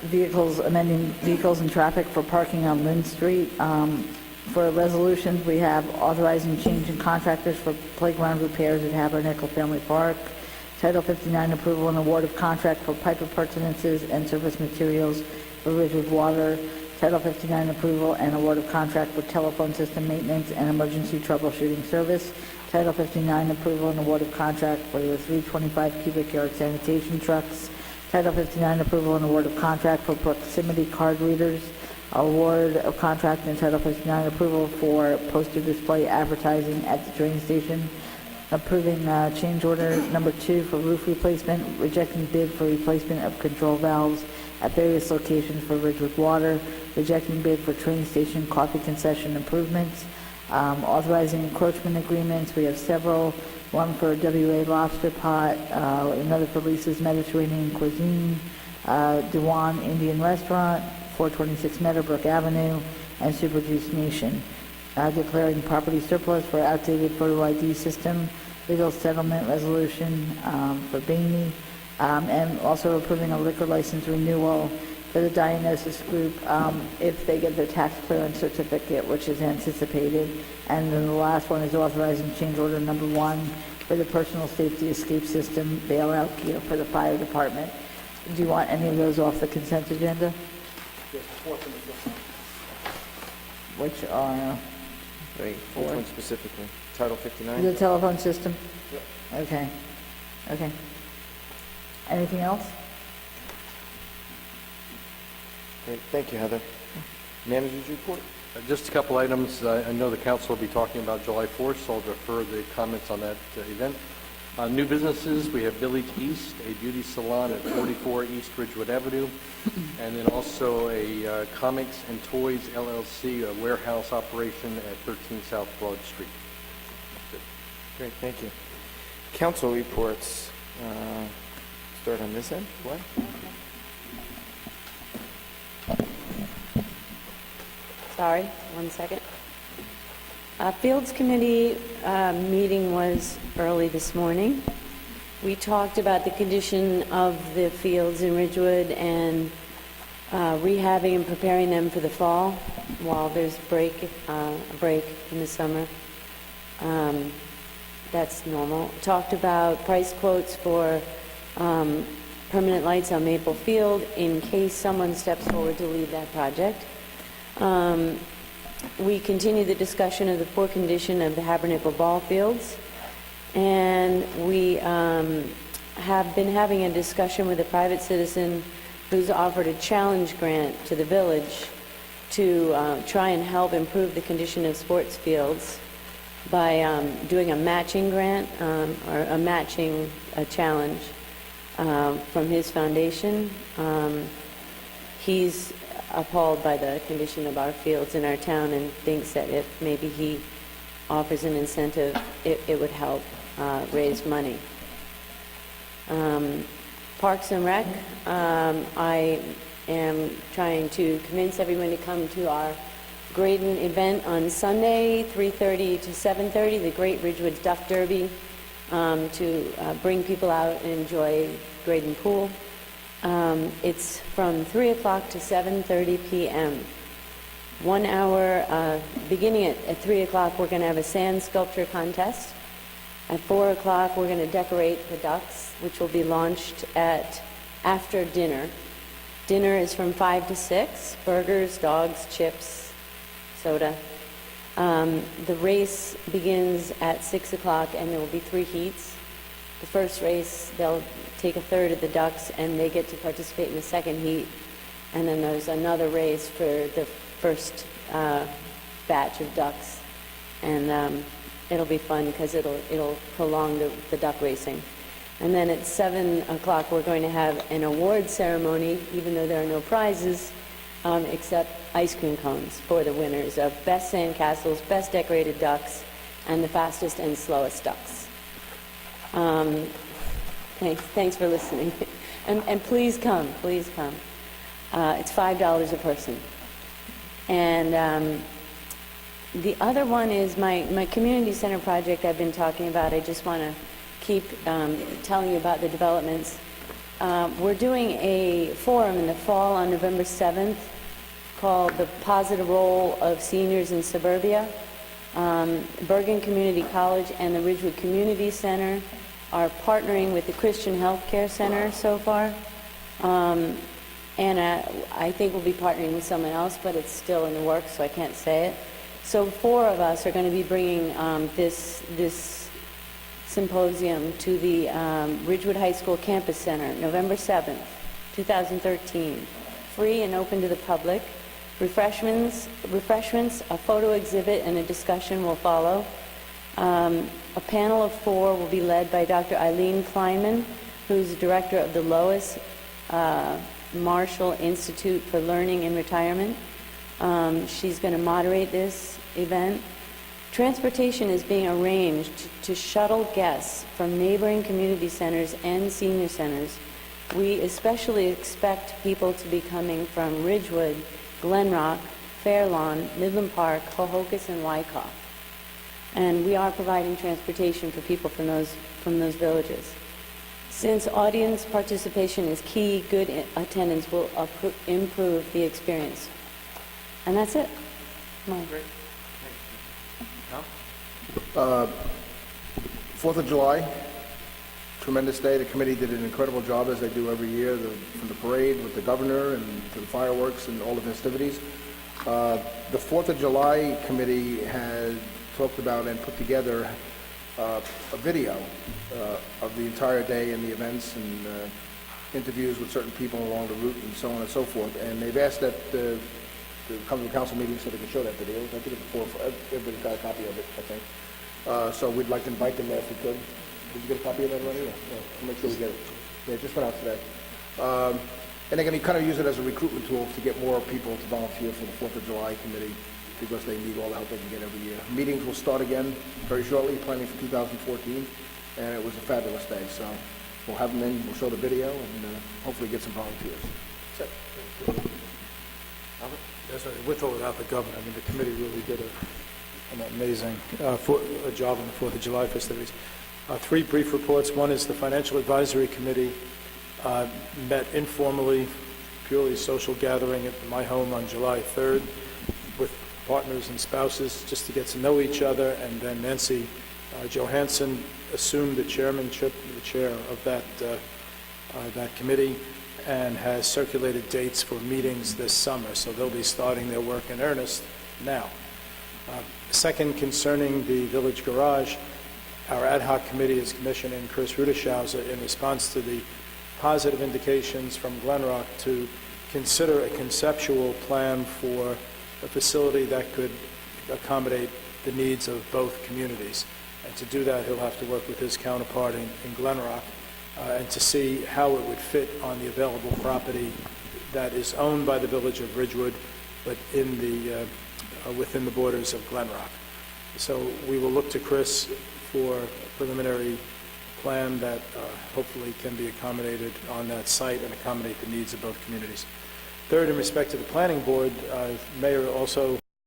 A: amending vehicles and traffic for parking on Lynn Street. For resolutions, we have authorizing change in contractors for playground repairs at Habernickel Family Park. Title 59 approval and award of contract for pipe appurtenances and surface materials for Ridgewood Water. Title 59 approval and award of contract for telephone system maintenance and emergency troubleshooting service. Title 59 approval and award of contract for the 325 cubic yard sanitation trucks. Title 59 approval and award of contract for proximity card readers. Award of contract and Title 59 approval for poster display advertising at the train station. Approving change order number 2 for roof replacement. Rejecting bid for replacement of control valves at various locations for Ridgewood Water. Rejecting bid for train station coffee concession improvements. Authorizing encroachment agreements. We have several. One for WA Lobster Pot, another for Lisa's Mediterranean Cuisine, Dewan Indian Restaurant, 426 Meadowbrook Avenue, and Super Juice Nation. Declaring property surplus for outdated photo ID system, legal settlement resolution for Bainey, and also approving a liquor license renewal for the Diagnosis Group if they get their tax clearance certificate, which is anticipated. And then the last one is authorizing change order number 1 for the personal safety escape system bailout gear for the fire department. Do you want any of those off the consent agenda?
N: Yes, the fourth and the fifth one.
A: Which are 3, 4.
B: Which one specifically? Title 59?
A: The telephone system?
N: Yep.
A: Okay. Okay. Anything else?
B: Great, thank you, Heather. Manager's report?
C: Just a couple items. I know the council will be talking about July 4th, so I'll defer the comments on that event. New businesses, we have Village East, a beauty salon at 44 East Ridgewood Avenue, and then also a Comics and Toys LLC, a warehouse operation at 13 South Broad Street.
B: Great, thank you. Council reports. Start on this end. What?
M: Sorry, 1 second. Fields Committee meeting was early this morning. We talked about the condition of the fields in Ridgewood and rehabbing and preparing them for the fall while there's a break in the summer. That's normal. Talked about price quotes for permanent lights on Maple Field in case someone steps forward to lead that project. We continue the discussion of the poor condition of the Habernickel ball fields, and we have been having a discussion with a private citizen who's offered a challenge grant to the village to try and help improve the condition of sports fields by doing a matching grant or a matching challenge from his foundation. He's appalled by the condition of our fields in our town and thinks that if maybe he offers an incentive, it would help raise money. Parks and Rec, I am trying to convince everyone to come to our Graydon event on Sunday, 3:30 to 7:30, the Great Ridgewood Duck Derby, to bring people out and enjoy Graydon Pool. It's from 3 o'clock to 7:30 p.m. 1 hour, beginning at 3 o'clock, we're going to have a sand sculpture contest. At 4 o'clock, we're going to decorate the ducks, which will be launched after dinner. Dinner is from 5 to 6, burgers, dogs, chips, soda. The race begins at 6 o'clock, and there will be 3 heats. The first race, they'll take a third of the ducks, and they get to participate in the second heat. And then there's another race for the first batch of ducks. And it'll be fun because it'll prolong the duck racing. And then at 7 o'clock, we're going to have an award ceremony, even though there are no prizes, except ice cream cones for the winners of Best Sandcastles, Best Decorated Ducks, and the fastest and slowest ducks. Thanks for listening. And please come, please come. It's $5 a person. And the other one is my community center project I've been talking about. I just want to keep telling you about the developments. We're doing a forum in the fall on November 7th called The Positive Role of Seniors in Suburbia. Bergen Community College and the Ridgewood Community Center are partnering with the Christian Healthcare Center so far. And I think we'll be partnering with someone else, but it's still in the works, so I can't say it. So 4 of us are going to be bringing this symposium to the Ridgewood High School Campus Center, November 7th, 2013. Free and open to the public. Refreshments, a photo exhibit, and a discussion will follow. A panel of 4 will be led by Dr. Eileen Kleinman, who's director of the Lois Marshall Institute for Learning in Retirement. She's going to moderate this event. Transportation is being arranged to shuttle guests from neighboring community centers and senior centers. We especially expect people to be coming from Ridgewood, Glen Rock, Fairlawn, Midland Park, Hohokus, and Wyckoff. And we are providing transportation for people from those villages. Since audience participation is key, good attendance will improve the experience. And that's it. Come on.
T: Great. 4th of July, tremendous day. The committee did an incredible job, as they do every year, from the parade with the governor and to the fireworks and all the festivities. The 4th of July committee had talked about and put together a video of the entire day and the events and interviews with certain people along the route and so on and so forth. And they've asked that the to come to the council meeting so they can show that video. I think it's before, everybody's got a copy of it, I think. So we'd like to invite them there if we could. Did you get a copy of that already? Yeah, I'll make sure we get it. Yeah, it just went out today. And they're going to kind of use it as a recruitment tool to get more people to volunteer for the 4th of July committee because they need all the help they can get every year. Meetings will start again very shortly, planning for 2014, and it was a fabulous day. So we'll have them in, we'll show the video, and hopefully get some volunteers. That's it.
N: Yes, with or without the governor, I mean, the committee really did an amazing a job on the 4th of July festivities. 3 brief reports. One is the Financial Advisory Committee met informally, purely social gathering at my home on July 3rd with partners and spouses just to get to know each other, and then Nancy Johansson assumed the chair of that committee and has circulated dates for meetings this summer, so they'll be starting their work in earnest now. Second, concerning the Village Garage, our ad hoc committee is commissioning Chris Rudershauser in response to the positive indications from Glenrock to consider a conceptual plan for a facility that could accommodate the needs of both communities. And to do that, he'll have to work with his counterpart in Glenrock and to see how it would fit on the available property that is owned by the Village of Ridgewood, but in the within the borders of Glenrock. So we will look to Chris for a preliminary plan that hopefully can be accommodated on that site and accommodate the needs of both communities. Third, in respect to the planning board, Mayor also